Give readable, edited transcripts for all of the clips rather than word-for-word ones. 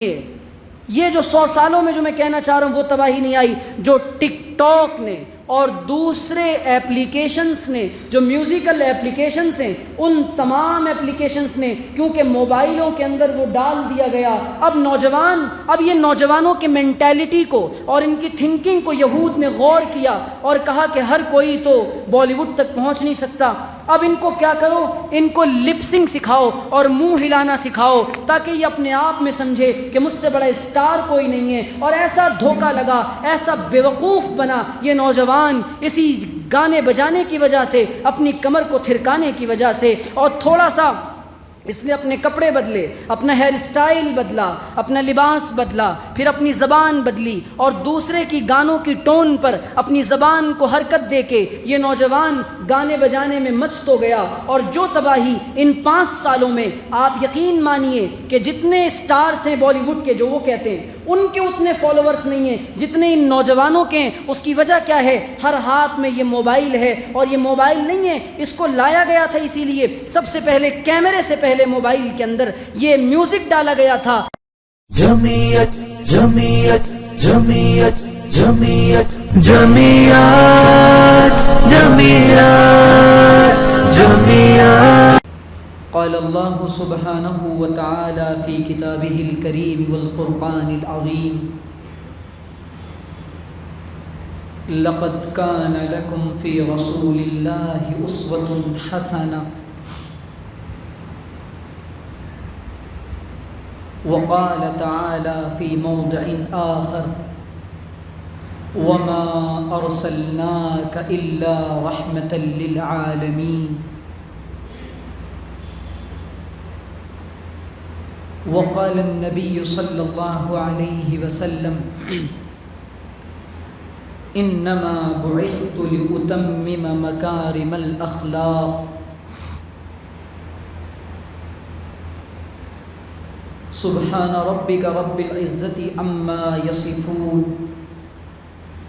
یہ جو 100 سالوں میں جو میں کہنا چاہ رہا ہوں وہ تباہی نہیں آئی، جو ٹک ٹاک نے اور دوسرے ایپلیکیشنز نے، جو میوزیکل ایپلیکیشنز ہیں، ان تمام ایپلیکیشنز نے کیونکہ موبائلوں کے اندر وہ ڈال دیا گیا، اب یہ نوجوانوں کے مینٹیلٹی کو اور ان کی تھنکنگ کو یہود نے غور کیا اور کہا کہ ہر کوئی تو بالی ووڈ تک پہنچ نہیں سکتا، اب ان کو کیا کرو، ان کو لپسنگ سکھاؤ اور منہ ہلانا سکھاؤ تاکہ یہ اپنے آپ میں سمجھے کہ مجھ سے بڑا اسٹار کوئی نہیں ہے، اور ایسا دھوکہ لگا، ایسا بیوقوف بنا یہ نوجوان اسی گانے بجانے کی وجہ سے، اپنی کمر کو تھرکانے کی وجہ سے، اور تھوڑا سا اس نے اپنے کپڑے بدلے، اپنا ہیئر اسٹائل بدلا، اپنا لباس بدلا، پھر اپنی زبان بدلی اور دوسرے کی گانوں کی ٹون پر اپنی زبان کو حرکت دے کے یہ نوجوان گانے بجانے میں مست ہو گیا، اور جو تباہی ان 5 سالوں میں، آپ یقین مانیے کہ جتنے اسٹارز ہیں بالی ووڈ کے جو وہ کہتے ہیں ان کے اتنے فالوورز نہیں ہیں جتنے ان نوجوانوں کے ہیں۔ اس کی وجہ کیا ہے؟ ہر ہاتھ میں یہ موبائل ہے، اور یہ موبائل نہیں ہے، اس کو لایا گیا تھا اسی لیے سب سے پہلے کیمرے سے پہلے موبائل کے اندر یہ میوزک ڈالا گیا تھا۔ جمعیت جمعیت جمعیت جمعیت جمعیت جمعیت جمعیت قال اللہ سبحانہ وتعالی فی کتابہ الکریم والفرقان العظیم لقد کان لکم فی رسول اللہ اسوۃ حسنہ وقال تعالی فی موضع آخر وما ارسلناک الا رحمۃ للعالمین وقال النبي صلى الله عليه وسلم انما بعثت لأتمم مكارم الاخلاق سبحان ربك رب العزة عما يصفون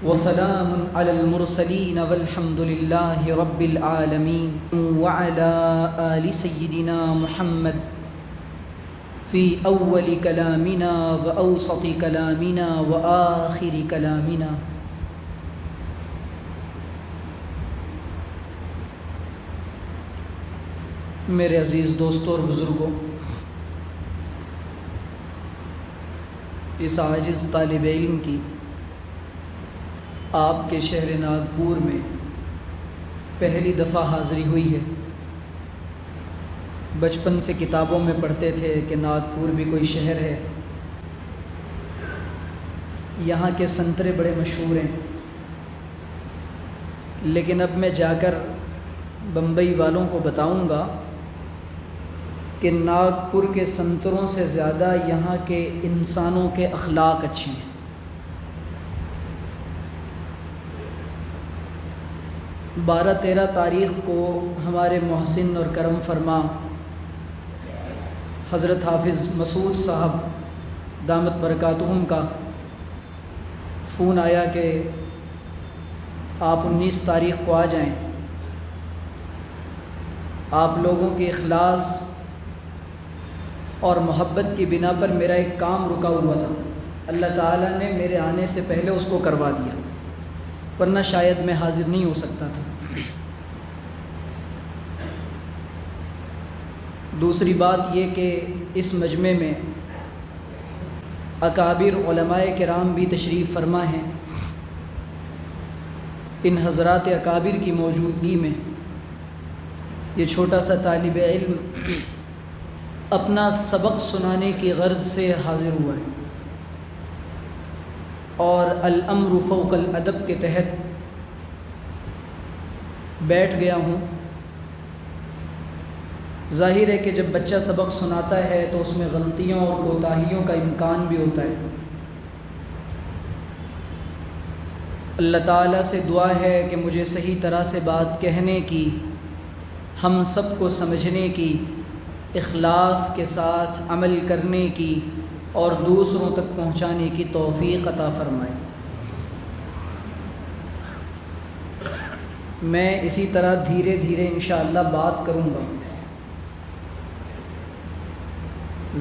وسلام على المرسلين والحمد لله رب العالمين وعلى آل سيدنا محمد فی اول کلامنا و اوسط کلامنا و آخر کلامنا۔ میرے عزیز دوستوں اور بزرگوں، اس عاجز طالب علم کی آپ کے شہر ناگپور میں پہلی دفعہ حاضری ہوئی ہے۔ بچپن سے کتابوں میں پڑھتے تھے کہ ناگپور بھی کوئی شہر ہے، یہاں کے سنترے بڑے مشہور ہیں، لیکن اب میں جا کر بمبئی والوں کو بتاؤں گا کہ ناگپور کے سنتروں سے زیادہ یہاں کے انسانوں کے اخلاق اچھے ہیں۔ بارہ 13 تاریخ کو ہمارے محسن اور کرم فرما حضرت حافظ مسعود صاحب دامت برکاتہم کا فون آیا کہ آپ 19 تاریخ کو آ جائیں، آپ لوگوں کے اخلاص اور محبت کی بنا پر میرا ایک کام رکا ہوا تھا، اللہ تعالیٰ نے میرے آنے سے پہلے اس کو کروا دیا، ورنہ شاید میں حاضر نہیں ہو سکتا تھا۔ دوسری بات یہ کہ اس مجمع میں اکابر علماء کرام بھی تشریف فرما ہیں۔ ان حضرات اکابر کی موجودگی میں یہ چھوٹا سا طالب علم اپنا سبق سنانے کی غرض سے حاضر ہوا ہے، اور الامر فوق الادب کے تحت بیٹھ گیا ہوں۔ ظاہر ہے کہ جب بچہ سبق سناتا ہے تو اس میں غلطیوں اور کوتاہیوں کا امکان بھی ہوتا ہے۔ اللہ تعالیٰ سے دعا ہے کہ مجھے صحیح طرح سے بات کہنے کی، ہم سب کو سمجھنے کی، اخلاص کے ساتھ عمل کرنے کی اور دوسروں تک پہنچانے کی توفیق عطا فرمائے۔ میں اسی طرح دھیرے دھیرے انشاءاللہ بات کروں گا،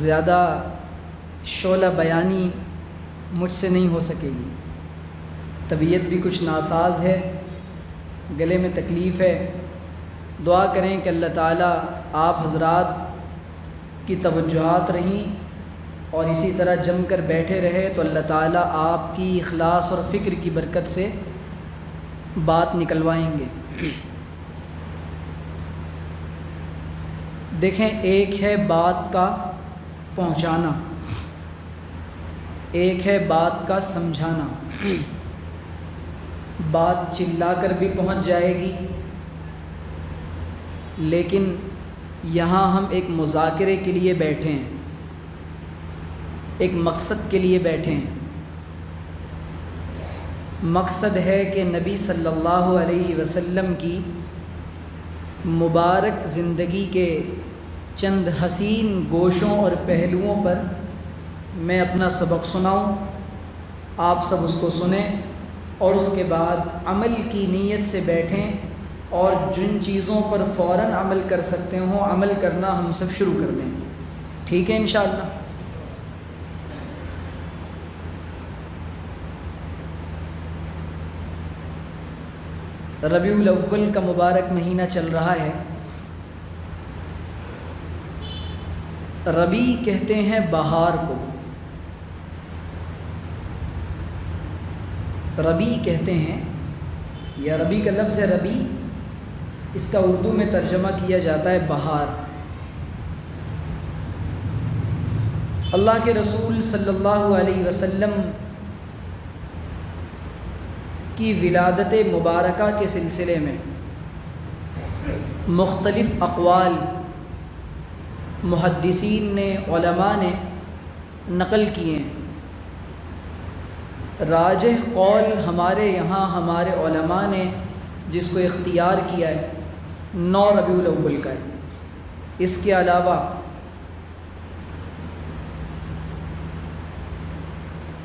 زیادہ شعلہ بیانی مجھ سے نہیں ہو سکے گی، طبیعت بھی کچھ ناساز ہے، گلے میں تکلیف ہے۔ دعا کریں کہ اللہ تعالیٰ آپ حضرات کی توجہات رہیں اور اسی طرح جم کر بیٹھے رہے تو اللہ تعالیٰ آپ کی اخلاص اور فکر کی برکت سے بات نکلوائیں گے۔ دیکھیں، ایک ہے بات کا پہنچانا، ایک ہے بات کا سمجھانا۔ بات چلا کر بھی پہنچ جائے گی، لیکن یہاں ہم ایک مذاکرے کے لیے بیٹھے ہیں، ایک مقصد کے لیے بیٹھے ہیں۔ مقصد ہے کہ نبی صلی اللہ علیہ وسلم کی مبارک زندگی کے چند حسین گوشوں اور پہلوؤں پر میں اپنا سبق سناؤں، آپ سب اس کو سنیں اور اس کے بعد عمل کی نیت سے بیٹھیں، اور جن چیزوں پر فوراً عمل کر سکتے ہوں عمل کرنا ہم سب شروع کر دیں۔ ٹھیک ہے انشاءاللہ؟ ربیع الاول کا مبارک مہینہ چل رہا ہے۔ ربیع کہتے ہیں بہار کو، ربیع کہتے ہیں، یا ربیع کا لفظ ہے ربیع، اس کا اردو میں ترجمہ کیا جاتا ہے بہار۔ اللہ کے رسول صلی اللہ علیہ وسلم کی ولادت مبارکہ کے سلسلے میں مختلف اقوال محدثین نے، علماء نے نقل کیے ہیں۔ راجح قول ہمارے یہاں ہمارے علماء نے جس کو اختیار کیا ہے 9 ربیع الاول کا ہے۔ اس کے علاوہ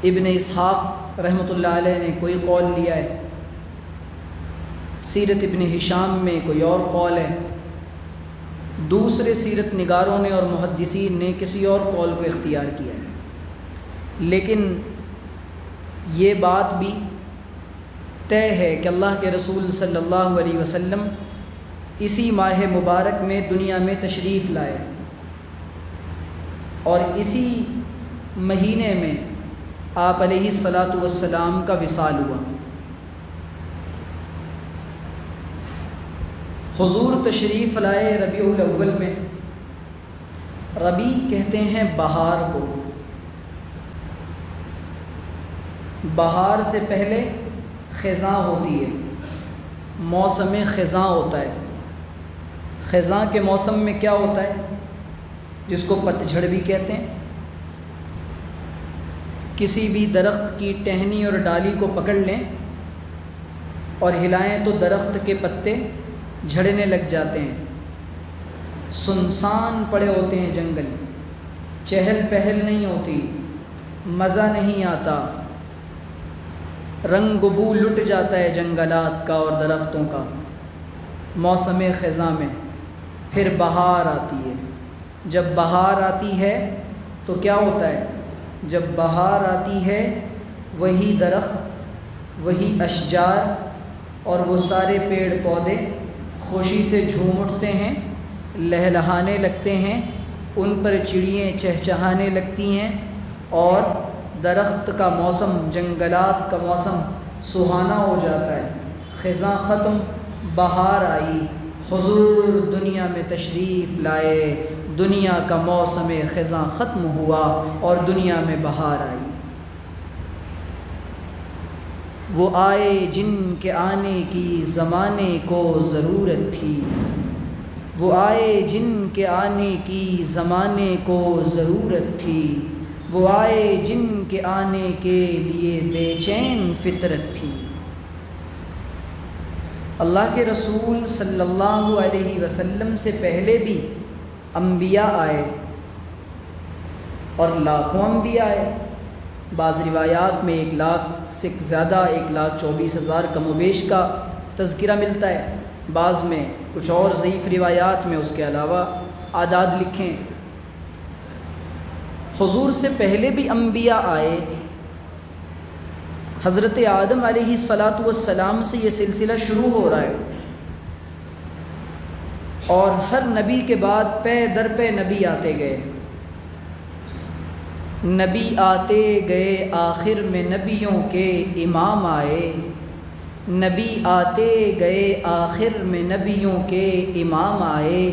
ابن اسحاق رحمۃ اللہ علیہ نے کوئی قول لیا ہے، سیرت ابن ہشام میں کوئی اور قول ہے، دوسرے سیرت نگاروں نے اور محدثین نے کسی اور قول کو اختیار کیا ہے۔ لیکن یہ بات بھی طے ہے کہ اللہ کے رسول صلی اللہ علیہ وسلم اسی ماہ مبارک میں دنیا میں تشریف لائے، اور اسی مہینے میں آپ علیہ الصلاۃ والسلام کا وصال ہوا۔ حضور تشریف لائے ربیع الاول میں۔ ربیع کہتے ہیں بہار کو۔ بہار سے پہلے خزاں ہوتی ہے، موسم خزاں ہوتا ہے۔ خزاں کے موسم میں کیا ہوتا ہے؟ جس کو پت جھڑ بھی کہتے ہیں۔ کسی بھی درخت کی ٹہنی اور ڈالی کو پکڑ لیں اور ہلائیں تو درخت کے پتے جھڑنے لگ جاتے ہیں۔ سنسان پڑے ہوتے ہیں جنگل، چہل پہل نہیں ہوتی، مزہ نہیں آتا، رنگ بو لٹ جاتا ہے جنگلات کا اور درختوں کا موسم خزاں میں۔ پھر بہار آتی ہے۔ جب بہار آتی ہے تو کیا ہوتا ہے؟ جب بہار آتی ہے وہی درخت، وہی اشجار اور وہ سارے پیڑ پودے خوشی سے جھوم اٹھتے ہیں، لہلہانے لگتے ہیں، ان پر چڑییں چہچہانے لگتی ہیں، اور درخت کا موسم، جنگلات کا موسم سہانا ہو جاتا ہے۔ خزاں ختم، بہار آئی، حضور دنیا میں تشریف لائے، دنیا کا موسم خزاں ختم ہوا اور دنیا میں بہار آئی۔ وہ آئے جن کے آنے کی زمانے کو ضرورت تھی، وہ آئے جن کے آنے کی زمانے کو ضرورت تھی، وہ آئے جن کے آنے کے لیے بے چین فطرت تھی۔ اللہ کے رسول صلی اللہ علیہ وسلم سے پہلے بھی انبیاء آئے، اور لاکھوں انبیاء آئے۔ بعض روایات میں 1 لاکھ سے زیادہ، 1,24,000 کم و بیش کا تذکرہ ملتا ہے، بعض میں کچھ اور ضعیف روایات میں اس کے علاوہ اعداد لکھیں۔ حضور سے پہلے بھی انبیاء آئے. حضرت آدم علیہ الصلاۃ والسلام سے یہ سلسلہ شروع ہو رہا ہے، اور ہر نبی کے بعد پے در پہ نبی آتے گئے. نبی آتے گئے، آخر میں نبیوں کے امام آئے. نبی آتے گئے، آخر میں نبیوں کے امام آئے.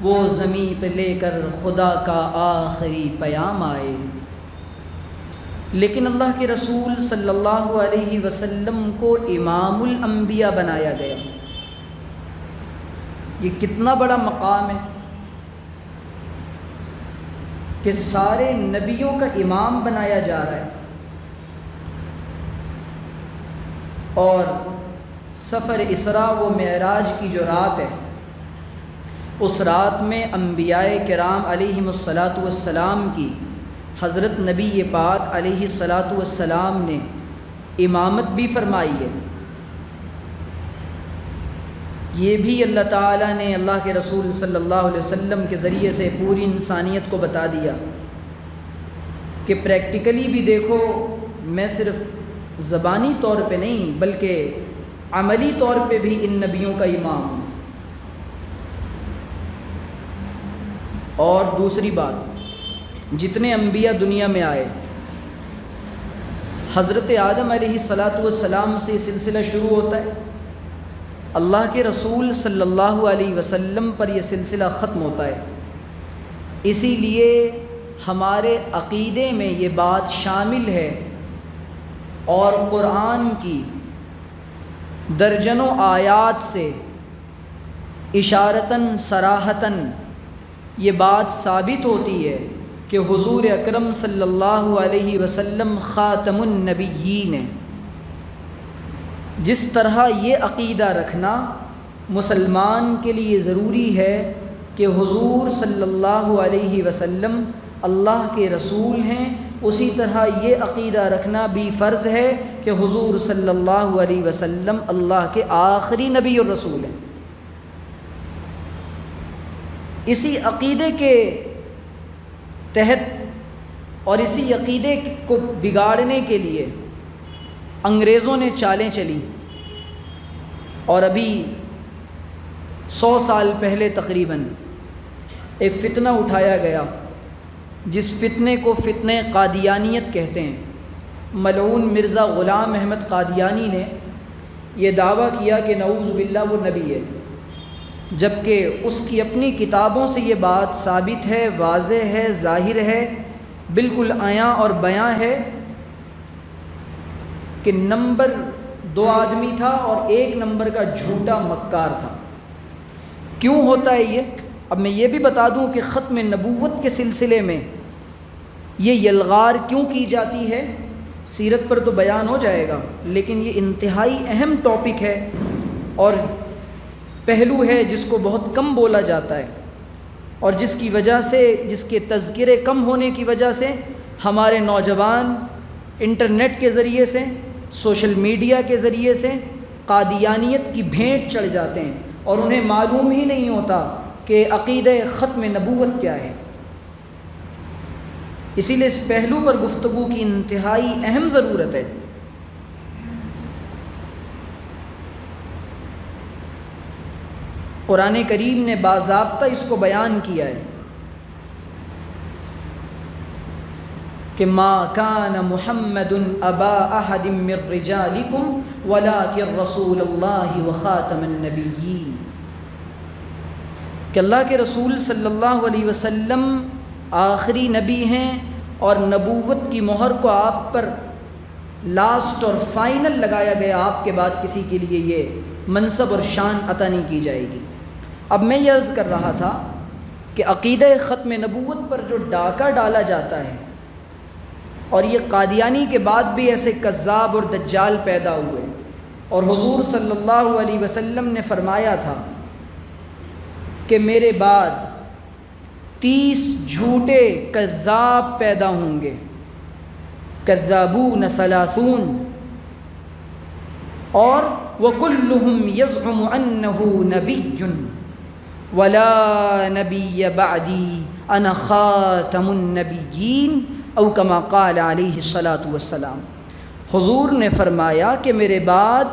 وہ زمین پہ لے کر خدا کا آخری پیام آئے. لیکن اللہ کے رسول صلی اللہ علیہ وسلم کو امام الانبیاء بنایا گیا. یہ کتنا بڑا مقام ہے کہ سارے نبیوں کا امام بنایا جا رہا ہے. اور سفر اسراء و معراج کی جو رات ہے، اس رات میں انبیاء کرام علیہم الصلاۃ والسلام کی حضرت نبی پاک علیہ الصلاۃ والسلام نے امامت بھی فرمائی ہے. یہ بھی اللہ تعالیٰ نے اللہ کے رسول صلی اللہ علیہ وسلم کے ذریعے سے پوری انسانیت کو بتا دیا کہ پریکٹیکلی بھی دیکھو، میں صرف زبانی طور پہ نہیں بلکہ عملی طور پہ بھی ان نبیوں کا امام ہوں. اور دوسری بات، جتنے انبیاء دنیا میں آئے، حضرت آدم علیہ الصلاۃ والسلام سے یہ سلسلہ شروع ہوتا ہے، اللہ کے رسول صلی اللہ علیہ وسلم پر یہ سلسلہ ختم ہوتا ہے. اسی لیے ہمارے عقیدے میں یہ بات شامل ہے، اور قرآن کی درجنوں آیات سے اشارتاً صراحتاً یہ بات ثابت ہوتی ہے کہ حضور اکرم صلی اللہ علیہ وسلم خاتم النبیین ہیں. جس طرح یہ عقیدہ رکھنا مسلمان کے لیے ضروری ہے کہ حضور صلی اللہ علیہ وسلم اللہ کے رسول ہیں، اسی طرح یہ عقیدہ رکھنا بھی فرض ہے کہ حضور صلی اللہ علیہ وسلم اللہ کے آخری نبی اور رسول ہیں. اسی عقیدے کے تحت اور اسی عقیدے کو بگاڑنے کے لیے انگریزوں نے چالیں چلی، اور ابھی 100 سال پہلے تقریباً ایک فتنہ اٹھایا گیا جس فتنے کو فتنہ قادیانیت کہتے ہیں. ملعون مرزا غلام احمد قادیانی نے یہ دعویٰ کیا کہ نعوذ باللہ وہ نبی ہے، جبکہ اس کی اپنی کتابوں سے یہ بات ثابت ہے، واضح ہے، ظاہر ہے، بالکل عیاں اور بیاں ہے کہ نمبر 2 آدمی تھا اور 1 نمبر کا جھوٹا مکار تھا. کیوں ہوتا ہے یہ؟ اب میں یہ بھی بتا دوں کہ ختم نبوت کے سلسلے میں یہ یلغار کیوں کی جاتی ہے. سیرت پر تو بیان ہو جائے گا، لیکن یہ انتہائی اہم ٹاپک ہے اور پہلو ہے جس کو بہت کم بولا جاتا ہے، اور جس کی وجہ سے، جس کے تذکرے کم ہونے کی وجہ سے ہمارے نوجوان انٹرنیٹ کے ذریعے سے، سوشل میڈیا کے ذریعے سے قادیانیت کی بھینٹ چڑھ جاتے ہیں اور انہیں معلوم ہی نہیں ہوتا کہ عقیدہ ختم نبوت کیا ہے. اسی لیے اس پہلو پر گفتگو کی انتہائی اہم ضرورت ہے. قرآن کریم نے باضابطہ اس کو بیان کیا ہے کہ ما کان محمد ابا احد من رجالکم ولکن رسول اللہ وخاتم النبیین، کہ اللہ کے رسول صلی اللہ علیہ وسلم آخری نبی ہیں اور نبوت کی مہر کو آپ پر لاسٹ اور فائنل لگایا گیا. آپ کے بعد کسی کے لیے یہ منصب اور شان عطا نہیں کی جائے گی. اب میں یہ عرض کر رہا تھا کہ عقیدہ ختم نبوت پر جو ڈاکہ ڈالا جاتا ہے، اور یہ قادیانی کے بعد بھی ایسے کذاب اور دجال پیدا ہوئے، اور حضور صلی اللہ علیہ وسلم نے فرمایا تھا کہ میرے بعد 30 جھوٹے کذاب پیدا ہوں گے، کذابون 30، اور وَكُلُّهُمْ يَزْعُمُ أَنَّهُ نَبِيٌّ وَلَا نَبِيَّ بَعْدِي انا خاتم النبیین او کما قال علیہ الصلاۃ والسلام۔ حضور نے فرمایا کہ میرے بعد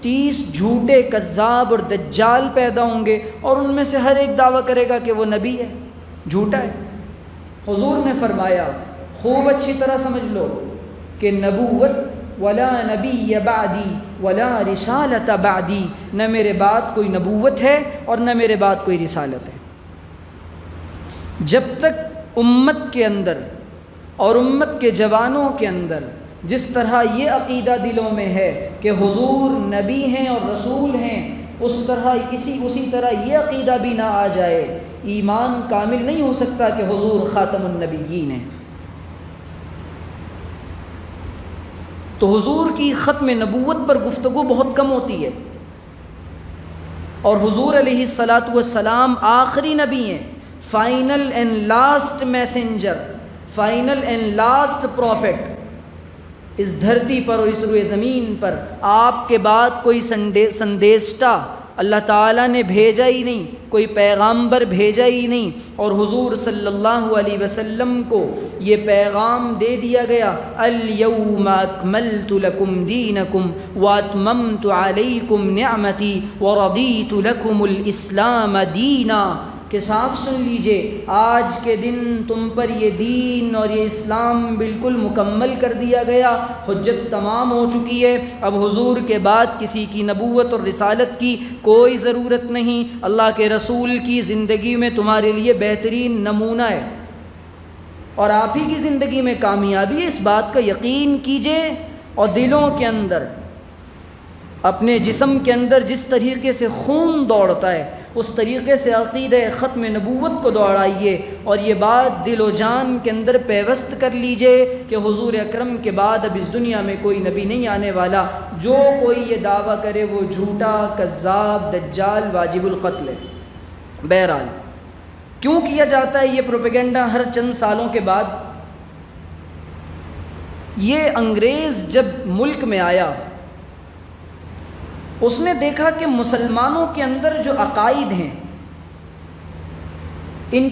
30 جھوٹے کذاب اور دجال پیدا ہوں گے، اور ان میں سے ہر ایک دعویٰ کرے گا کہ وہ نبی ہے، جھوٹا ہے۔ حضور نے فرمایا خوب اچھی طرح سمجھ لو کہ نبوت ولا نبی بعدی ولا رسالت بعدی، نہ میرے بعد کوئی نبوت ہے اور نہ میرے بعد کوئی رسالت ہے۔ جب تک امت کے اندر اور امت کے جوانوں کے اندر جس طرح یہ عقیدہ دلوں میں ہے کہ حضور نبی ہیں اور رسول ہیں، اس طرح اسی طرح یہ عقیدہ بھی نہ آ جائے، ایمان کامل نہیں ہو سکتا کہ حضور خاتم النبیین ہیں۔ تو حضور کی ختم نبوت پر گفتگو بہت کم ہوتی ہے، اور حضور علیہ الصلاۃ والسلام آخری نبی ہیں، final and last messenger, final and last prophet. اس دھرتی پر اور اس روئے زمین پر آپ کے بعد کوئی سندیشٹا اللہ تعالیٰ نے بھیجا ہی نہیں، کوئی پیغامبر بھیجا ہی نہیں، اور حضور صلی اللہ علیہ وسلم کو یہ پیغام دے دیا گیا، الیوم اکملت لکم دینکم واتممت علیکم نعمتی ورضیت لکم الاسلام دینا، کہ صاف سن لیجئے آج کے دن تم پر یہ دین اور یہ اسلام بالکل مکمل کر دیا گیا، حجت تمام ہو چکی ہے، اب حضور کے بعد کسی کی نبوت اور رسالت کی کوئی ضرورت نہیں، اللہ کے رسول کی زندگی میں تمہارے لیے بہترین نمونہ ہے، اور آپ ہی کی زندگی میں کامیابی ہے، اس بات کا یقین کیجئے، اور دلوں کے اندر اپنے جسم کے اندر جس طریقے سے خون دوڑتا ہے اس طریقے سے عقیدہ ختم نبوت کو دوڑائیے، اور یہ بات دل و جان کے اندر پیوست کر لیجئے کہ حضور اکرم کے بعد اب اس دنیا میں کوئی نبی نہیں آنے والا، جو کوئی یہ دعویٰ کرے وہ جھوٹا، کذاب، دجال، واجب القتل ہے۔ بہرحال کیوں کیا جاتا ہے یہ پروپیگنڈا ہر چند سالوں کے بعد؟ یہ انگریز جب ملک میں آیا اس نے دیکھا کہ مسلمانوں کے اندر جو عقائد ہیں، ان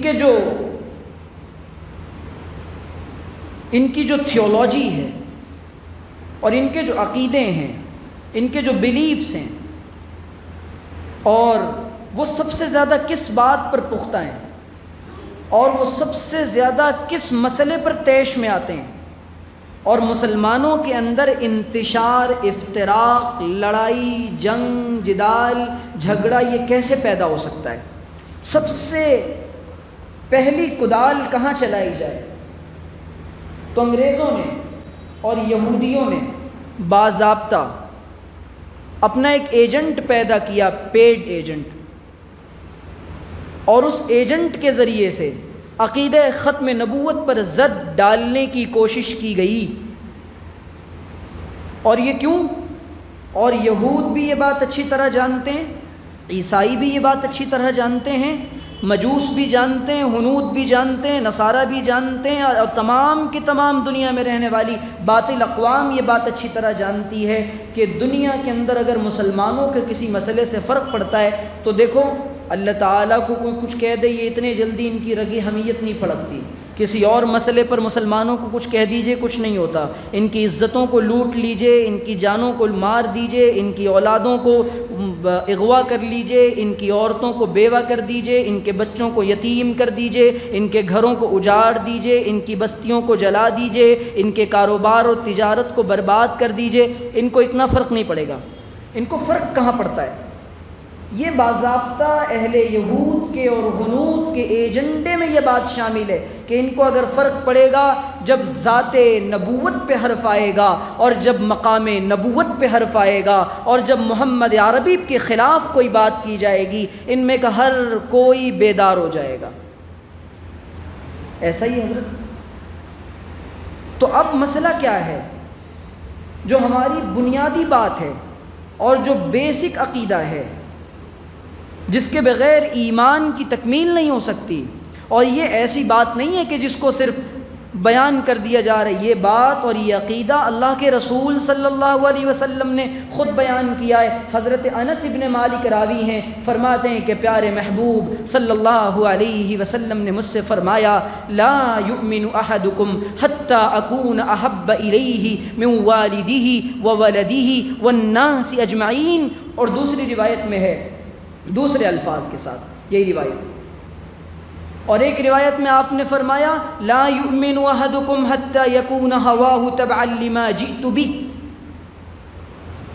کی جو تھیولوجی ہے اور ان کے جو عقیدے ہیں، ان کے جو بلیفز ہیں، اور وہ سب سے زیادہ کس بات پر پختہ ہیں، اور وہ سب سے زیادہ کس مسئلے پر طیش میں آتے ہیں، اور مسلمانوں کے اندر انتشار، افتراق، لڑائی، جنگ، جدال، جھگڑا یہ کیسے پیدا ہو سکتا ہے؟ سب سے پہلی کدال کہاں چلائی جائے؟ تو انگریزوں نے اور یہودیوں نے باضابطہ اپنا ایک ایجنٹ پیدا کیا، پیڈ ایجنٹ، اور اس ایجنٹ کے ذریعے سے عقیدہ ختم نبوت پر زد ڈالنے کی کوشش کی گئی۔ اور یہ کیوں؟ اور یہود بھی یہ بات اچھی طرح جانتے ہیں، عیسائی بھی یہ بات اچھی طرح جانتے ہیں، مجوس بھی جانتے ہیں، ہنود بھی جانتے ہیں، نصارہ بھی جانتے ہیں، اور تمام کی تمام دنیا میں رہنے والی باطل اقوام یہ بات اچھی طرح جانتی ہے کہ دنیا کے اندر اگر مسلمانوں کے کسی مسئلے سے فرق پڑتا ہے تو دیکھو اللہ تعالیٰ کو کوئی کچھ کہہ دے، یہ اتنے جلدی ان کی رگی حمیت نہیں پھڑکتی، کسی اور مسئلے پر مسلمانوں کو کچھ کہہ دیجئے کچھ نہیں ہوتا، ان کی عزتوں کو لوٹ لیجئے، ان کی جانوں کو مار دیجئے، ان کی اولادوں کو اغوا کر لیجئے، ان کی عورتوں کو بیوہ کر دیجئے، ان کے بچوں کو یتیم کر دیجئے، ان کے گھروں کو اجاڑ دیجئے، ان کی بستیوں کو جلا دیجئے، ان کے کاروبار اور تجارت کو برباد کر دیجئے، ان کو اتنا فرق نہیں پڑے گا۔ ان کو فرق کہاں پڑتا ہے؟ یہ باضابطہ اہل یہود کے اور ہنود کے ایجنڈے میں یہ بات شامل ہے کہ ان کو اگر فرق پڑے گا جب ذات نبوت پہ حرف آئے گا، اور جب مقام نبوت پہ حرف آئے گا، اور جب محمد عربی کے خلاف کوئی بات کی جائے گی، ان میں کا ہر کوئی بیدار ہو جائے گا۔ ایسا ہی حضرت۔ تو اب مسئلہ کیا ہے؟ جو ہماری بنیادی بات ہے اور جو بیسک عقیدہ ہے جس کے بغیر ایمان کی تکمیل نہیں ہو سکتی، اور یہ ایسی بات نہیں ہے کہ جس کو صرف بیان کر دیا جا رہا ہے۔ یہ بات اور یہ عقیدہ اللہ کے رسول صلی اللہ علیہ وسلم نے خود بیان کیا ہے۔ حضرت انس ابن مالک راوی ہیں، فرماتے ہیں کہ پیارے محبوب صلی اللہ علیہ وسلم نے مجھ سے فرمایا لا یؤمن احدکم حتی اکون احب الیہ من والدہ وولدہ والناس اجمعین، اور دوسری روایت میں ہے دوسرے الفاظ کے ساتھ یہی روایت، اور ایک روایت میں آپ نے فرمایا لا یؤمن احدکم حتی یکون ہواہ تبعا لما جئت بہ،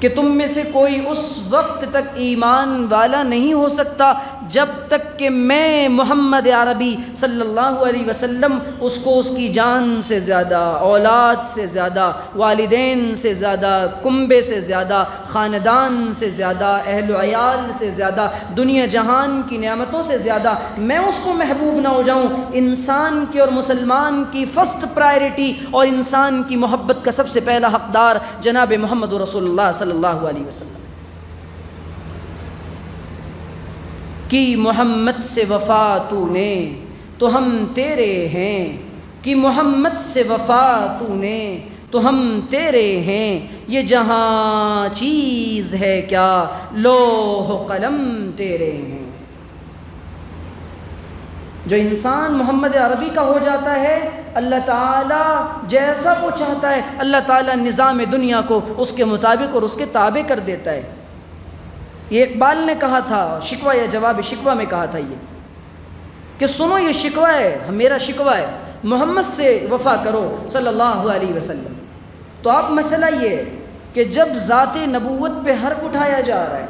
کہ تم میں سے کوئی اس وقت تک ایمان والا نہیں ہو سکتا جب تک کہ میں محمد عربی صلی اللہ علیہ وسلم اس کو اس کی جان سے زیادہ، اولاد سے زیادہ، والدین سے زیادہ، کنبے سے زیادہ، خاندان سے زیادہ، اہل و عیال سے زیادہ، دنیا جہان کی نعمتوں سے زیادہ میں اس کو محبوب نہ ہو جاؤں۔ انسان کی اور مسلمان کی فرسٹ پرائرٹی اور انسان کی محبت کا سب سے پہلا حقدار جناب محمد رسول اللہ صلی اللہ علیہ وسلم کی محمد سے وفا تو نے تو ہم تیرے ہیں، کہ محمد سے وفا تو نے تو ہم تیرے ہیں، یہ جہاں چیز ہے کیا لوح و قلم تیرے ہیں۔ جو انسان محمد عربی کا ہو جاتا ہے، اللہ تعالیٰ جیسا وہ چاہتا ہے اللہ تعالیٰ نظام دنیا کو اس کے مطابق اور اس کے تابع کر دیتا ہے۔ یہ اقبال نے کہا تھا، شکوہ یا جواب شکوہ میں کہا تھا یہ کہ سنو یہ شکوہ ہے، میرا شکوہ ہے، محمد سے وفا کرو صلی اللہ علیہ وسلم۔ تو اب مسئلہ یہ ہے کہ جب ذات نبوت پہ حرف اٹھایا جا رہا ہے،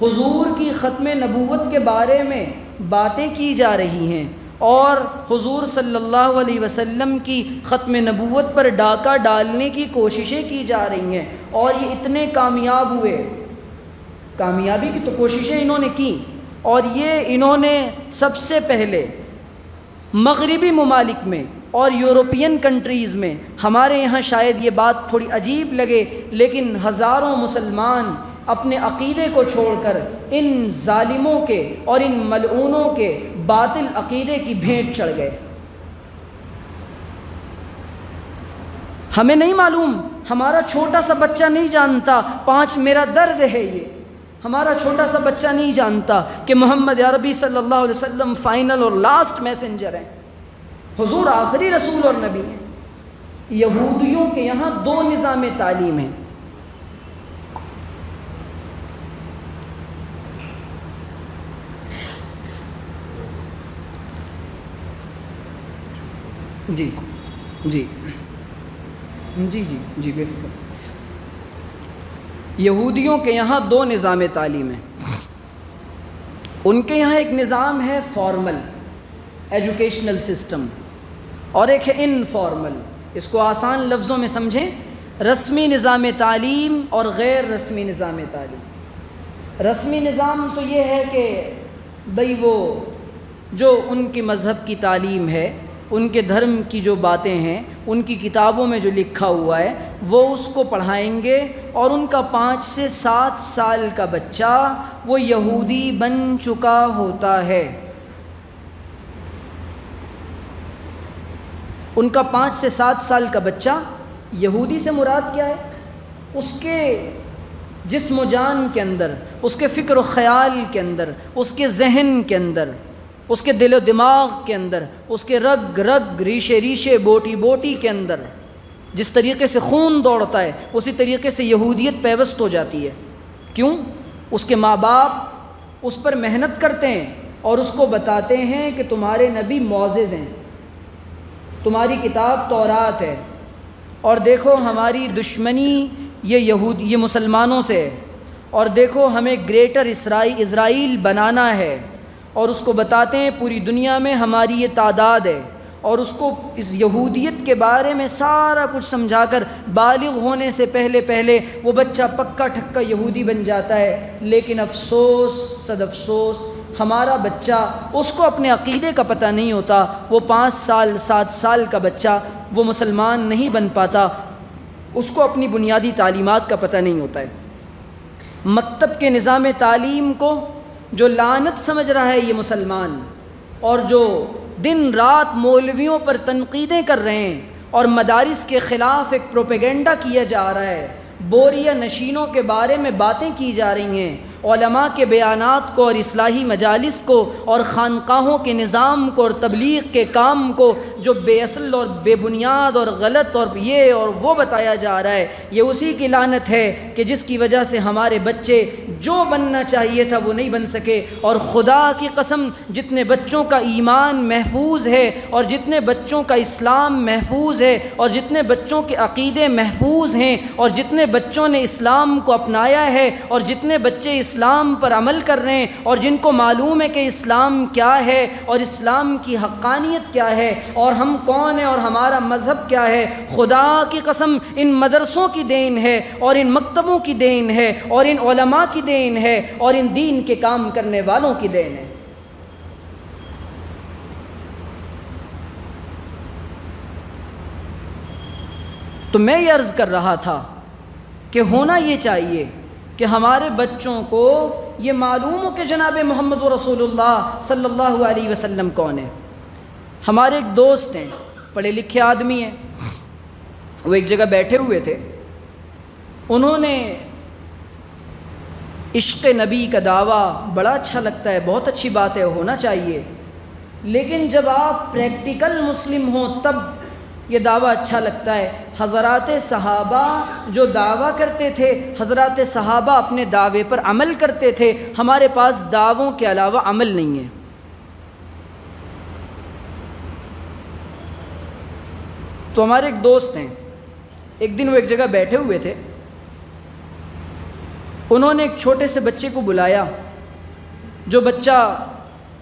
حضور کی ختم نبوت کے بارے میں باتیں کی جا رہی ہیں، اور حضور صلی اللہ علیہ وسلم کی ختم نبوت پر ڈاکہ ڈالنے کی کوششیں کی جا رہی ہیں، اور یہ اتنے کامیاب ہوئے، کامیابی کی تو کوششیں انہوں نے کی، اور یہ انہوں نے سب سے پہلے مغربی ممالک میں اور یورپین کنٹریز میں، ہمارے یہاں شاید یہ بات تھوڑی عجیب لگے، لیکن ہزاروں مسلمان اپنے عقیدے کو چھوڑ کر ان ظالموں کے اور ان ملعونوں کے باطل عقیدے کی بھیٹ چڑھ گئے۔ ہمیں نہیں معلوم، ہمارا چھوٹا سا بچہ نہیں جانتا، میرا درد ہے یہ، ہمارا چھوٹا سا بچہ نہیں جانتا کہ محمد عربی صلی اللہ علیہ وسلم فائنل اور لاسٹ میسنجر ہیں، حضور آخری رسول اور نبی ہیں۔ یہودیوں کے یہاں دو نظام تعلیم ہیں، جی جی جی جی جی بے فکر، یہودیوں کے یہاں دو نظام تعلیم ہیں۔ ان کے یہاں ایک نظام ہے فارمل ایجوکیشنل سسٹم، اور ایک ہے انفارمل۔ اس کو آسان لفظوں میں سمجھیں، رسمی نظام تعلیم اور غیر رسمی نظام تعلیم۔ رسمی نظام تو یہ ہے کہ بھئی وہ جو ان کے مذہب کی تعلیم ہے، ان کے دھرم کی جو باتیں ہیں، ان کی کتابوں میں جو لکھا ہوا ہے وہ اس کو پڑھائیں گے، اور ان کا 5 سے 7 سال کا بچہ وہ یہودی بن چکا ہوتا ہے۔ ان کا 5 سے 7 سال کا بچہ، یہودی سے مراد کیا ہے؟ اس کے جسم و جان کے اندر، اس کے فکر و خیال کے اندر، اس کے ذہن کے اندر، اس کے دل و دماغ کے اندر، اس کے رگ رگ، ریشے ریشے، بوٹی بوٹی کے اندر جس طریقے سے خون دوڑتا ہے، اسی طریقے سے یہودیت پیوست ہو جاتی ہے۔ کیوں؟ اس کے ماں باپ اس پر محنت کرتے ہیں اور اس کو بتاتے ہیں کہ تمہارے نبی معجز ہیں، تمہاری کتاب تورات ہے، اور دیکھو ہماری دشمنی یہ مسلمانوں سے ہے، اور دیکھو ہمیں گریٹر اسرائیل بنانا ہے، اور اس کو بتاتے ہیں پوری دنیا میں ہماری یہ تعداد ہے، اور اس کو اس یہودیت کے بارے میں سارا کچھ سمجھا کر بالغ ہونے سے پہلے وہ بچہ پکا ٹھکا یہودی بن جاتا ہے۔ لیکن افسوس صد افسوس، ہمارا بچہ، اس کو اپنے عقیدے کا پتہ نہیں ہوتا، وہ 5 سال 7 سال کا بچہ وہ مسلمان نہیں بن پاتا، اس کو اپنی بنیادی تعلیمات کا پتہ نہیں ہوتا ہے۔ مکتب کے نظام تعلیم کو جو لعنت سمجھ رہا ہے یہ مسلمان، اور جو دن رات مولویوں پر تنقیدیں کر رہے ہیں اور مدارس کے خلاف ایک پروپیگنڈا کیا جا رہا ہے، بوریا نشینوں کے بارے میں باتیں کی جا رہی ہیں، علماء کے بیانات کو اور اصلاحی مجالس کو اور خانقاہوں کے نظام کو اور تبلیغ کے کام کو جو بے اصل اور بے بنیاد اور غلط اور یہ اور وہ بتایا جا رہا ہے، یہ اسی کی لعنت ہے کہ جس کی وجہ سے ہمارے بچے جو بننا چاہیے تھا وہ نہیں بن سکے۔ اور خدا کی قسم جتنے بچوں کا ایمان محفوظ ہے اور جتنے بچوں کا اسلام محفوظ ہے اور جتنے بچوں کے عقیدے محفوظ ہیں اور جتنے بچوں نے اسلام کو اپنایا ہے اور جتنے بچے اسلام پر عمل کر رہے ہیں اور جن کو معلوم ہے کہ اسلام کیا ہے اور اسلام کی حقانیت کیا ہے اور ہم کون ہیں اور ہمارا مذہب کیا ہے، خدا کی قسم ان مدرسوں کی دین ہے اور ان مکتبوں کی دین ہے اور ان علماء کی دین ہے اور ان دین کے کام کرنے والوں کی دین ہے۔ تو میں یہ عرض کر رہا تھا کہ ہونا یہ چاہیے کہ ہمارے بچوں کو یہ معلوم ہو کہ جناب محمد رسول اللہ صلی اللہ علیہ وسلم کون ہے۔ ہمارے ایک دوست ہیں، پڑھے لکھے آدمی ہیں، وہ ایک جگہ بیٹھے ہوئے تھے، انہوں نے عشق نبی کا دعویٰ بڑا اچھا لگتا ہے، بہت اچھی بات ہے، ہونا چاہیے، لیکن جب آپ پریکٹیکل مسلم ہوں تب یہ دعویٰ اچھا لگتا ہے۔ حضرات صحابہ جو دعویٰ کرتے تھے، حضرات صحابہ اپنے دعوے پر عمل کرتے تھے، ہمارے پاس دعووں کے علاوہ عمل نہیں ہے۔ تو ہمارے ایک دوست ہیں، ایک دن وہ ایک جگہ بیٹھے ہوئے تھے، انہوں نے ایک چھوٹے سے بچے کو بلایا، جو بچہ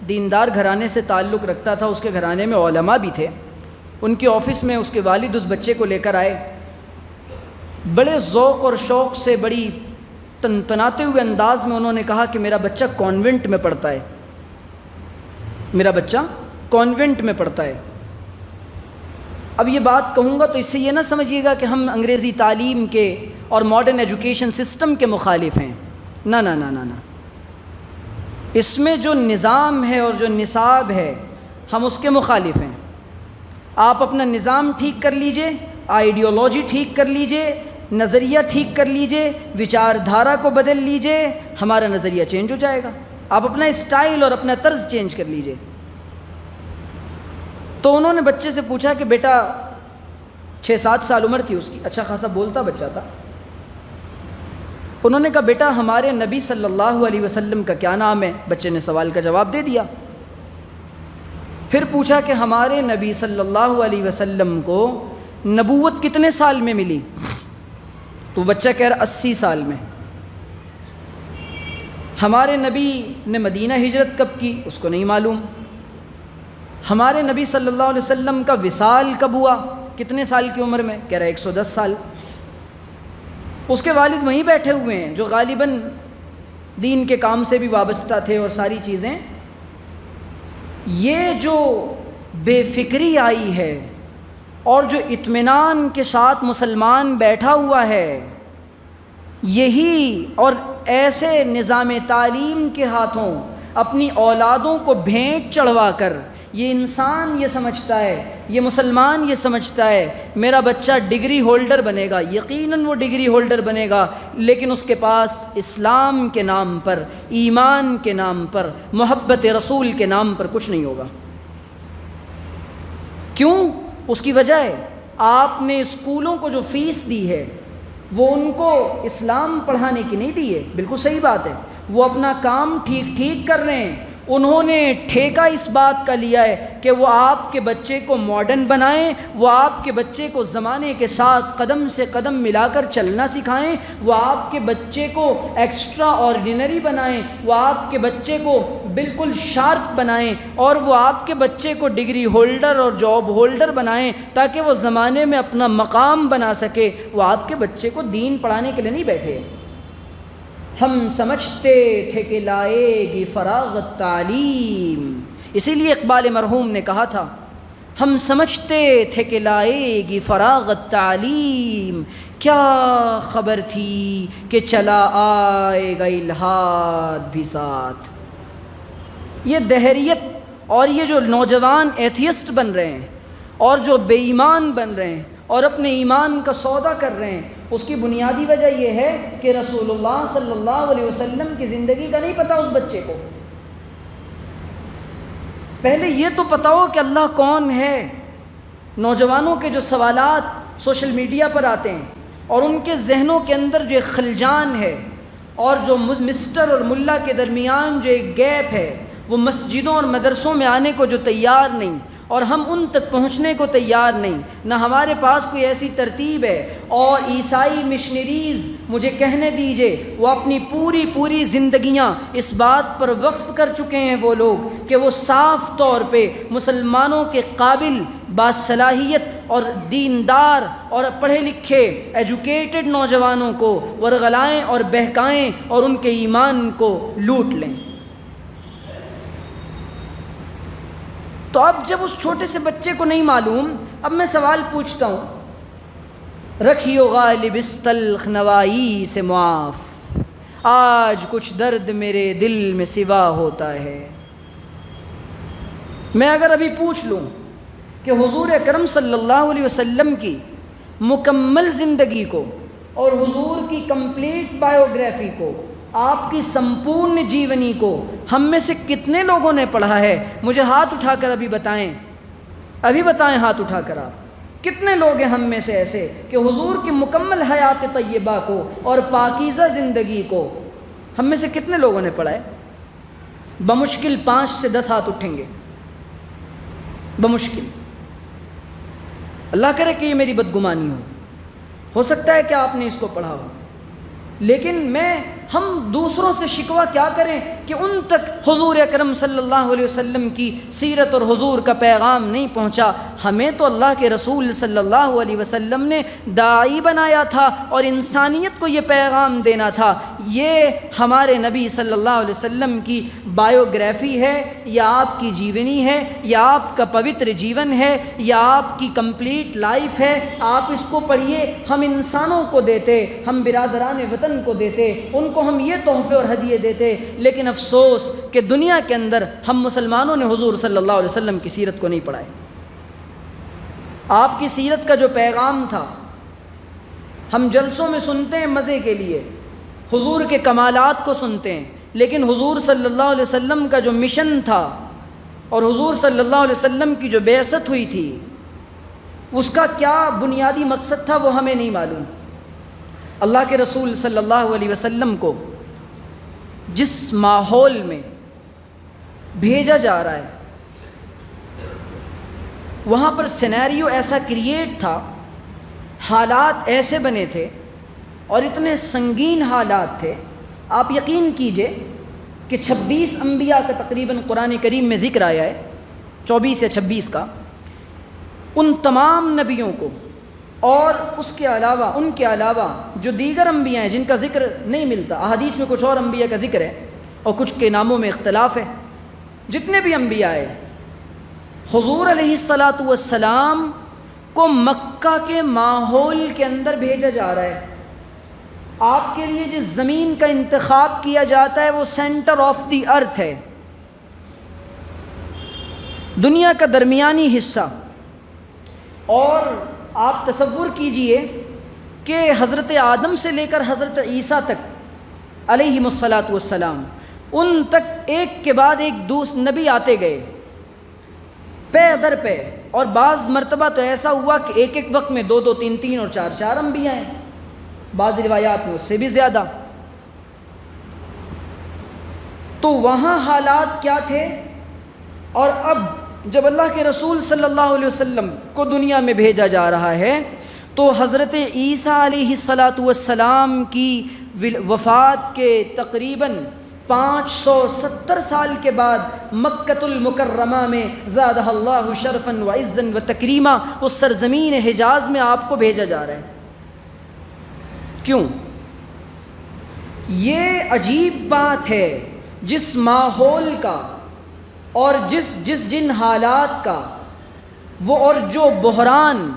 دیندار گھرانے سے تعلق رکھتا تھا، اس کے گھرانے میں علماء بھی تھے، ان کے آفس میں اس کے والد اس بچے کو لے کر آئے، بڑے ذوق اور شوق سے بڑی تنتناتے ہوئے انداز میں انہوں نے کہا کہ میرا بچہ کانوینٹ میں پڑھتا ہے، میرا بچہ کانوینٹ میں پڑھتا ہے۔ اب یہ بات کہوں گا تو اس سے یہ نہ سمجھیے گا کہ ہم انگریزی تعلیم کے اور ماڈرن ایجوکیشن سسٹم کے مخالف ہیں، نہ نہ نہ نہ نہ، اس میں جو نظام ہے اور جو نصاب ہے ہم اس کے مخالف ہیں۔ آپ اپنا نظام ٹھیک کر لیجئے، آئیڈیالوجی ٹھیک کر لیجئے، نظریہ ٹھیک کر لیجئے، وچار دھارا کو بدل لیجئے، ہمارا نظریہ چینج ہو جائے گا۔ آپ اپنا اسٹائل اور اپنا طرز چینج کر لیجئے۔ تو انہوں نے بچے سے پوچھا کہ بیٹا 6-7 سال عمر تھی اس کی، اچھا خاصا بولتا بچہ تھا۔ انہوں نے کہا بیٹا ہمارے نبی صلی اللہ علیہ وسلم کا کیا نام ہے؟ بچے نے سوال کا جواب دے دیا۔ پھر پوچھا کہ ہمارے نبی صلی اللہ علیہ وسلم کو نبوت کتنے سال میں ملی؟ تو بچہ کہہ رہا 80 سال میں۔ ہمارے نبی نے مدینہ ہجرت کب کی؟ اس کو نہیں معلوم۔ ہمارے نبی صلی اللہ علیہ وسلم کا وصال کب ہوا؟ کتنے سال کی عمر میں؟ کہہ رہا 110 سال۔ اس کے والد وہیں بیٹھے ہوئے ہیں جو غالباً دین کے کام سے بھی وابستہ تھے اور ساری چیزیں۔ یہ جو بے فکری آئی ہے اور جو اطمینان کے ساتھ مسلمان بیٹھا ہوا ہے، یہی اور ایسے نظام تعلیم کے ہاتھوں اپنی اولادوں کو بھینٹ چڑھوا کر یہ انسان یہ سمجھتا ہے، یہ مسلمان یہ سمجھتا ہے میرا بچہ ڈگری ہولڈر بنے گا۔ یقیناً وہ ڈگری ہولڈر بنے گا، لیکن اس کے پاس اسلام کے نام پر، ایمان کے نام پر، محبت رسول کے نام پر کچھ نہیں ہوگا۔ کیوں؟ اس کی وجہ ہے آپ نے اسکولوں کو جو فیس دی ہے وہ ان کو اسلام پڑھانے کی نہیں دی ہے۔ بالکل صحیح بات ہے، وہ اپنا کام ٹھیک کر رہے ہیں، انہوں نے ٹھیکہ اس بات کا لیا ہے کہ وہ آپ کے بچے کو ماڈرن بنائیں، وہ آپ کے بچے کو زمانے کے ساتھ قدم سے قدم ملا کر چلنا سکھائیں، وہ آپ کے بچے کو ایکسٹرا آرڈینری بنائیں، وہ آپ کے بچے کو بالکل شارپ بنائیں، اور وہ آپ کے بچے کو ڈگری ہولڈر اور جاب ہولڈر بنائیں تاکہ وہ زمانے میں اپنا مقام بنا سکے۔ وہ آپ کے بچے کو دین پڑھانے کے لیے نہیں بیٹھے۔ ہم سمجھتے تھے کہ لائے گی فراغت تعلیم، اسی لیے اقبال مرحوم نے کہا تھا ہم سمجھتے تھے کہ لائے گی فراغت تعلیم، کیا خبر تھی کہ چلا آئے گا الہاد بھی ساتھ۔ یہ دہریت اور یہ جو نوجوان ایتھیسٹ بن رہے ہیں اور جو بے ایمان بن رہے ہیں اور اپنے ایمان کا سودا کر رہے ہیں، اس کی بنیادی وجہ یہ ہے کہ رسول اللہ صلی اللہ علیہ وسلم کی زندگی کا نہیں پتہ اس بچے کو۔ پہلے یہ تو پتہ ہو کہ اللہ کون ہے۔ نوجوانوں کے جو سوالات سوشل میڈیا پر آتے ہیں اور ان کے ذہنوں کے اندر جو ایک خلجان ہے اور جو مسٹر اور ملا کے درمیان جو ایک گیپ ہے، وہ مسجدوں اور مدرسوں میں آنے کو جو تیار نہیں اور ہم ان تک پہنچنے کو تیار نہیں، نہ ہمارے پاس کوئی ایسی ترتیب ہے۔ اور عیسائی مشنریز، مجھے کہنے دیجئے، وہ اپنی پوری زندگیاں اس بات پر وقف کر چکے ہیں وہ لوگ کہ وہ صاف طور پہ مسلمانوں کے قابل، باصلاحیت اور دیندار اور پڑھے لکھے ایجوکیٹڈ نوجوانوں کو ورغلائیں اور بہکائیں اور ان کے ایمان کو لوٹ لیں۔ تو اب جب اس چھوٹے سے بچے کو نہیں معلوم، اب میں سوال پوچھتا ہوں، رکھیو غالب اس تلخ نوائی سے معاف، آج کچھ درد میرے دل میں سوا ہوتا ہے۔ میں اگر ابھی پوچھ لوں کہ حضور اکرم صلی اللہ علیہ وسلم کی مکمل زندگی کو اور حضور کی کمپلیٹ بایوگرافی کو، آپ کی سمپورن جیونی کو ہم میں سے کتنے لوگوں نے پڑھا ہے؟ مجھے ہاتھ اٹھا کر ابھی بتائیں ہاتھ اٹھا کر آپ کتنے لوگ ہیں ہم میں سے ایسے کہ حضور کی مکمل حیات طیبہ کو اور پاکیزہ زندگی کو ہم میں سے کتنے لوگوں نے پڑھا ہے؟ بمشکل 5 سے 10 ہاتھ اٹھیں گے، بمشکل۔ اللہ کرے کہ یہ میری بدگمانی ہو سکتا ہے کہ آپ نے اس کو پڑھا ہو، لیکن ہم دوسروں سے شکوہ کیا کریں کہ ان تک حضور اکرم صلی اللہ علیہ وسلم کی سیرت اور حضور کا پیغام نہیں پہنچا۔ ہمیں تو اللہ کے رسول صلی اللہ علیہ وسلم نے داعی بنایا تھا اور انسانیت کو یہ پیغام دینا تھا۔ یہ ہمارے نبی صلی اللہ علیہ وسلم کی بایوگرافی ہے یا آپ کی جیونی ہے یا آپ کا پوتر جیون ہے یا آپ کی کمپلیٹ لائف ہے، آپ اس کو پڑھیے۔ ہم انسانوں کو دیتے، ہم برادران وطن کو دیتے، ان کو ہم یہ تحفے اور ہدیے دیتے، لیکن افسوس کہ دنیا کے اندر ہم مسلمانوں نے حضور صلی اللہ علیہ وسلم کی سیرت کو نہیں پڑھا ہے۔ آپ کی سیرت کا جو پیغام تھا ہم جلسوں میں سنتے ہیں مزے کے لیے، حضور کے کمالات کو سنتے ہیں، لیکن حضور صلی اللہ علیہ وسلم کا جو مشن تھا اور حضور صلی اللہ علیہ وسلم کی جو بعثت ہوئی تھی، اس کا کیا بنیادی مقصد تھا وہ ہمیں نہیں معلوم۔ اللہ کے رسول صلی اللہ علیہ وسلم کو جس ماحول میں بھیجا جا رہا ہے وہاں پر سینیریو ایسا کریٹ تھا، حالات ایسے بنے تھے اور اتنے سنگین حالات تھے۔ آپ یقین کیجئے کہ 26 انبیاء کا تقریباً قرآن کریم میں ذکر آیا ہے، 24 یا 26 کا۔ ان تمام نبیوں کو اور ان کے علاوہ جو دیگر انبیاء ہیں جن کا ذکر نہیں ملتا، احادیث میں کچھ اور انبیاء کا ذکر ہے اور کچھ کے ناموں میں اختلاف ہے، جتنے بھی انبیاء ہیں، حضور علیہ الصلاۃ والسلام کو مکہ کے ماحول کے اندر بھیجا جا رہا ہے۔ آپ کے لیے جس زمین کا انتخاب کیا جاتا ہے وہ سینٹر آف دی ارتھ ہے، دنیا کا درمیانی حصہ۔ اور آپ تصور کیجئے کہ حضرت آدم سے لے کر حضرت عیسیٰ تک علیہم الصلاۃ والسلام، ان تک ایک کے بعد ایک نبی آتے گئے پے در پہ، اور بعض مرتبہ تو ایسا ہوا کہ ایک وقت میں 2 3 اور 4 انبیاء ہیں، بعض روایات میں اس سے بھی زیادہ۔ تو وہاں حالات کیا تھے، اور اب جب اللہ کے رسول صلی اللہ علیہ وسلم کو دنیا میں بھیجا جا رہا ہے تو حضرت عیسیٰ علیہ الصلاۃ والسلام کی وفات کے تقریباً 570 سال کے بعد مکۃ المکرمہ میں زادہ اللہ شرفا و عزا و تکریما، اس سرزمین حجاز میں آپ کو بھیجا جا رہا ہے۔ کیوں؟ یہ عجیب بات ہے، جس ماحول کا اور جن حالات کا وہ، اور جو بحران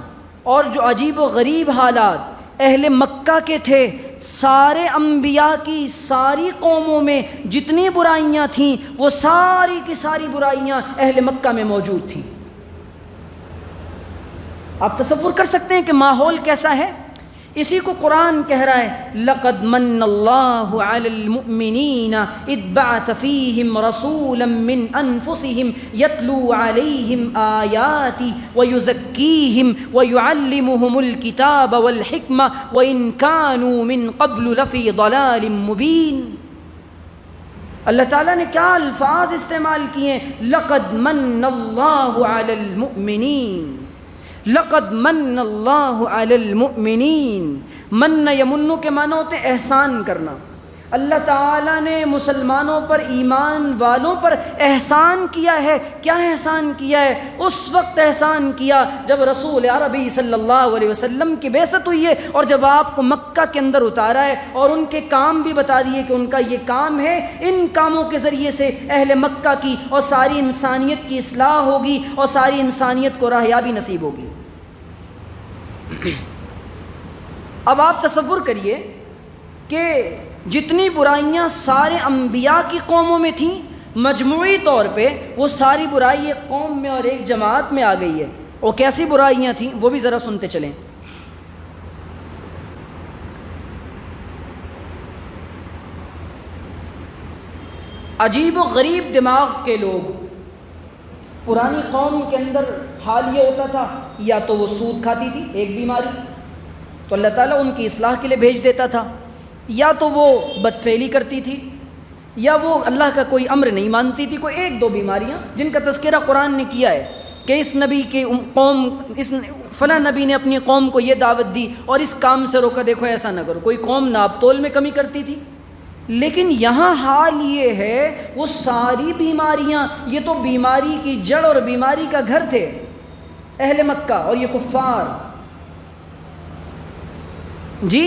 اور جو عجیب و غریب حالات اہل مکہ کے تھے، سارے انبیاء کی ساری قوموں میں جتنی برائیاں تھیں وہ ساری کی ساری برائیاں اہل مکہ میں موجود تھیں۔ آپ تصور کر سکتے ہیں کہ ماحول کیسا ہے؟ اسی کو قرآن کہہ رہا ہے لَقَدْ مَنَّ اللَّهُ عَلَى الْمُؤْمِنِينَ إِذْ بَعَثَ فِيهِمْ رَسُولًا مِّنْ أَنفُسِهِمْ يَتْلُو عَلَيْهِمْ آيَاتِهِ وَيُزَكِّيهِمْ وَيُعَلِّمُهُمُ الْكِتَابَ وَالْحِكْمَةَ وَإِنْ كَانُوا مِنْ قَبْلُ لَفِي ضَلَالٍ مُبِينٍ۔ اللہ تعالیٰ نے کیا الفاظ استعمال کیے ہیں؟ لَقَدْ مَنَّ اللَّهُ عَلَى الْمُؤْمِنِينَ، لقد من اللہ علی المؤمنین۔ من یمنو کے معنی ہوتے احسان کرنا۔ اللہ تعالیٰ نے مسلمانوں پر، ایمان والوں پر احسان کیا ہے۔ کیا احسان کیا ہے؟ اس وقت احسان کیا جب رسول عربی صلی اللہ علیہ وسلم کی بعثت ہوئی ہے اور جب آپ کو مکہ کے اندر اتارا ہے اور ان کے کام بھی بتا دیے کہ ان کا یہ کام ہے، ان کاموں کے ذریعے سے اہل مکہ کی اور ساری انسانیت کی اصلاح ہوگی اور ساری انسانیت کو راہیابی نصیب ہوگی۔ اب آپ تصور کریے کہ جتنی برائیاں سارے انبیاء کی قوموں میں تھیں، مجموعی طور پہ وہ ساری برائی ایک قوم میں اور ایک جماعت میں آ گئی ہے۔ وہ کیسی برائیاں تھیں وہ بھی ذرا سنتے چلیں۔ عجیب و غریب دماغ کے لوگ، پرانی قوم کے اندر حال یہ ہوتا تھا یا تو وہ سود کھاتی تھی، ایک بیماری، تو اللہ تعالیٰ ان کی اصلاح کے لیے بھیج دیتا تھا، یا تو وہ بدفعلی کرتی تھی، یا وہ اللہ کا کوئی امر نہیں مانتی تھی۔ کوئی ایک دو بیماریاں جن کا تذکرہ قرآن نے کیا ہے کہ اس نبی کے قوم، اس فلاں نبی نے اپنی قوم کو یہ دعوت دی اور اس کام سے روکا، دیکھو ایسا نہ کرو۔ کوئی قوم ناپ تول میں کمی کرتی تھی، لیکن یہاں حال یہ ہے وہ ساری بیماریاں، یہ تو بیماری کی جڑ اور بیماری کا گھر تھے اہل مکہ اور یہ کفار۔ جی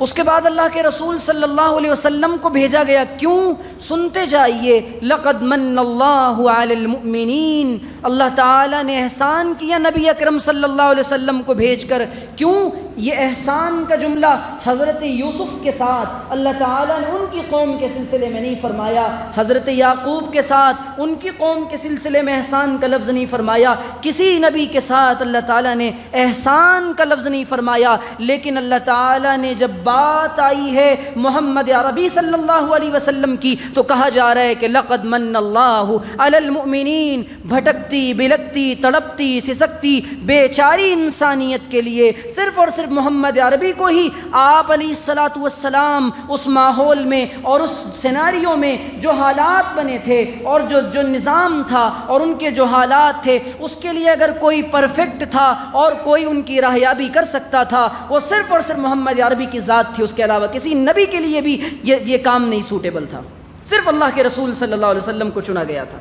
اس کے بعد اللہ کے رسول صلی اللہ علیہ وسلم کو بھیجا گیا، کیوں؟ سنتے جائیے، لقد من اللہ علی المؤمنین، اللہ تعالیٰ نے احسان کیا نبی اکرم صلی اللہ علیہ وسلم کو بھیج کر۔ کیوں؟ یہ احسان کا جملہ حضرت یوسف کے ساتھ اللہ تعالیٰ نے ان کی قوم کے سلسلے میں نہیں فرمایا، حضرت یعقوب کے ساتھ ان کی قوم کے سلسلے میں احسان کا لفظ نہیں فرمایا، کسی نبی کے ساتھ اللہ تعالیٰ نے احسان کا لفظ نہیں فرمایا، لیکن اللہ تعالیٰ نے جب بات آئی ہے محمد عربی صلی اللہ علیہ وسلم کی تو کہا جا رہا ہے کہ لقد من اللہ علی المؤمنین، بھٹکتی بلکتی تڑپتی سسکتی بیچاری انسانیت کے لیے صرف اور صرف محمد عربی کو ہی آپ علیہ الصلاۃ والسلام اس ماحول میں اور اس سیناریو میں جو حالات بنے تھے اور جو نظام تھا اور ان کے جو حالات تھے، اس کے لیے اگر کوئی پرفیکٹ تھا اور کوئی ان کی راہیابی کر سکتا تھا وہ صرف اور صرف محمد عربی کی ذات تھی، اس کے علاوہ کسی نبی کے لیے بھی یہ کام نہیں سوٹیبل تھا۔ صرف اللہ کے رسول صلی اللہ علیہ وسلم کو چنا گیا تھا۔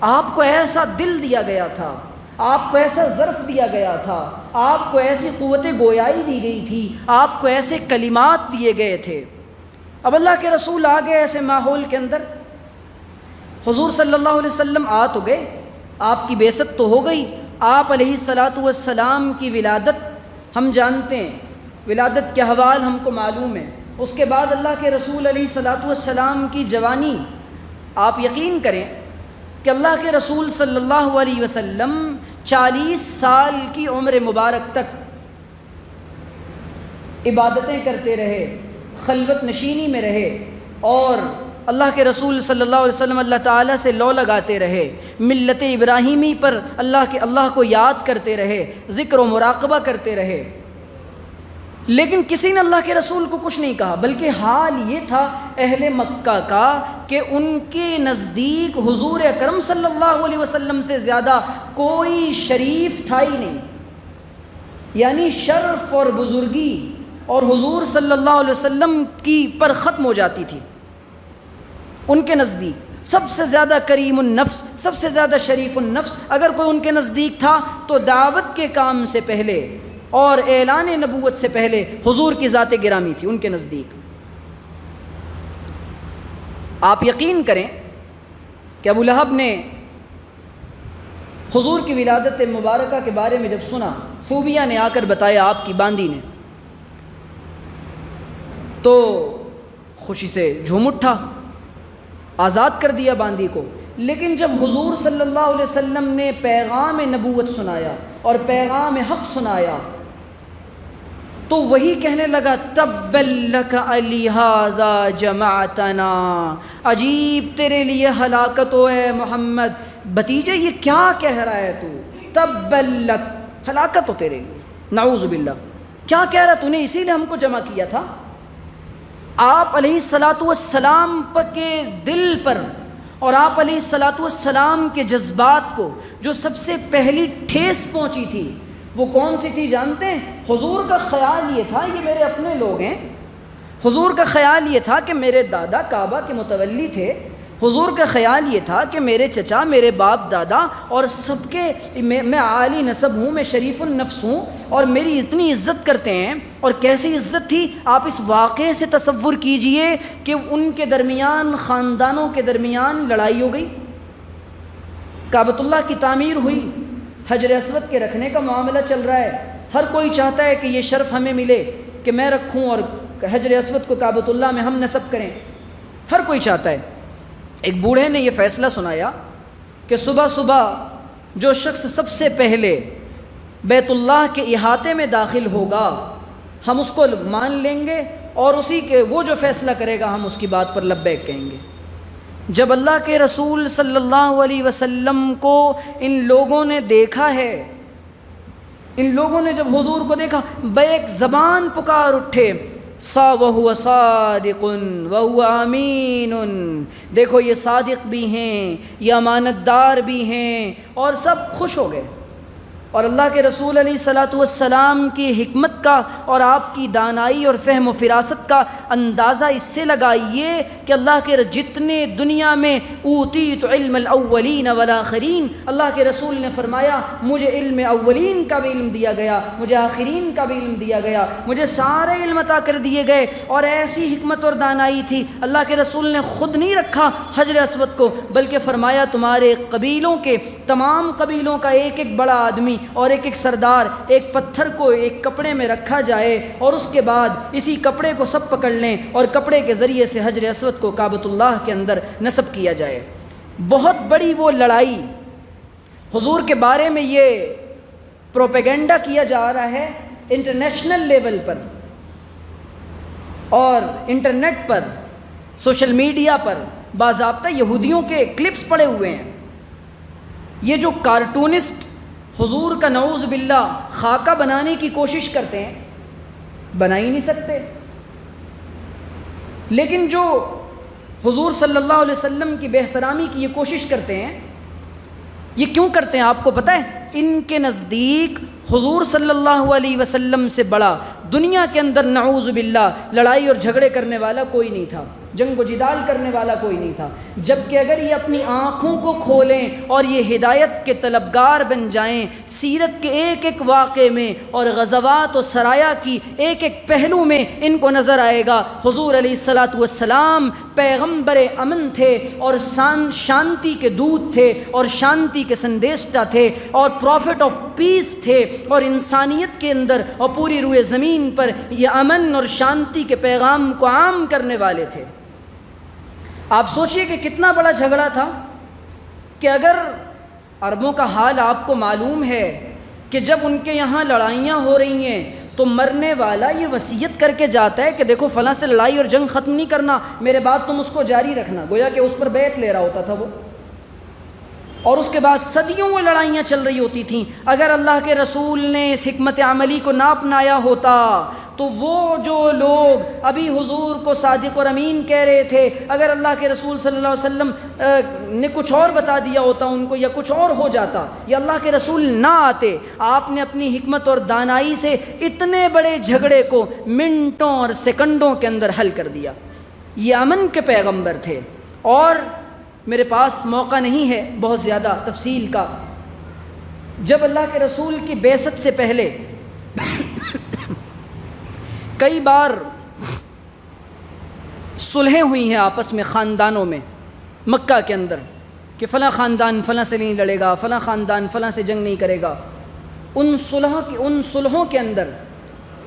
آپ کو ایسا دل دیا گیا تھا، آپ کو ایسا ظرف دیا گیا تھا، آپ کو ایسی قوت گویائی دی گئی تھی، آپ کو ایسے کلمات دیے گئے تھے۔ اب اللہ کے رسول آ گئے ایسے ماحول کے اندر، حضور صلی اللہ علیہ وسلم آ تو گئے، آپ کی بعثت تو ہو گئی، آپ علیہ الصلاۃ والسلام کی ولادت ہم جانتے ہیں، ولادت کے حوال ہم کو معلوم ہے۔ اس کے بعد اللہ کے رسول علیہ الصلاۃ والسلام کی جوانی، آپ یقین کریں کہ اللہ کے رسول صلی اللہ علیہ وسلم 40 سال کی عمر مبارک تک عبادتیں کرتے رہے، خلوت نشینی میں رہے، اور اللہ کے رسول صلی اللہ علیہ وسلم اللہ تعالیٰ سے لو لگاتے رہے، ملت ابراہیمی پر اللہ کو یاد کرتے رہے، ذکر و مراقبہ کرتے رہے، لیکن کسی نے اللہ کے رسول کو کچھ نہیں کہا، بلکہ حال یہ تھا اہل مکہ کا کہ ان کے نزدیک حضور اکرم صلی اللہ علیہ وسلم سے زیادہ کوئی شریف تھا ہی نہیں، یعنی شرف اور بزرگی اور حضور صلی اللہ علیہ وسلم کی پر ختم ہو جاتی تھی۔ ان کے نزدیک سب سے زیادہ کریم النفس، سب سے زیادہ شریف النفس اگر کوئی ان کے نزدیک تھا تو دعوت کے کام سے پہلے اور اعلان نبوت سے پہلے حضور کی ذات گرامی تھی ان کے نزدیک۔ آپ یقین کریں کہ ابو لہب نے حضور کی ولادت مبارکہ کے بارے میں جب سنا، خوبیاں نے آ کر بتایا آپ کی باندی نے، تو خوشی سے جھوم اٹھا، آزاد کر دیا باندی کو۔ لیکن جب حضور صلی اللہ علیہ وسلم نے پیغام نبوت سنایا اور پیغام حق سنایا تو وہی کہنے لگا تبا لک لہذا جمعتنا، عجیب تیرے لیے ہلاکت ہو اے محمد، بھتیجے یہ کیا کہہ رہا ہے تو، تبا لک، ہلاکت ہو تیرے لیے، نعوذ باللہ، کیا کہہ رہا تو نے، اسی لیے ہم کو جمع کیا تھا۔ آپ علیہ الصلاۃ والسلام کے دل پر اور آپ علیہ الصلاۃ والسلام کے جذبات کو جو سب سے پہلی ٹھیس پہنچی تھی وہ کون سی تھی جانتے ہیں؟ حضور کا خیال یہ تھا یہ میرے اپنے لوگ ہیں، حضور کا خیال یہ تھا کہ میرے دادا کعبہ کے متولی تھے، حضور کا خیال یہ تھا کہ میرے چچا، میرے باپ دادا اور سب کے میں عالی نسب ہوں، میں شریف النفس ہوں اور میری اتنی عزت کرتے ہیں۔ اور کیسی عزت تھی آپ اس واقعے سے تصور کیجئے کہ ان کے درمیان، خاندانوں کے درمیان لڑائی ہو گئی، کعبۃ اللہ کی تعمیر ہوئی، حجر اسود کے رکھنے کا معاملہ چل رہا ہے، ہر کوئی چاہتا ہے کہ یہ شرف ہمیں ملے کہ میں رکھوں اور حجر اسود کو کعبۃ اللہ میں ہم نصب کریں، ہر کوئی چاہتا ہے۔ ایک بوڑھے نے یہ فیصلہ سنایا کہ صبح صبح جو شخص سب سے پہلے بیت اللہ کے احاطے میں داخل ہوگا ہم اس کو مان لیں گے اور اسی کے وہ جو فیصلہ کرے گا ہم اس کی بات پر لبیک کہیں گے۔ جب اللہ کے رسول صلی اللہ علیہ وسلم کو ان لوگوں نے دیکھا ہے، ان لوگوں نے جب حضور کو دیکھا بیک زبان پکار اٹھے، سا وہو صادق وہو امین، دیکھو یہ صادق بھی ہیں، یہ امانت دار بھی ہیں، اور سب خوش ہو گئے۔ اور اللہ کے رسول علیہ الصلاۃ والسلام کی حکمت کا اور آپ کی دانائی اور فہم و فراست کا اندازہ اس سے لگائیے کہ اللہ کے جتنے دنیا میں اوتیت علم الاولین والآخرین، اللہ کے رسول نے فرمایا مجھے علم اولین کا بھی علم دیا گیا، مجھے آخرین کا بھی علم دیا گیا، مجھے سارے علم عطا کر دیے گئے۔ اور ایسی حکمت اور دانائی تھی، اللہ کے رسول نے خود نہیں رکھا حجر اسود کو، بلکہ فرمایا تمہارے قبیلوں کے تمام قبیلوں کا ایک ایک بڑا آدمی اور ایک ایک سردار ایک پتھر کو ایک کپڑے میں رکھا جائے اور اس کے بعد اسی کپڑے کو سب پکڑ لیں اور کپڑے کے ذریعے سے حجر اسود کو کعبۃ اللہ کے اندر نصب کیا جائے۔ بہت بڑی وہ لڑائی، حضور کے بارے میں یہ پروپیگنڈا کیا جا رہا ہے انٹرنیشنل لیول پر اور انٹرنیٹ پر، سوشل میڈیا پر باضابطہ یہودیوں کے کلپس پڑے ہوئے ہیں۔ یہ جو کارٹونسٹ حضور کا نعوذ باللہ خاکہ بنانے کی کوشش کرتے ہیں، بنا ہی نہیں سکتے، لیکن جو حضور صلی اللہ علیہ وسلم کی بے احترامی کی یہ کوشش کرتے ہیں، یہ کیوں کرتے ہیں آپ کو پتہ ہے؟ ان کے نزدیک حضور صلی اللہ علیہ وسلم سے بڑا دنیا کے اندر نعوذ باللہ لڑائی اور جھگڑے کرنے والا کوئی نہیں تھا، جنگ و جدال کرنے والا کوئی نہیں تھا۔ جبکہ اگر یہ اپنی آنکھوں کو کھولیں اور یہ ہدایت کے طلبگار بن جائیں، سیرت کے ایک ایک واقعے میں اور غزوات و سرایا کی ایک ایک پہلو میں ان کو نظر آئے گا حضور علیہ الصلاۃ والسلام پیغمبر امن تھے اور شانتی کے دودت تھے اور شانتی کے سندیشتا تھے اور پروفٹ آف پیس تھے، اور انسانیت کے اندر اور پوری روئے زمین پر یہ امن اور شانتی کے پیغام کو عام کرنے والے تھے۔ آپ سوچئے کہ کتنا بڑا جھگڑا تھا کہ اگر عربوں کا حال آپ کو معلوم ہے کہ جب ان کے یہاں لڑائیاں ہو رہی ہیں تو مرنے والا یہ وصیت کر کے جاتا ہے کہ دیکھو فلاں سے لڑائی اور جنگ ختم نہیں کرنا، میرے بعد تم اس کو جاری رکھنا، گویا کہ اس پر بیعت لے رہا ہوتا تھا وہ، اور اس کے بعد صدیوں وہ لڑائیاں چل رہی ہوتی تھیں۔ اگر اللہ کے رسول نے اس حکمت عملی کو نہ اپنایا ہوتا تو وہ جو لوگ ابھی حضور کو صادق اور امین کہہ رہے تھے، اگر اللہ کے رسول صلی اللہ علیہ وسلم نے کچھ اور بتا دیا ہوتا ان کو، یا کچھ اور ہو جاتا، یا اللہ کے رسول نہ آتے، آپ نے اپنی حکمت اور دانائی سے اتنے بڑے جھگڑے کو منٹوں اور سیکنڈوں کے اندر حل کر دیا۔ یہ امن کے پیغمبر تھے۔ اور میرے پاس موقع نہیں ہے بہت زیادہ تفصیل کا، جب اللہ کے رسول کی بعثت سے پہلے کئی بار صلحیں ہوئی ہیں آپس میں خاندانوں میں مکہ کے اندر کہ فلاں خاندان فلاں سے نہیں لڑے گا، فلاں خاندان فلاں سے جنگ نہیں کرے گا۔ ان صلحوں کے اندر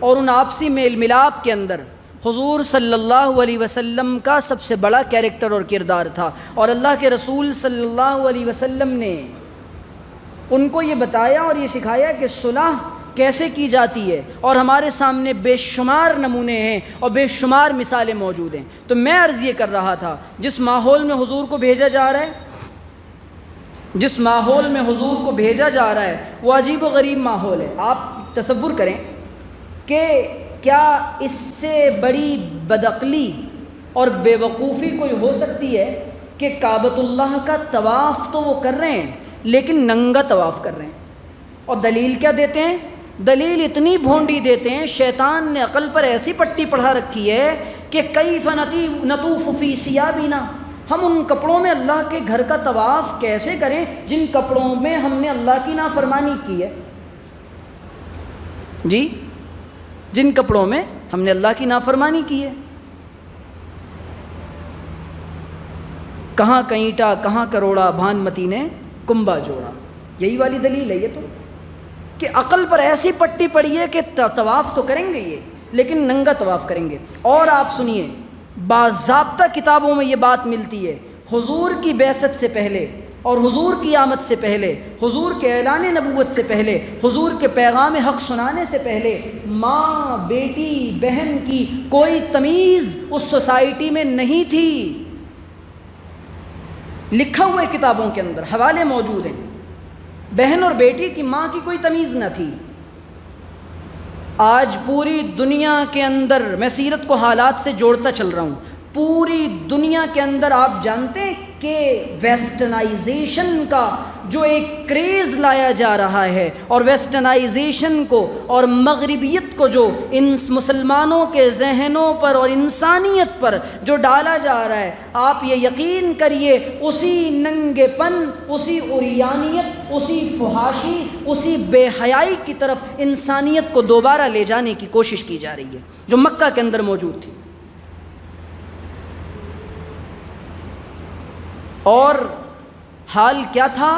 اور ان آپسی میل ملاپ کے اندر حضور صلی اللہ علیہ وسلم کا سب سے بڑا کیریکٹر اور کردار تھا، اور اللہ کے رسول صلی اللہ علیہ وسلم نے ان کو یہ بتایا اور یہ سکھایا کہ صلح کیسے کی جاتی ہے، اور ہمارے سامنے بے شمار نمونے ہیں اور بے شمار مثالیں موجود ہیں۔ تو میں عرض یہ کر رہا تھا، جس ماحول میں حضور کو بھیجا جا رہا ہے، جس ماحول میں حضور کو بھیجا جا رہا ہے وہ عجیب و غریب ماحول ہے۔ آپ تصور کریں کہ کیا اس سے بڑی بدعقلی اور بے وقوفی کوئی ہو سکتی ہے کہ کعبۃ اللہ کا طواف تو وہ کر رہے ہیں لیکن ننگا طواف کر رہے ہیں، اور دلیل کیا دیتے ہیں؟ دلیل اتنی بھونڈی دیتے ہیں، شیطان نے عقل پر ایسی پٹی پڑھا رکھی ہے کہ کیف نطوف فی ثیابنا، ہم ان کپڑوں میں اللہ کے گھر کا طواف کیسے کریں جن کپڑوں میں ہم نے اللہ کی نافرمانی کی ہے؟ جی، جن کپڑوں میں ہم نے اللہ کی نافرمانی کی ہے۔ کہاں کئیٹا کہاں کروڑا بھانمتی نے کنبا جوڑا، یہی والی دلیل ہے یہ تو، کہ عقل پر ایسی پٹی پڑی ہے کہ طواف تو کریں گے یہ لیکن ننگا طواف کریں گے۔ اور آپ سنیے، باضابطہ کتابوں میں یہ بات ملتی ہے، حضور کی بعثت سے پہلے اور حضور کی آمد سے پہلے، حضور کے اعلان نبوت سے پہلے، حضور کے پیغام حق سنانے سے پہلے ماں بیٹی بہن کی کوئی تمیز اس سوسائٹی میں نہیں تھی۔ لکھا ہوا ہے کتابوں کے اندر، حوالے موجود ہیں، بہن اور بیٹی کی ماں کی کوئی تمیز نہ تھی۔ آج پوری دنیا کے اندر، میں سیرت کو حالات سے جوڑتا چل رہا ہوں، پوری دنیا کے اندر آپ جانتے ہیں کہ ویسٹرنائزیشن کا جو ایک کریز لایا جا رہا ہے، اور ویسٹرنائزیشن کو اور مغربیت کو جو ان مسلمانوں کے ذہنوں پر اور انسانیت پر جو ڈالا جا رہا ہے، آپ یہ یقین کریے اسی ننگے پن، اسی عریانیت، اسی فحاشی، اسی بے حیائی کی طرف انسانیت کو دوبارہ لے جانے کی کوشش کی جا رہی ہے جو مکہ کے اندر موجود تھی۔ اور حال کیا تھا؟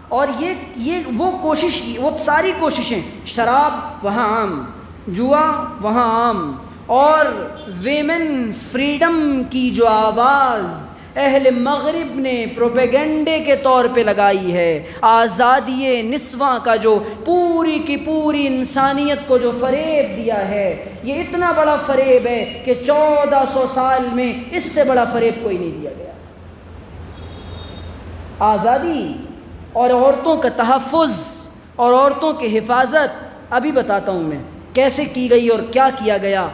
اور یہ وہ کوشش، وہ ساری کوششیں، شراب وہاں عام، جوا وہاں عام، اور ویمن فریڈم کی جو آواز اہل مغرب نے پروپیگنڈے کے طور پہ لگائی ہے، آزادی نسواں کا جو پوری کی پوری انسانیت کو جو فریب دیا ہے، یہ اتنا بڑا فریب ہے کہ 1400 سال میں اس سے بڑا فریب کوئی نہیں دیا گیا۔ آزادی اور عورتوں کا تحفظ اور عورتوں کی حفاظت ابھی بتاتا ہوں میں کیسے کی گئی اور کیا کیا گیا۔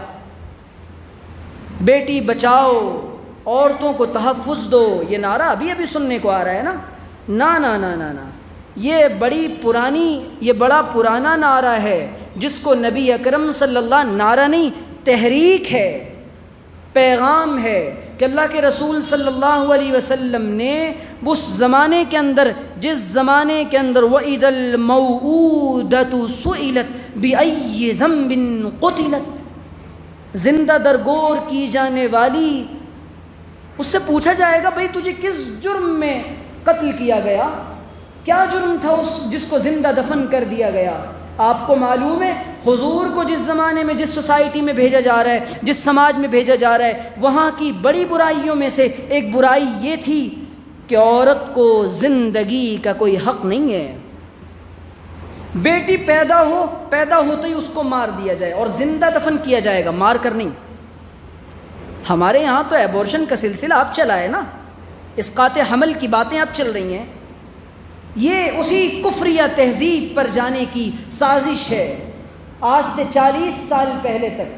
بیٹی بچاؤ، عورتوں کو تحفظ دو، یہ نعرہ ابھی سننے کو آ رہا ہے نا، نا نا نا نا نا، یہ بڑا پرانا نعرہ ہے جس کو نبی اکرم صلی اللہ، نعرہ نہیں تحریک ہے، پیغام ہے کہ اللہ کے رسول صلی اللہ علیہ وسلم نے اس زمانے کے اندر، جس زمانے کے اندر وَإِذَا الْمَوْءُودَةُ سُئِلَتْ بِأَيِّ ذَنبٍ قُتِلَتْ، زندہ درگور کی جانے والی، اس سے پوچھا جائے گا بھئی تجھے کس جرم میں قتل کیا گیا، کیا جرم تھا اس جس کو زندہ دفن کر دیا گیا؟ آپ کو معلوم ہے حضور کو جس زمانے میں، جس سوسائٹی میں بھیجا جا رہا ہے، جس سماج میں بھیجا جا رہا ہے، وہاں کی بڑی برائیوں میں سے ایک برائی یہ تھی کہ عورت کو زندگی کا کوئی حق نہیں ہے۔ بیٹی پیدا ہوتے ہی اس کو مار دیا جائے اور زندہ دفن کیا جائے گا، مار کر نہیں۔ ہمارے یہاں تو ایبورشن کا سلسلہ اب چلا ہے نا، اسقاط حمل کی باتیں اب چل رہی ہیں، یہ اسی کفریہ تہذیب پر جانے کی سازش ہے۔ آج سے 40 سال پہلے تک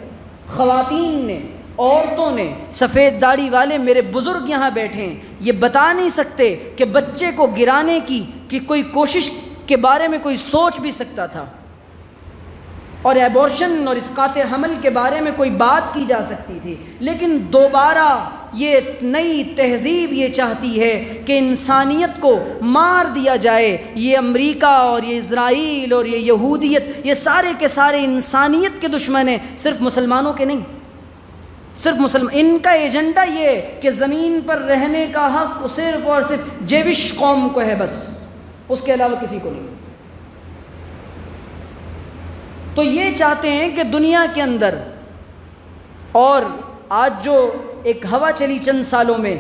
خواتین نے، عورتوں نے، سفید داڑھی والے میرے بزرگ یہاں بیٹھے ہیں، یہ بتا نہیں سکتے کہ بچے کو گرانے کی کوئی کوشش کے بارے میں کوئی سوچ بھی سکتا تھا، اور ایبورشن اور اسقاط حمل کے بارے میں کوئی بات کی جا سکتی تھی، لیکن دوبارہ یہ نئی تہذیب یہ چاہتی ہے کہ انسانیت کو مار دیا جائے۔ یہ امریکہ اور یہ اسرائیل اور یہ یہودیت، یہ سارے کے سارے انسانیت کے دشمن ہیں، صرف مسلمانوں کے نہیں، صرف ان کا ایجنڈا یہ کہ زمین پر رہنے کا حق صرف اور صرف جیوش قوم کو ہے، بس اس کے علاوہ کسی کو نہیں۔ تو یہ چاہتے ہیں کہ دنیا کے اندر اور آج جو ایک ہوا چلی چند سالوں میں،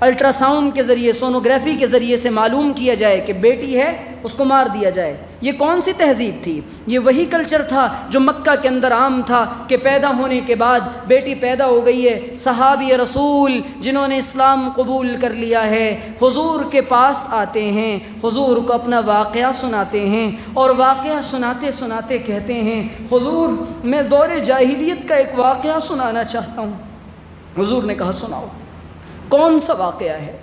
الٹرا ساؤنڈ کے ذریعے، سونوگرافی کے ذریعے سے معلوم کیا جائے کہ بیٹی ہے اس کو مار دیا جائے، یہ کون سی تہذیب تھی؟ یہ وہی کلچر تھا جو مکہ کے اندر عام تھا کہ پیدا ہونے کے بعد بیٹی پیدا ہو گئی ہے، صحابی رسول جنہوں نے اسلام قبول کر لیا ہے حضور کے پاس آتے ہیں، حضور کو اپنا واقعہ سناتے ہیں، اور واقعہ سناتے سناتے کہتے ہیں حضور میں دور جاہلیت کا ایک واقعہ سنانا چاہتا ہوں۔ حضور نے کہا سناؤ، کون سا واقعہ ہے؟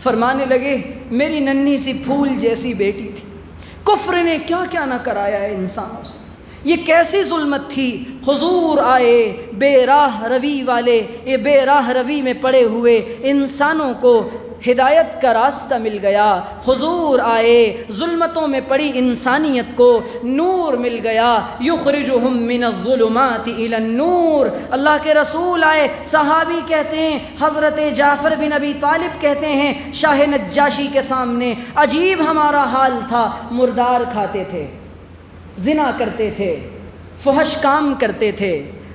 فرمانے لگے میری ننھی سی پھول جیسی بیٹی تھی، کفر نے کیا کیا نہ کرایا ہے انسانوں سے، یہ کیسی ظلمت تھی۔ حضور آئے بے راہ روی والے، یہ بے راہ روی میں پڑے ہوئے انسانوں کو ہدایت کا راستہ مل گیا، حضور آئے ظلمتوں میں پڑی انسانیت کو نور مل گیا، یخرجہم من الظلمات الی النور۔ اللہ کے رسول آئے، صحابی کہتے ہیں حضرت جعفر بن ابی طالب کہتے ہیں شاہ نجاشی کے سامنے عجیب ہمارا حال تھا، مردار کھاتے تھے، زنا کرتے تھے، فحش کام کرتے تھے،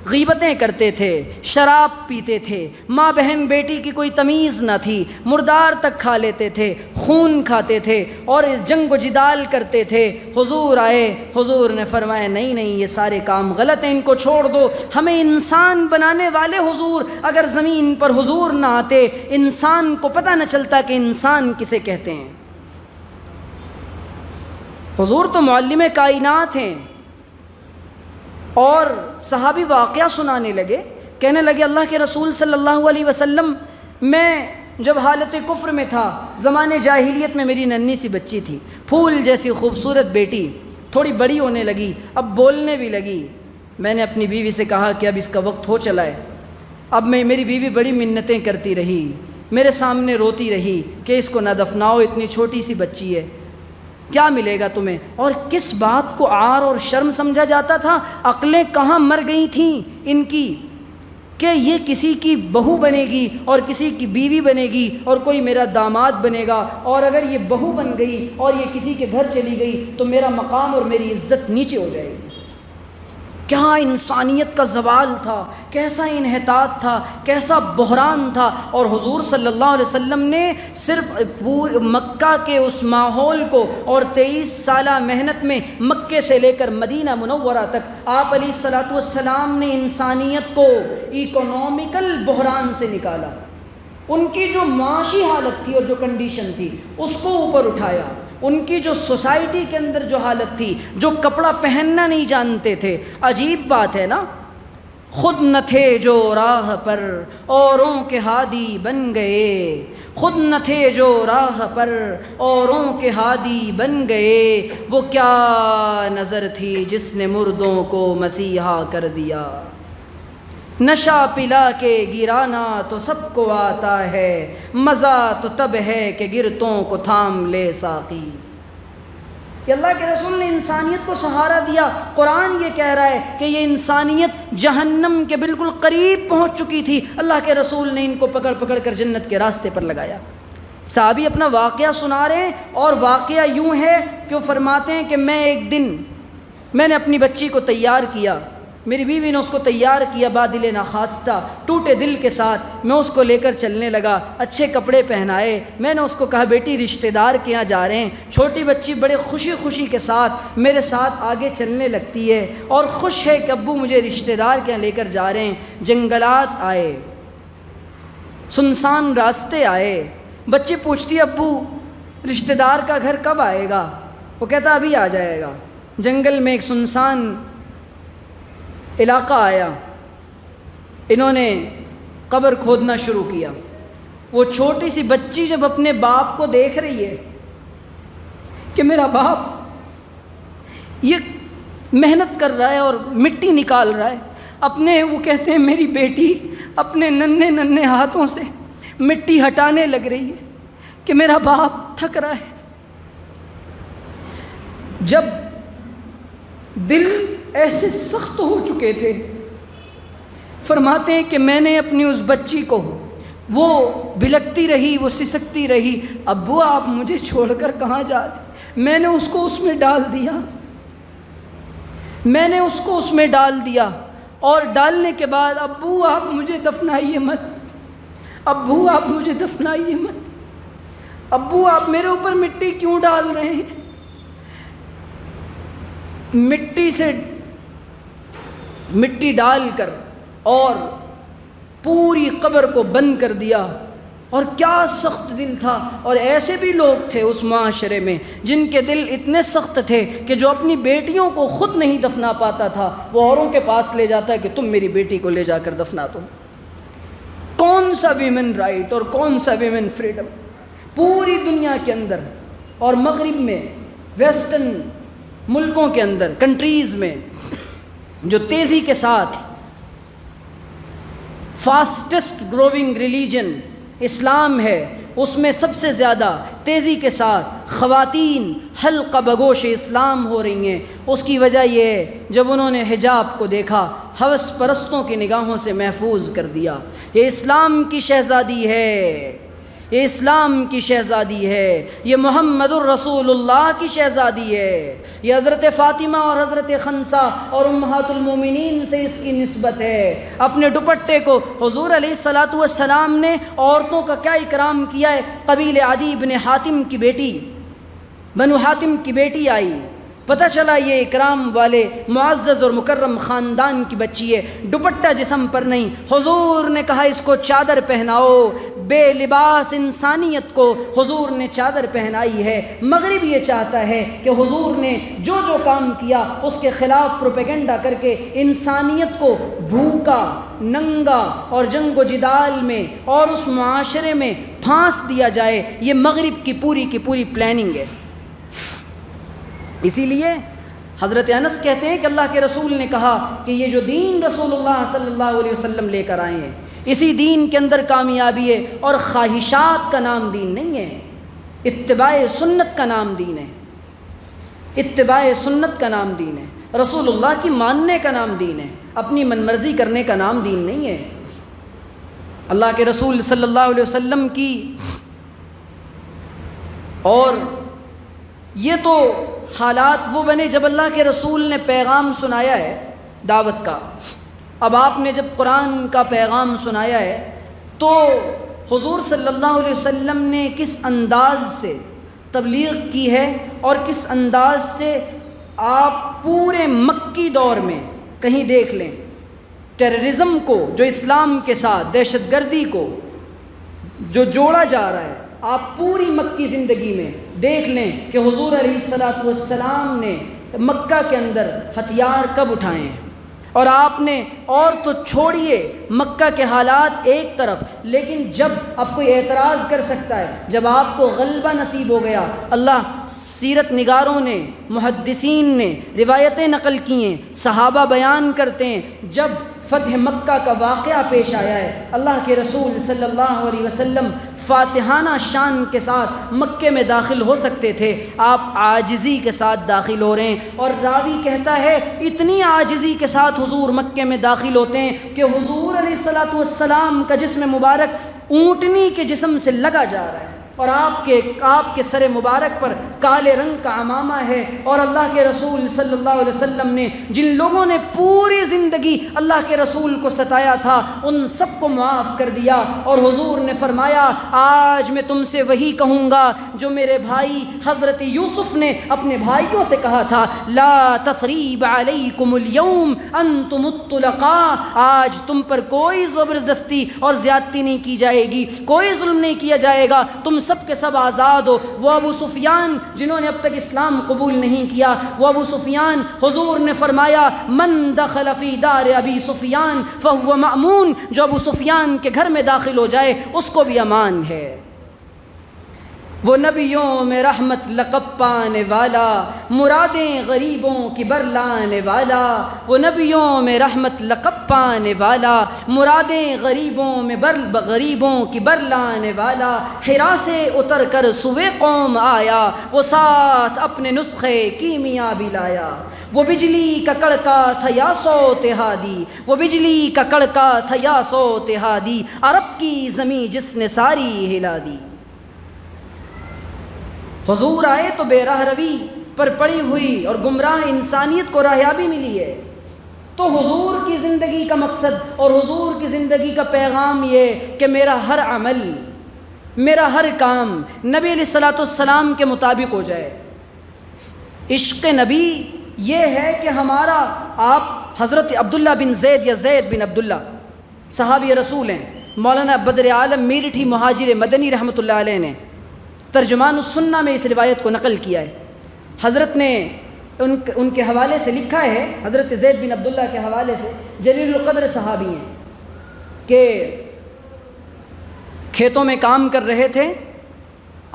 غیبتیں کرتے تھے، شراب پیتے تھے، ماں بہن بیٹی کی کوئی تمیز نہ تھی، مردار تک کھا لیتے تھے، خون کھاتے تھے اور جنگ و جدال کرتے تھے۔ حضور آئے، حضور نے فرمایا نہیں نہیں یہ سارے کام غلط ہیں، ان کو چھوڑ دو۔ ہمیں انسان بنانے والے حضور اگر زمین پر حضور نہ آتے، انسان کو پتہ نہ چلتا کہ انسان کسے کہتے ہیں۔ حضور تو معلم کائنات ہیں۔ اور صحابی واقعہ سنانے لگے، کہنے لگے اللہ کے رسول صلی اللہ علیہ وسلم میں جب حالت کفر میں تھا، زمانے جاہلیت میں میری ننھی سی بچی تھی، پھول جیسی خوبصورت بیٹی، تھوڑی بڑی ہونے لگی، اب بولنے بھی لگی۔ میں نے اپنی بیوی سے کہا کہ اب اس کا وقت ہو چلا ہے۔ اب میری بیوی بڑی منتیں کرتی رہی، میرے سامنے روتی رہی کہ اس کو نہ دفناؤ، اتنی چھوٹی سی بچی ہے، کیا ملے گا تمہیں؟ اور کس بات کو عار اور شرم سمجھا جاتا تھا؟ عقلیں کہاں مر گئی تھیں ان کی کہ یہ کسی کی بہو بنے گی اور کسی کی بیوی بنے گی اور کوئی میرا داماد بنے گا، اور اگر یہ بہو بن گئی اور یہ کسی کے گھر چلی گئی تو میرا مقام اور میری عزت نیچے ہو جائے گی۔ کیا انسانیت کا زوال تھا، کیسا انحطاط تھا، کیسا بحران تھا۔ اور حضور صلی اللہ علیہ وسلم نے صرف مکہ کے اس ماحول کو اور 23 سالہ محنت میں مکے سے لے کر مدینہ منورہ تک آپ علیہ الصلاۃ والسلام نے انسانیت کو اکنومیکل بحران سے نکالا، ان کی جو معاشی حالت تھی اور جو کنڈیشن تھی اس کو اوپر اٹھایا، ان کی جو سوسائٹی کے اندر جو حالت تھی، جو کپڑا پہننا نہیں جانتے تھے۔ عجیب بات ہے نا، خود نہ تھے جو راہ پر اوروں کے ہادی بن گئے، خود نہ تھے جو راہ پر اوروں کے ہادی بن گئے، وہ کیا نظر تھی جس نے مردوں کو مسیحا کر دیا، نشہ پلا کے گرانا تو سب کو آتا ہے، مزہ تو تب ہے کہ گرتوں کو تھام لے ساقی۔ کہ اللہ کے رسول نے انسانیت کو سہارا دیا۔ قرآن یہ کہہ رہا ہے کہ یہ انسانیت جہنم کے بالکل قریب پہنچ چکی تھی، اللہ کے رسول نے ان کو پکڑ پکڑ کر جنت کے راستے پر لگایا۔ صحابی اپنا واقعہ سنا رہے ہیں، اور واقعہ یوں ہے کہ وہ فرماتے ہیں کہ ایک دن میں نے اپنی بچی کو تیار کیا، میری بیوی نے اس کو تیار کیا، بادل ناخواستہ ٹوٹے دل کے ساتھ میں اس کو لے کر چلنے لگا، اچھے کپڑے پہنائے، میں نے اس کو کہا بیٹی رشتہ دار کے یہاں جا رہے ہیں۔ چھوٹی بچی بڑے خوشی خوشی کے ساتھ میرے ساتھ آگے چلنے لگتی ہے اور خوش ہے کہ ابو مجھے رشتہ دار کے یہاں لے کر جا رہے ہیں۔ جنگلات آئے، سنسان راستے آئے، بچی پوچھتی ابو رشتہ دار کا گھر کب آئے گا؟ وہ کہتا ابھی آ جائے گا۔ جنگل میں ایک سنسان علاقہ آیا، انہوں نے قبر کھودنا شروع کیا۔ وہ چھوٹی سی بچی جب اپنے باپ کو دیکھ رہی ہے کہ میرا باپ یہ محنت کر رہا ہے اور مٹی نکال رہا ہے، اپنے وہ کہتے ہیں میری بیٹی اپنے ننھے ننھے ہاتھوں سے مٹی ہٹانے لگ رہی ہے کہ میرا باپ تھک رہا ہے۔ جب دل ایسے سخت ہو چکے تھے، فرماتے ہیں کہ میں نے اپنی اس بچی کو، وہ بلکتی رہی، وہ سسکتی رہی، ابو آپ مجھے چھوڑ کر کہاں جا رہے؟ میں نے اس کو اس میں ڈال دیا، میں نے اس کو اس میں ڈال دیا، اور ڈالنے کے بعد ابو آپ مجھے دفنائیے مت، ابو آپ مجھے دفنائیے مت، ابو آپ میرے اوپر مٹی کیوں ڈال رہے ہیں؟ مٹی ڈال کر اور پوری قبر کو بند کر دیا. اور کیا سخت دل تھا. اور ایسے بھی لوگ تھے اس معاشرے میں جن کے دل اتنے سخت تھے کہ جو اپنی بیٹیوں کو خود نہیں دفنا پاتا تھا وہ اوروں کے پاس لے جاتا ہے کہ تم میری بیٹی کو لے جا کر دفنا دو. کون سا ویمن رائٹ اور کون سا ویمن فریڈم؟ پوری دنیا کے اندر اور مغرب میں، ویسٹرن ملکوں کے اندر، کنٹریز میں جو تیزی کے ساتھ فاسٹسٹ گروونگ ریلیجن اسلام ہے، اس میں سب سے زیادہ تیزی کے ساتھ خواتین حلقہ بگوش اسلام ہو رہی ہیں. اس کی وجہ یہ ہے جب انہوں نے حجاب کو دیکھا، ہوس پرستوں کی نگاہوں سے محفوظ کر دیا. یہ اسلام کی شہزادی ہے، یہ اسلام کی شہزادی ہے، یہ محمد الرسول اللہ کی شہزادی ہے. یہ حضرت فاطمہ اور حضرت خنسا اور امہات المومنین سے اس کی نسبت ہے. اپنے دوپٹے کو حضور علیہ الصلاۃ والسلام نے عورتوں کا کیا اکرام کیا ہے. قبیل عدی بن حاتم کی بیٹی، بنو حاتم کی بیٹی آئی، پتہ چلا یہ اکرام والے معزز اور مکرم خاندان کی بچی ہے، دوپٹہ جسم پر نہیں. حضور نے کہا اس کو چادر پہناؤ. بے لباس انسانیت کو حضور نے چادر پہنائی ہے. مغرب یہ چاہتا ہے کہ حضور نے جو جو کام کیا اس کے خلاف پروپیگنڈا کر کے انسانیت کو بھوکا، ننگا اور جنگ و جدال میں اور اس معاشرے میں پھانس دیا جائے. یہ مغرب کی پوری پلاننگ ہے. اسی لیے حضرت انس کہتے ہیں کہ اللہ کے رسول نے کہا کہ یہ جو دین رسول اللہ صلی اللہ علیہ وسلم لے کر آئے ہیں، اسی دین کے اندر کامیابی ہے. اور خواہشات کا نام دین نہیں ہے، اتباع سنت کا نام دین ہے. اتباع سنت کا نام دین ہے، رسول اللہ کی ماننے کا نام دین ہے، اپنی من مرضی کرنے کا نام دین نہیں ہے. اللہ کے رسول صلی اللہ علیہ وسلم کی، اور یہ تو حالات وہ بنے جب اللہ کے رسول نے پیغام سنایا ہے دعوت کا. اب آپ نے جب قرآن کا پیغام سنایا ہے تو حضور صلی اللہ علیہ وسلم نے کس انداز سے تبلیغ کی ہے اور کس انداز سے آپ پورے مکی دور میں کہیں دیکھ لیں ٹیررزم کو جو اسلام کے ساتھ دہشت گردی کو جو جوڑا جا رہا ہے، آپ پوری مکی زندگی میں دیکھ لیں کہ حضور علیہ الصلاۃ والسلام نے مکہ کے اندر ہتھیار کب اٹھائے ہیں. اور آپ نے، اور تو چھوڑیے مکہ کے حالات ایک طرف، لیکن جب اب کوئی اعتراض کر سکتا ہے، جب آپ کو غلبہ نصیب ہو گیا. اللہ سیرت نگاروں نے، محدثین نے روایتیں نقل کی ہیں، صحابہ بیان کرتے ہیں، جب فتح مکہ کا واقعہ پیش آیا ہے، اللہ کے رسول صلی اللہ علیہ وسلم فاتحانہ شان کے ساتھ مکے میں داخل ہو سکتے تھے، آپ عاجزی کے ساتھ داخل ہو رہے ہیں. اور راوی کہتا ہے اتنی عاجزی کے ساتھ حضور مکے میں داخل ہوتے ہیں کہ حضور علیہ الصلاۃ والسلام کا جسم مبارک اونٹنی کے جسم سے لگا جا رہا ہے، اور آپ کے سر مبارک پر کالے رنگ کا عمامہ ہے. اور اللہ کے رسول صلی اللہ علیہ وسلم نے جن لوگوں نے پوری زندگی اللہ کے رسول کو ستایا تھا ان سب کو معاف کر دیا. اور حضور نے فرمایا آج میں تم سے وہی کہوں گا جو میرے بھائی حضرت یوسف نے اپنے بھائیوں سے کہا تھا، لا تثریب علیکم اليوم انتم الطلقاء. آج تم پر کوئی زبردستی اور زیادتی نہیں کی جائے گی، کوئی ظلم نہیں کیا جائے گا، تم سب کے سب آزاد ہو. وہ ابو سفیان جنہوں نے اب تک اسلام قبول نہیں کیا، وہ ابو سفیان، حضور نے فرمایا من دخل فی دار ابی سفیان فہو مأمون. جو ابو سفیان کے گھر میں داخل ہو جائے اس کو بھی امان ہے. وہ نبیوں میں رحمت لقب پانے والا، مرادیں غریبوں کی برلانے والا. وہ نبیوں میں رحمت لقب پانے والا، مرادیں غریبوں کی برلانے والا. حرا سے اتر کر سوئے قوم آیا، وہ ساتھ اپنے نسخے کیمیا بھی لایا. وہ بجلی کا کڑکا تھا یا صوت ہادی، وہ بجلی کا کڑکا تھا یا صوت ہادی. عرب کی زمیں جس نے ساری ہلا دی. حضور آئے تو بے راہ روی پر پڑی ہوئی اور گمراہ انسانیت کو راہیابی ملی ہے. تو حضور کی زندگی کا مقصد اور حضور کی زندگی کا پیغام یہ کہ میرا ہر عمل، میرا ہر کام نبی علیہ الصلوۃ والسلام کے مطابق ہو جائے۔ عشق نبی یہ ہے کہ ہمارا، آپ حضرت عبداللہ بن زید یا زید بن عبداللہ صحابی رسول ہیں، مولانا بدر عالم میرٹھی مہاجر مدنی رحمۃ اللہ علیہ نے ترجمان السنہ میں اس روایت کو نقل کیا ہے۔ حضرت نے ان کے حوالے سے لکھا ہے، حضرت زید بن عبداللہ کے حوالے سے، جلیل القدر صحابی ہیں، کہ کھیتوں میں کام کر رہے تھے،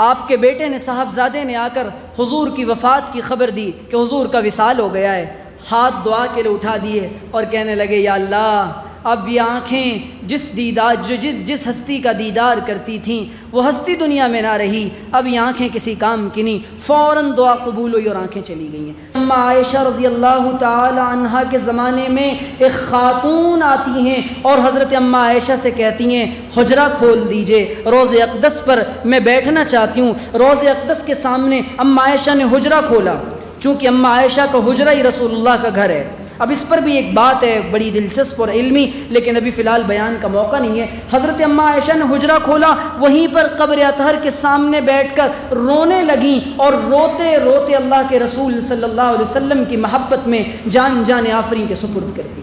آپ کے بیٹے نے، صاحبزادے نے آ کر حضور کی وفات کی خبر دی کہ حضور کا وصال ہو گیا ہے۔ ہاتھ دعا کے لیے اٹھا دیے اور کہنے لگے یا اللہ، اب یہ آنکھیں جس ہستی کا دیدار کرتی تھیں وہ ہستی دنیا میں نہ رہی، اب یہ آنکھیں کسی کام کی نہیں۔ فوراً دعا قبول ہوئی اور آنکھیں چلی گئی ہیں۔ اماں عائشہ رضی اللہ تعالی عنہا کے زمانے میں ایک خاتون آتی ہیں اور حضرت اماں عائشہ سے کہتی ہیں حجرہ کھول دیجئے، روض اقدس پر میں بیٹھنا چاہتی ہوں۔ روض اقدس کے سامنے اماں عائشہ نے حجرہ کھولا، چونکہ اماں عائشہ کا حجرہ ہی رسول اللہ کا گھر ہے۔ اب اس پر بھی ایک بات ہے بڑی دلچسپ اور علمی، لیکن ابھی فی الحال بیان کا موقع نہیں ہے۔ حضرت اماں عائشہ نے حجرہ کھولا، وہیں پر قبر اطہر کے سامنے بیٹھ کر رونے لگیں اور روتے روتے اللہ کے رسول صلی اللہ علیہ وسلم کی محبت میں جان آفریں کے سپرد کر دی۔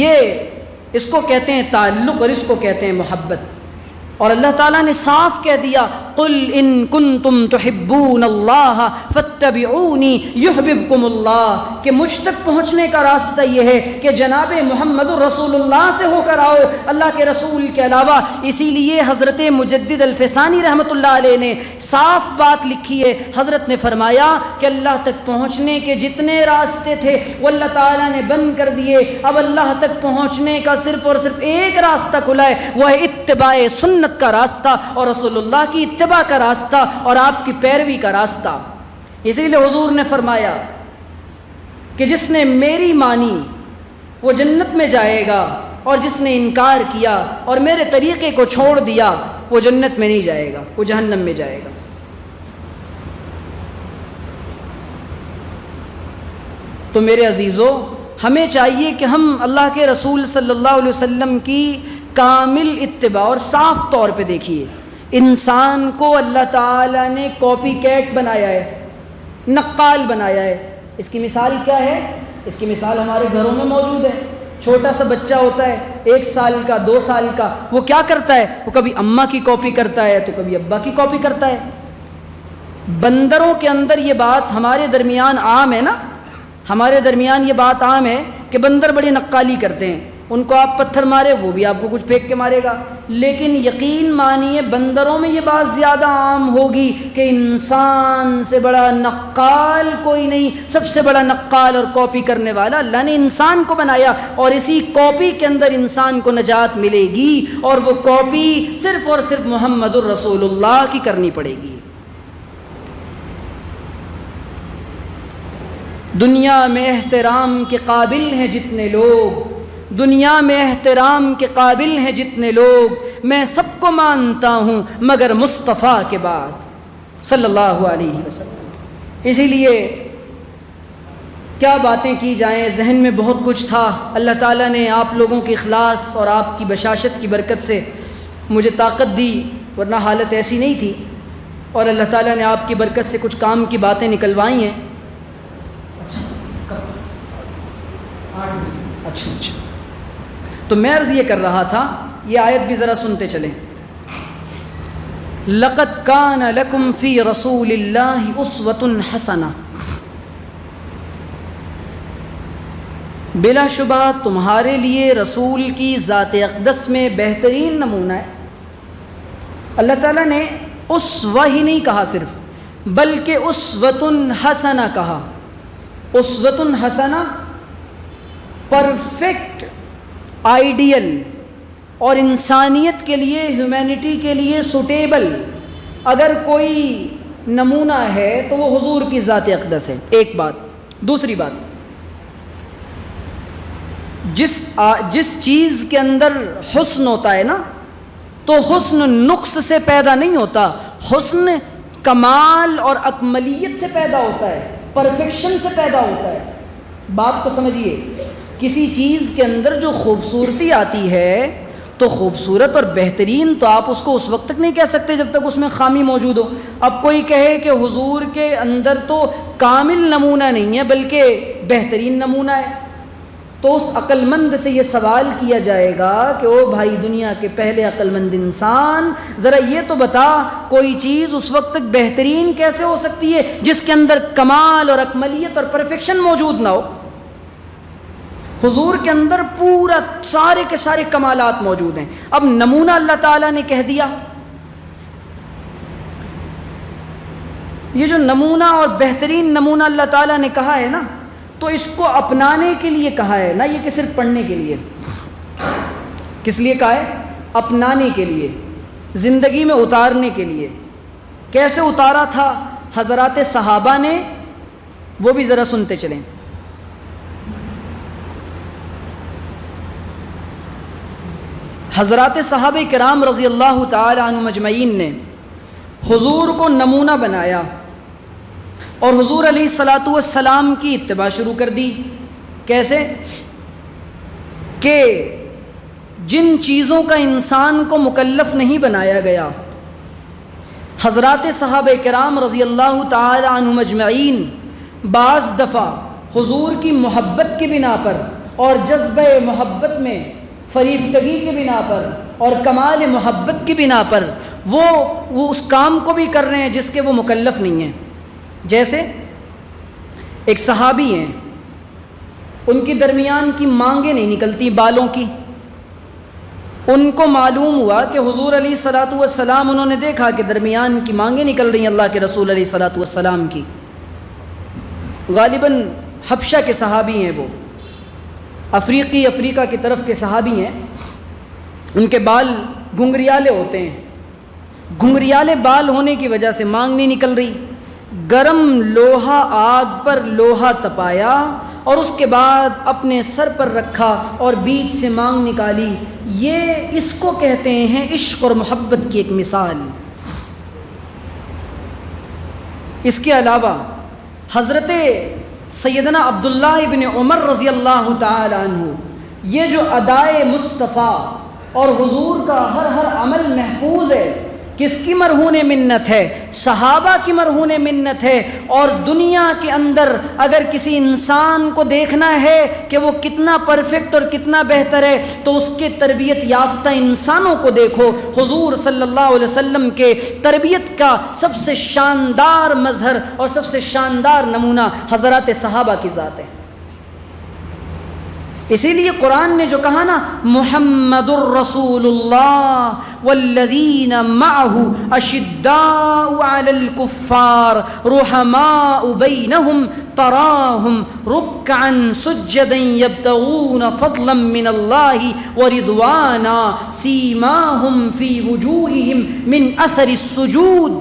یہ اس کو کہتے ہیں تعلق اور اس کو کہتے ہیں محبت۔ اور اللہ تعالیٰ نے صاف کہہ دیا قل ان کنتم تحبون اللہ فاتبعونی یحببکم اللہ، کہ مجھ تک پہنچنے کا راستہ یہ ہے کہ جناب محمد رسول اللہ سے ہو کر آؤ، اللہ کے رسول کے علاوہ۔ اسی لیے حضرت مجدد الفسانی رحمۃ اللہ علیہ نے صاف بات لکھی ہے۔ حضرت نے فرمایا کہ اللہ تک پہنچنے کے جتنے راستے تھے وہ اللہ تعالیٰ نے بند کر دیے، اب اللہ تک پہنچنے کا صرف اور صرف ایک راستہ کھلا ہے، وہ ہے اتباع سنت کا راستہ اور رسول اللہ کی اتباع کا راستہ اور آپ کی پیروی کا راستہ۔ اسی لیے حضور نے فرمایا کہ جس نے میری مانی وہ جنت میں جائے گا، اور جس نے انکار کیا اور میرے طریقے کو چھوڑ دیا وہ جنت میں نہیں جائے گا، وہ جہنم میں جائے گا۔ تو میرے عزیزو، ہمیں چاہیے کہ ہم اللہ کے رسول صلی اللہ علیہ وسلم کی کامل اتباع، اور صاف طور پہ دیکھیے انسان کو اللہ تعالیٰ نے کاپی کیٹ بنایا ہے، نقال بنایا ہے۔ اس کی مثال کیا ہے؟ اس کی مثال ہمارے گھروں میں موجود ہے۔ چھوٹا سا بچہ ہوتا ہے 1 سال کا 2 سال کا، وہ کیا کرتا ہے؟ وہ کبھی اماں کی کاپی کرتا ہے تو کبھی ابا کی کاپی کرتا ہے۔ بندروں کے اندر یہ بات ہمارے درمیان عام ہے نا، ہمارے درمیان یہ بات عام ہے کہ بندر بڑی نقالی کرتے ہیں، ان کو آپ پتھر مارے وہ بھی آپ کو کچھ پھینک کے مارے گا۔ لیکن یقین مانیے بندروں میں یہ بات زیادہ عام ہوگی کہ انسان سے بڑا نقال کوئی نہیں۔ سب سے بڑا نقال اور کاپی کرنے والا اللہ نے انسان کو بنایا، اور اسی کاپی کے اندر انسان کو نجات ملے گی، اور وہ کاپی صرف اور صرف محمد الرسول اللہ کی کرنی پڑے گی۔ دنیا میں احترام کے قابل ہیں جتنے لوگ، دنیا میں احترام کے قابل ہیں جتنے لوگ، میں سب کو مانتا ہوں مگر مصطفیٰ کے بعد صلی اللہ علیہ وسلم۔ اسی لیے کیا باتیں کی جائیں، ذہن میں بہت کچھ تھا۔ اللہ تعالیٰ نے آپ لوگوں کے اخلاص اور آپ کی بشاشت کی برکت سے مجھے طاقت دی، ورنہ حالت ایسی نہیں تھی، اور اللہ تعالیٰ نے آپ کی برکت سے کچھ کام کی باتیں نکلوائی ہیں۔ اچھا تو میں عرض یہ کر رہا تھا، یہ آیت بھی ذرا سنتے چلیں۔ لَقَدْ كَانَ لَكُمْ فِي رَسُولِ اللَّهِ أُسْوَةٌ حَسَنَةٌ، بلا شبہ تمہارے لیے رسول کی ذات اقدس میں بہترین نمونہ ہے۔ اللہ تعالیٰ نے اسوہ ہی نہیں کہا صرف، بلکہ اسوۃ حسنہ کہا۔ اسوۃ حسنہ پرفیکٹ، آئیڈیل اور انسانیت کے لیے، ہیومینٹی کے لیے سوٹیبل اگر کوئی نمونہ ہے تو وہ حضور کی ذات اقدس ہے۔ ایک بات۔ دوسری بات، جس چیز کے اندر حسن ہوتا ہے نا، تو حسن نقص سے پیدا نہیں ہوتا، حسن کمال اور اکملیت سے پیدا ہوتا ہے۔ پرفیکشن سے پیدا ہوتا ہے. بات کو سمجھیے, کسی چیز کے اندر جو خوبصورتی آتی ہے تو خوبصورت اور بہترین تو آپ اس کو اس وقت تک نہیں کہہ سکتے جب تک اس میں خامی موجود ہو. اب کوئی کہے کہ حضور کے اندر تو کامل نمونہ نہیں ہے بلکہ بہترین نمونہ ہے, تو اس عقل مند سے یہ سوال کیا جائے گا کہ او بھائی دنیا کے پہلے عقل مند انسان, ذرا یہ تو بتا کوئی چیز اس وقت تک بہترین کیسے ہو سکتی ہے جس کے اندر کمال اور اکملیت اور پرفیکشن موجود نہ ہو. حضور کے اندر پورا سارے کے سارے کمالات موجود ہیں. اب نمونہ اللہ تعالیٰ نے کہہ دیا, یہ جو نمونہ اور بہترین نمونہ اللہ تعالیٰ نے کہا ہے نا, تو اس کو اپنانے کے لیے کہا ہے, نہ یہ کہ صرف پڑھنے کے لیے. کس لیے کہا ہے؟ اپنانے کے لیے, زندگی میں اتارنے کے لیے. کیسے اتارا تھا حضرات صحابہ نے, وہ بھی ذرا سنتے چلیں. حضرات صحابہ کرام رضی اللہ تعالی عنہم اجمعین نے حضور کو نمونہ بنایا اور حضور علیہ الصلاۃ والسلام کی اتباع شروع کر دی. کیسے کہ جن چیزوں کا انسان کو مکلف نہیں بنایا گیا, حضرات صحابہ کرام رضی اللہ تعالی عنہم اجمعین بعض دفعہ حضور کی محبت کی بنا پر اور جذبہ محبت میں فریفتگی کی بنا پر اور کمال محبت کی بنا پر وہ اس کام کو بھی کر رہے ہیں جس کے وہ مکلف نہیں ہیں. جیسے ایک صحابی ہیں, ان کی درمیان کی مانگیں نہیں نکلتی بالوں کی. ان کو معلوم ہوا کہ حضور علیہ الصلاۃ والسلام, انہوں نے دیکھا کہ درمیان کی مانگیں نکل رہی ہیں اللہ کے رسول علیہ الصلاۃ والسلام کی. غالباً حبشہ کے صحابی ہیں, وہ افریقہ کی طرف کے صحابی ہیں. ان کے بال گھنگریالے ہوتے ہیں, گھنگریالے بال ہونے کی وجہ سے مانگ نہیں نکل رہی. گرم لوہا آگ پر لوہا تپایا اور اس کے بعد اپنے سر پر رکھا اور بیچ سے مانگ نکالی. یہ اس کو کہتے ہیں عشق اور محبت کی ایک مثال. اس کے علاوہ حضرت سیدنا عبداللہ ابن عمر رضی اللہ تعالی عنہ, یہ جو ادائے مصطفیٰ اور حضور کا ہر عمل محفوظ ہے, کس کی مرہون منت ہے؟ صحابہ کی مرہون منت ہے. اور دنیا کے اندر اگر کسی انسان کو دیکھنا ہے کہ وہ کتنا پرفیکٹ اور کتنا بہتر ہے تو اس کے تربیت یافتہ انسانوں کو دیکھو. حضور صلی اللہ علیہ وسلم کے تربیت کا سب سے شاندار مظہر اور سب سے شاندار نمونہ حضرات صحابہ کی ذات ہے. اسی لیے قرآن نے جو کہا نا, محمد الرسول اللہ والذین معہ اشداء علی الکفار رحماء بینہم تراہم رکعا سجدا یبتغون فضلا من اللہ ورضوانا سیماہم فی وجوہہم من اثر السجود.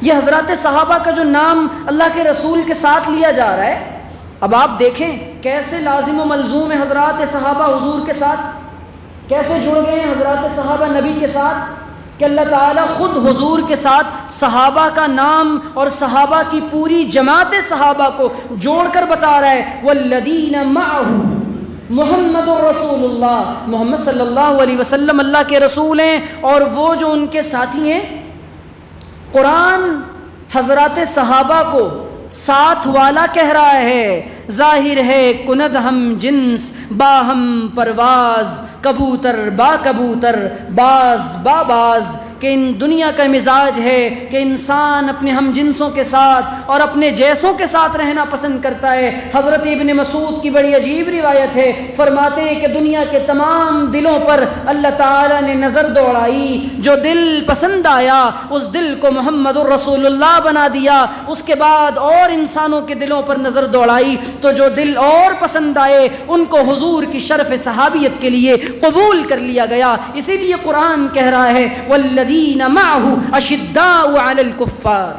یہ حضرات صحابہ کا جو نام اللہ کے رسول کے ساتھ لیا جا رہا ہے, اب آپ دیکھیں کیسے لازم و ملزوم ہے حضرات صحابہ حضور کے ساتھ, کیسے جڑ گئے ہیں حضرات صحابہ نبی کے ساتھ, کہ اللہ تعالیٰ خود حضور کے ساتھ صحابہ کا نام اور صحابہ کی پوری جماعت صحابہ کو جوڑ کر بتا رہا ہے. والذین معہ محمد الرسول اللہ, محمد صلی اللہ علیہ وسلم اللہ کے رسول ہیں اور وہ جو ان کے ساتھی ہیں. قرآن حضرات صحابہ کو ساتھ والا کہہ رہا ہے. ظاہر ہے کند ہم جنس باہم پرواز, کبوتر با کبوتر باز با باز, کہ ان دنیا کا مزاج ہے کہ انسان اپنے ہم جنسوں کے ساتھ اور اپنے جیسوں کے ساتھ رہنا پسند کرتا ہے. حضرت ابن مسعود کی بڑی عجیب روایت ہے, فرماتے ہیں کہ دنیا کے تمام دلوں پر اللہ تعالیٰ نے نظر دوڑائی, جو دل پسند آیا اس دل کو محمد الرسول اللہ بنا دیا. اس کے بعد اور انسانوں کے دلوں پر نظر دوڑائی تو جو دل اور پسند آئے ان کو حضور کی شرف صحابیت کے لیے قبول کر لیا گیا. اسی لیے قرآن کہہ رہا ہے والذین معہ اشداء علی الکفار.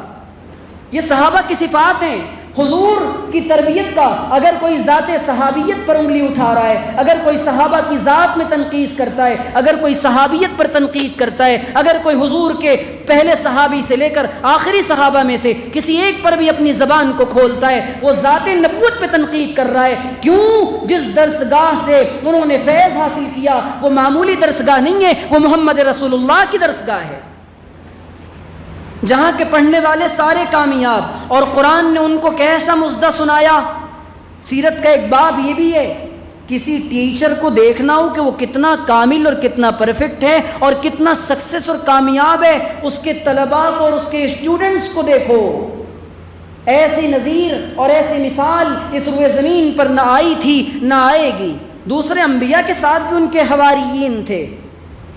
یہ صحابہ کی صفات ہیں. حضور کی تربیت کا اگر کوئی ذات صحابیت پر انگلی اٹھا رہا ہے، اگر کوئی صحابہ کی ذات میں تنقید کرتا ہے، اگر کوئی صحابیت پر تنقید کرتا ہے، اگر کوئی حضور کے پہلے صحابی سے لے کر آخری صحابہ میں سے کسی ایک پر بھی اپنی زبان کو کھولتا ہے، وہ ذات نبوت پہ تنقید کر رہا ہے۔ کیوں؟ جس درسگاہ سے انہوں نے فیض حاصل کیا وہ معمولی درسگاہ نہیں ہے، وہ محمد رسول اللہ کی درسگاہ ہے، جہاں کے پڑھنے والے سارے کامیاب، اور قرآن نے ان کو کیسا مزدہ سنایا۔ سیرت کا ایک باب یہ بھی ہے، کسی ٹیچر کو دیکھنا ہو کہ وہ کتنا کامل اور کتنا پرفیکٹ ہے اور کتنا سکسیس اور کامیاب ہے، اس کے طلباء کو اور اس کے اسٹوڈنٹس کو دیکھو۔ ایسی نظیر اور ایسی مثال اس روئے زمین پر نہ آئی تھی نہ آئے گی۔ دوسرے انبیاء کے ساتھ بھی ان کے حواریین تھے،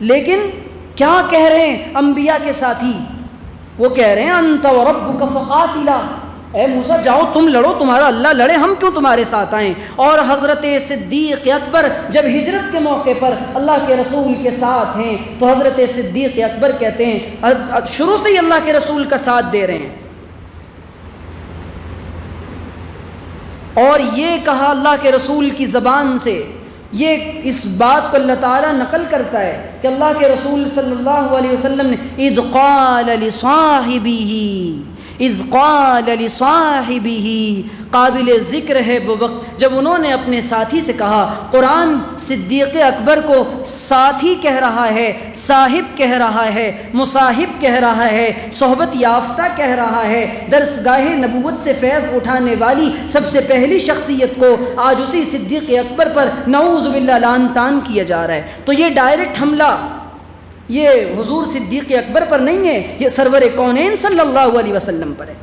لیکن کیا کہہ رہے ہیں انبیاء کے ساتھی؟ وہ کہہ رہے ہیں انت وربک فقاتلا، اے موسیٰ جاؤ تم لڑو، تمہارا اللہ لڑے، ہم کیوں تمہارے ساتھ آئیں۔ اور حضرت صدیق اکبر جب ہجرت کے موقع پر اللہ کے رسول کے ساتھ ہیں تو حضرت صدیق اکبر کہتے ہیں، شروع سے ہی اللہ کے رسول کا ساتھ دے رہے ہیں، اور یہ کہا اللہ کے رسول کی زبان سے، یہ اس بات کو اللہ تعالیٰ نقل کرتا ہے کہ اللہ کے رسول صلی اللہ علیہ وسلم نے اذ قال لصاحبہ، قابل ذکر ہے وہ وقت جب انہوں نے اپنے ساتھی سے کہا۔ قرآن صدیق اکبر کو ساتھی کہہ رہا ہے، صاحب کہہ رہا ہے، مصاحب کہہ رہا ہے، صحبت یافتہ کہہ رہا ہے۔ درسگاہ نبوت سے فیض اٹھانے والی سب سے پہلی شخصیت کو آج اسی صدیق اکبر پر نعوذ باللہ لعن طعن کیا جا رہا ہے۔ تو یہ ڈائریکٹ حملہ یہ حضور صدیق اکبر پر نہیں ہے، یہ سرور کونین صلی اللہ علیہ وسلم پر ہے۔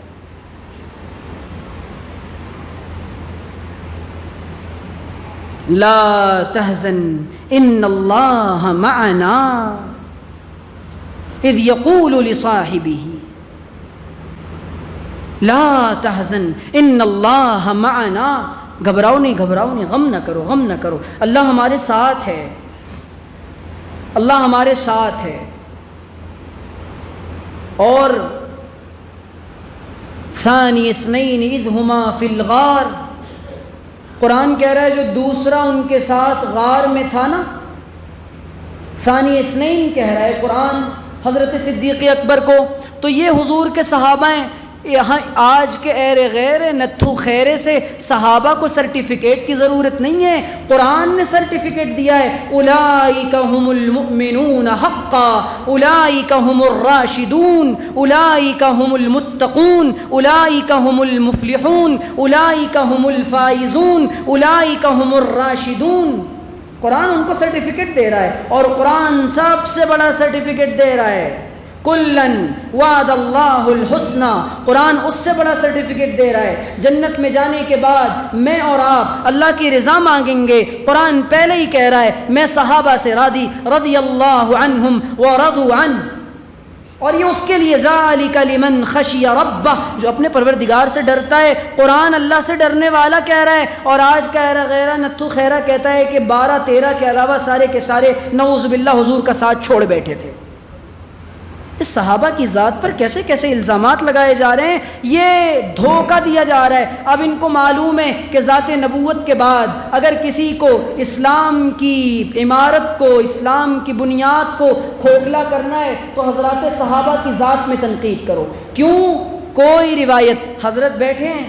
لا تحزن ان اللہ معنا اذ یقول لصاحبہ، لا تحزن ان اللہ معنا، گھبراؤ نہیں، گھبراؤ نہیں، غم نہ کرو، غم نہ کرو، اللہ ہمارے ساتھ ہے، اللہ ہمارے ساتھ ہے۔ اور ثانی اثنین اذ ہما فی الغار، قرآن کہہ رہا ہے جو دوسرا ان کے ساتھ غار میں تھا نا، ثانی اثنین کہہ رہا ہے قرآن حضرت صدیق اکبر کو، تو یہ حضور کے صحابہ ہیں۔ یہاں آج کے ایر غیر نتھو خیرے سے صحابہ کو سرٹیفکیٹ کی ضرورت نہیں ہے، قرآن نے سرٹیفکیٹ دیا ہے، اولئک هم المؤمنون حقا، اولئک هم الراشدون، اولئک هم المتقون، اولئک هم المفلحون، اولئک هم الفائزون، اولئک هم الراشدون۔ قرآن ان کو سرٹیفکیٹ دے رہا ہے، اور قرآن سب سے بڑا سرٹیفکیٹ دے رہا ہے، کلن وعد اللہ الحسنى، قرآن اس سے بڑا سرٹیفکیٹ دے رہا ہے۔ جنت میں جانے کے بعد میں اور آپ اللہ کی رضا مانگیں گے، قرآن پہلے ہی کہہ رہا ہے میں صحابہ سے راضی، رضی اللہ عنہم ورضوا عنہ، اور یہ اس کے لیے ذالک لمن خشی ربہ، جو اپنے پروردگار سے ڈرتا ہے۔ قرآن اللہ سے ڈرنے والا کہہ رہا ہے، اور آج کہہ رہا غیرہ نتھو خیرہ کہتا ہے کہ 12-13 کے علاوہ سارے کے سارے نعوذ باللہ حضور کا ساتھ چھوڑ بیٹھے تھے۔ اس صحابہ کی ذات پر کیسے کیسے الزامات لگائے جا رہے ہیں، یہ دھوکہ دیا جا رہا ہے۔ اب ان کو معلوم ہے کہ ذات نبوت کے بعد اگر کسی کو اسلام کی عمارت کو، اسلام کی بنیاد کو کھوکھلا کرنا ہے تو حضرات صحابہ کی ذات میں تنقید کرو۔ کیوں؟ کوئی روایت، حضرت بیٹھے ہیں،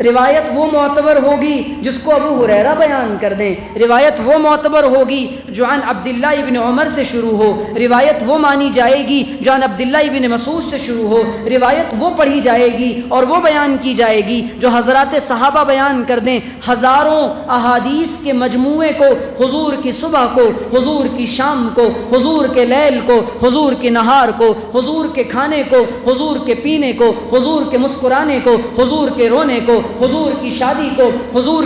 روایت وہ معتبر ہوگی جس کو ابو ہریرہ بیان کر دیں، روایت وہ معتبر ہوگی جو عن عبداللہ ابن عمر سے شروع ہو، روایت وہ مانی جائے گی جو عن عبداللہ ابن مسعود سے شروع ہو، روایت وہ پڑھی جائے گی اور وہ بیان کی جائے گی جو حضرات صحابہ بیان کر دیں۔ ہزاروں احادیث کے مجموعے کو، حضور کی صبح کو، حضور کی شام کو، حضور کے لیل کو، حضور کے نہار کو، حضور کے کھانے کو، حضور کے پینے کو، حضور کے مسکرانے کو، حضور کے رونے کو، حضور کی شادی کو، حضور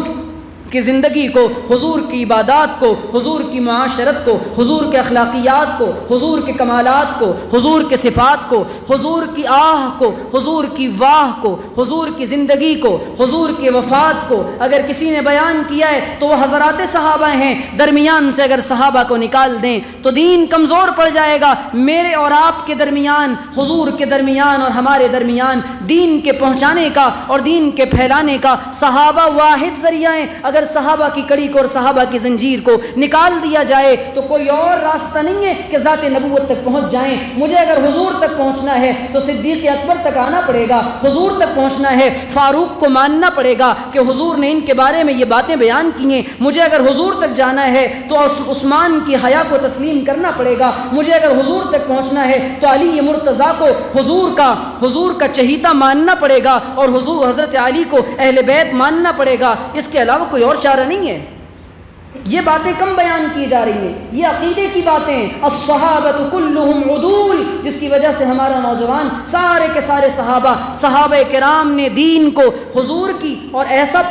کی زندگی کو، حضور کی عبادات کو، حضور کی معاشرت کو، حضور کے اخلاقیات کو، حضور کے کمالات کو، حضور کے صفات کو، حضور کی آہ کو، حضور کی واہ کو، حضور کی زندگی کو، حضور کی وفات کو اگر کسی نے بیان کیا ہے تو وہ حضرات صحابہ ہیں۔ درمیان سے اگر صحابہ کو نکال دیں تو دین کمزور پڑ جائے گا۔ میرے اور آپ کے درمیان، حضور کے درمیان اور ہمارے درمیان دین کے پہنچانے کا اور دین کے پھیلانے کا صحابہ واحد ذریعہ ہیں۔ اگر صحابہ کی کڑی کو اور صحابہ کی زنجیر کو نکال دیا جائے تو کوئی اور راستہ نہیں ہے کہ ذات نبوت تک پہنچ جائیں۔ مجھے اگر حضور تک پہنچنا ہے تو صدیق اکبر تک آنا پڑے گا، حضور تک پہنچنا ہے فاروق کو ماننا پڑے گا کہ حضور نے ان کے بارے میں یہ باتیں بیان کی ہیں۔ مجھے اگر حضور تک جانا ہے تو عثمان کی حیا کو تسلیم کرنا پڑے گا۔ مجھے اگر حضور تک پہنچنا ہے تو علی مرتضیٰ کو حضور کا چہیتا ماننا پڑے گا اور حضور حضرت علی کو اہل بیت ماننا پڑے گا۔ اس کے علاوہ کوئی اور چارہ نہیں ہے۔ یہ باتیں کم بیان کی جا رہی ہیں، یہ عقیدے کی باتیں۔ الصحابۃ کلہم عدول، جس کی وجہ سے ہمارا نوجوان سارے کے سارے صحابہ کرام نے دین کو حضور کی اور ایسا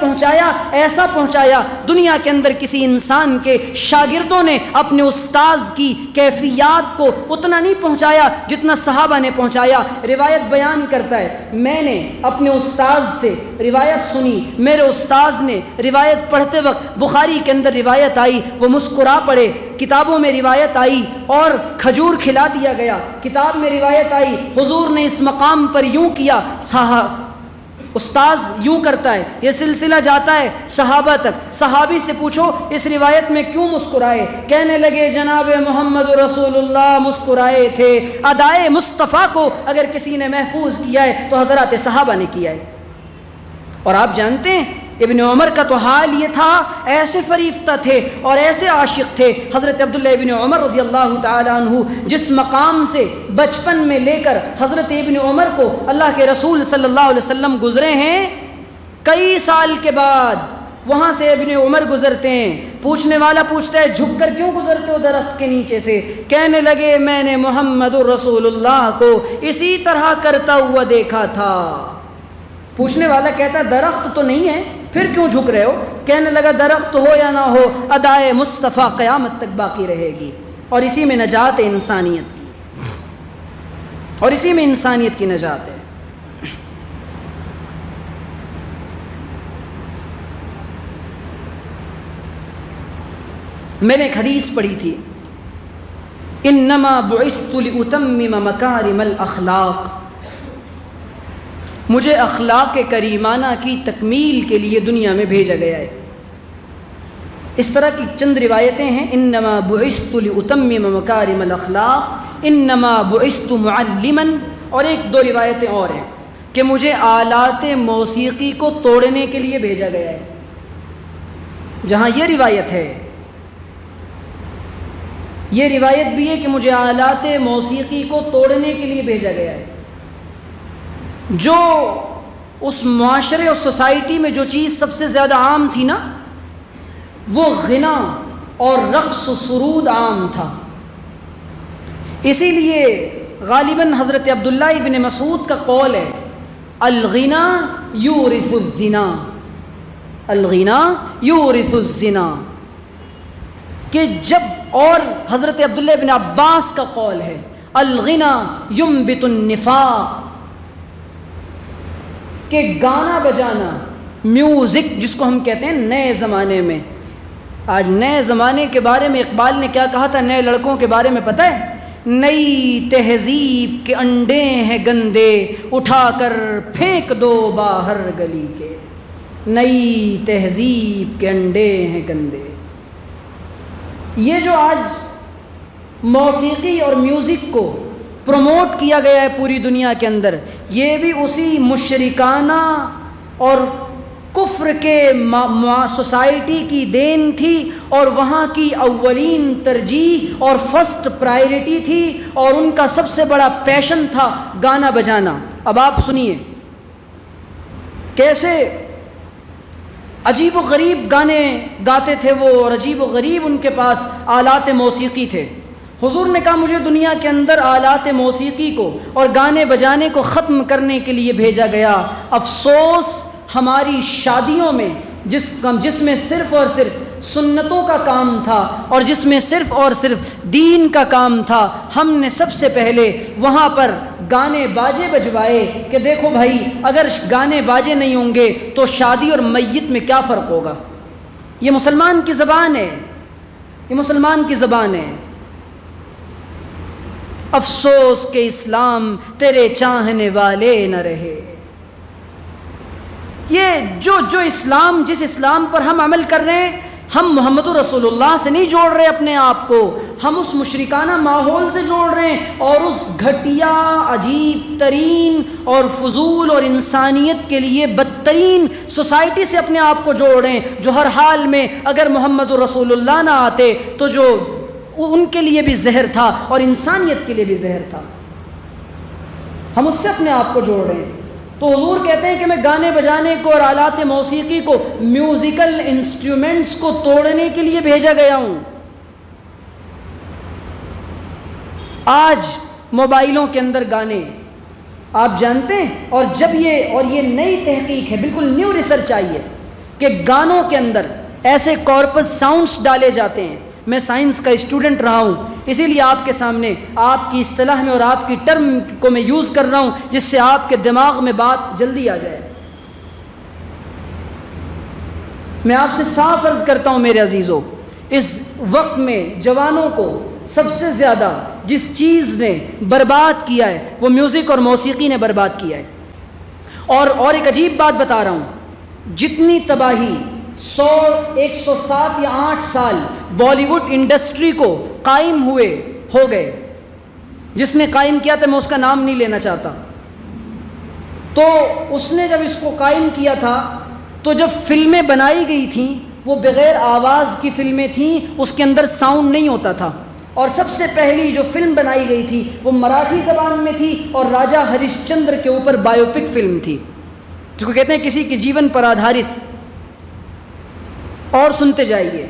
پہنچایا دنیا کے اندر کسی انسان کے شاگردوں نے اپنے استاذ کی کیفیات کو اتنا نہیں پہنچایا جتنا صحابہ نے پہنچایا۔ روایت بیان کرتا ہے، میں نے اپنے استاذ سے روایت سنی، میرے استاذ نے روایت پڑھتے وقت بخاری کے اندر روایت آئی، وہ مسکرا پڑے، کتابوں میں روایت آئی اور کھجور کھلا دیا گیا، کتاب میں روایت آئی حضور نے اس مقام پر یوں کیا، استاذ یوں کرتا ہے، یہ سلسلہ جاتا ہے صحابہ تک۔ صحابی سے پوچھو اس روایت میں کیوں مسکرائے؟ کہنے لگے جناب محمد رسول اللہ مسکرائے تھے۔ ادائے مصطفیٰ کو اگر کسی نے محفوظ کیا ہے تو حضرات صحابہ نے کیا ہے۔ اور آپ جانتے ہیں ابن عمر کا تو حال یہ تھا، ایسے فریفتہ تھے اور ایسے عاشق تھے حضرت عبداللہ ابن عمر رضی اللہ تعالی عنہ، جس مقام سے بچپن میں لے کر حضرت ابن عمر کو اللہ کے رسول صلی اللہ علیہ وسلم گزرے ہیں، کئی سال کے بعد وہاں سے ابن عمر گزرتے ہیں۔ پوچھنے والا پوچھتا ہے جھک کر کیوں گزرتے ہو درخت کے نیچے سے؟ کہنے لگے میں نے محمد رسول اللہ کو اسی طرح کرتا ہوا دیکھا تھا۔ پوچھنے والا کہتا ہے درخت تو نہیں ہے، پھر کیوں جھک رہے ہو؟ کہنے لگا درخت ہو یا نہ ہو، ادائے مصطفیٰ قیامت تک باقی رہے گی، اور اسی میں نجات ہے انسانیت کی، اور اسی میں انسانیت کی نجات ہے۔ میں نے ایک حدیث پڑھی تھی، انما بعثت لاتمم مکارم الاخلاق، مجھے اخلاق کریمانہ کی تکمیل کے لیے دنیا میں بھیجا گیا ہے۔ اس طرح کی چند روایتیں ہیں، انما بعثت لاتمم مکارم الاخلاق، انما بعثت معلما، اور ایک دو روایتیں اور ہیں کہ مجھے آلات موسیقی کو توڑنے کے لیے بھیجا گیا ہے۔ جہاں یہ روایت ہے، یہ روایت بھی ہے کہ مجھے آلات موسیقی کو توڑنے کے لیے بھیجا گیا ہے۔ جو اس معاشرے اور سوسائٹی میں جو چیز سب سے زیادہ عام تھی نا، وہ غنا اور رقص و سرود عام تھا۔ اسی لیے غالباً حضرت عبداللہ ابن مسعود کا قول ہے، الغنا یورث الزنا، الغنا یورث الزنا، کہ جب، اور حضرت عبداللہ ابن عباس کا قول ہے، الغنا ينبت النفاق، کہ گانا بجانا، میوزک جس کو ہم کہتے ہیں نئے زمانے میں، آج نئے زمانے کے بارے میں اقبال نے کیا کہا تھا نئے لڑکوں کے بارے میں پتہ ہے؟ نئی تہذیب کے انڈے ہیں گندے، اٹھا کر پھینک دو باہر گلی کے، نئی تہذیب کے انڈے ہیں گندے۔ یہ جو آج موسیقی اور میوزک کو پروموٹ کیا گیا ہے پوری دنیا کے اندر، یہ بھی اسی مشرکانہ اور کفر کے سوسائٹی کی دین تھی، اور وہاں کی اولین ترجیح اور فرسٹ پرائرٹی تھی، اور ان کا سب سے بڑا پیشن تھا گانا بجانا۔ اب آپ سنیے کیسے عجیب و غریب گانے گاتے تھے وہ، اور عجیب و غریب ان کے پاس آلات موسیقی تھے۔ حضور نے کہا مجھے دنیا کے اندر آلات موسیقی کو اور گانے بجانے کو ختم کرنے کے لیے بھیجا گیا۔ افسوس ہماری شادیوں میں جس میں صرف اور صرف سنتوں کا کام تھا اور جس میں صرف اور صرف دین کا کام تھا، ہم نے سب سے پہلے وہاں پر گانے باجے بجوائے کہ دیکھو بھائی اگر گانے باجے نہیں ہوں گے تو شادی اور میت میں کیا فرق ہوگا۔ یہ مسلمان کی زبان ہے، یہ مسلمان کی زبان ہے۔ افسوس کہ اسلام تیرے چاہنے والے نہ رہے۔ یہ جو اسلام، جس اسلام پر ہم عمل کر رہے ہیں، ہم محمد رسول اللہ سے نہیں جوڑ رہے اپنے آپ کو، ہم اس مشرکانہ ماحول سے جوڑ رہے ہیں اور اس گھٹیا، عجیب ترین اور فضول اور انسانیت کے لیے بدترین سوسائٹی سے اپنے آپ کو جوڑ رہے ہیں، جو ہر حال میں اگر محمد رسول اللہ نہ آتے تو جو ان کے لیے بھی زہر تھا اور انسانیت کے لیے بھی زہر تھا، ہم اس سے اپنے آپ کو جوڑ رہے ہیں۔ تو حضور کہتے ہیں کہ میں گانے بجانے کو اور آلات موسیقی کو، میوزیکل انسٹرومنٹس کو توڑنے کے لیے بھیجا گیا ہوں۔ آج موبائلوں کے اندر گانے آپ جانتے ہیں، اور جب یہ نئی تحقیق ہے، بالکل نیو ریسرچ آئی ہے کہ گانوں کے اندر ایسے کارپس ساؤنڈز ڈالے جاتے ہیں۔ میں سائنس کا اسٹوڈنٹ رہا ہوں، اسی لیے آپ کے سامنے آپ کی اصطلاح میں اور آپ کی ٹرم کو میں یوز کر رہا ہوں جس سے آپ کے دماغ میں بات جلدی آ جائے۔ میں آپ سے صاف عرض کرتا ہوں میرے عزیزوں، اس وقت میں جوانوں کو سب سے زیادہ جس چیز نے برباد کیا ہے وہ میوزک اور موسیقی نے برباد کیا ہے۔ اور ایک عجیب بات بتا رہا ہوں، جتنی تباہی 107 یا 8 سال بالی ووڈ انڈسٹری کو قائم ہو گئے، جس نے قائم کیا تھا میں اس کا نام نہیں لینا چاہتا، تو اس نے جب اس کو قائم کیا تھا تو جب فلمیں بنائی گئی تھیں وہ بغیر آواز کی فلمیں تھیں، اس کے اندر ساؤنڈ نہیں ہوتا تھا۔ اور سب سے پہلی جو فلم بنائی گئی تھی وہ مراٹھی زبان میں تھی اور راجہ ہریش چندر کے اوپر بایوپک فلم تھی، جس کو کہتے ہیں کسی کے جیون پر آدھارت۔ اور سنتے جائیے،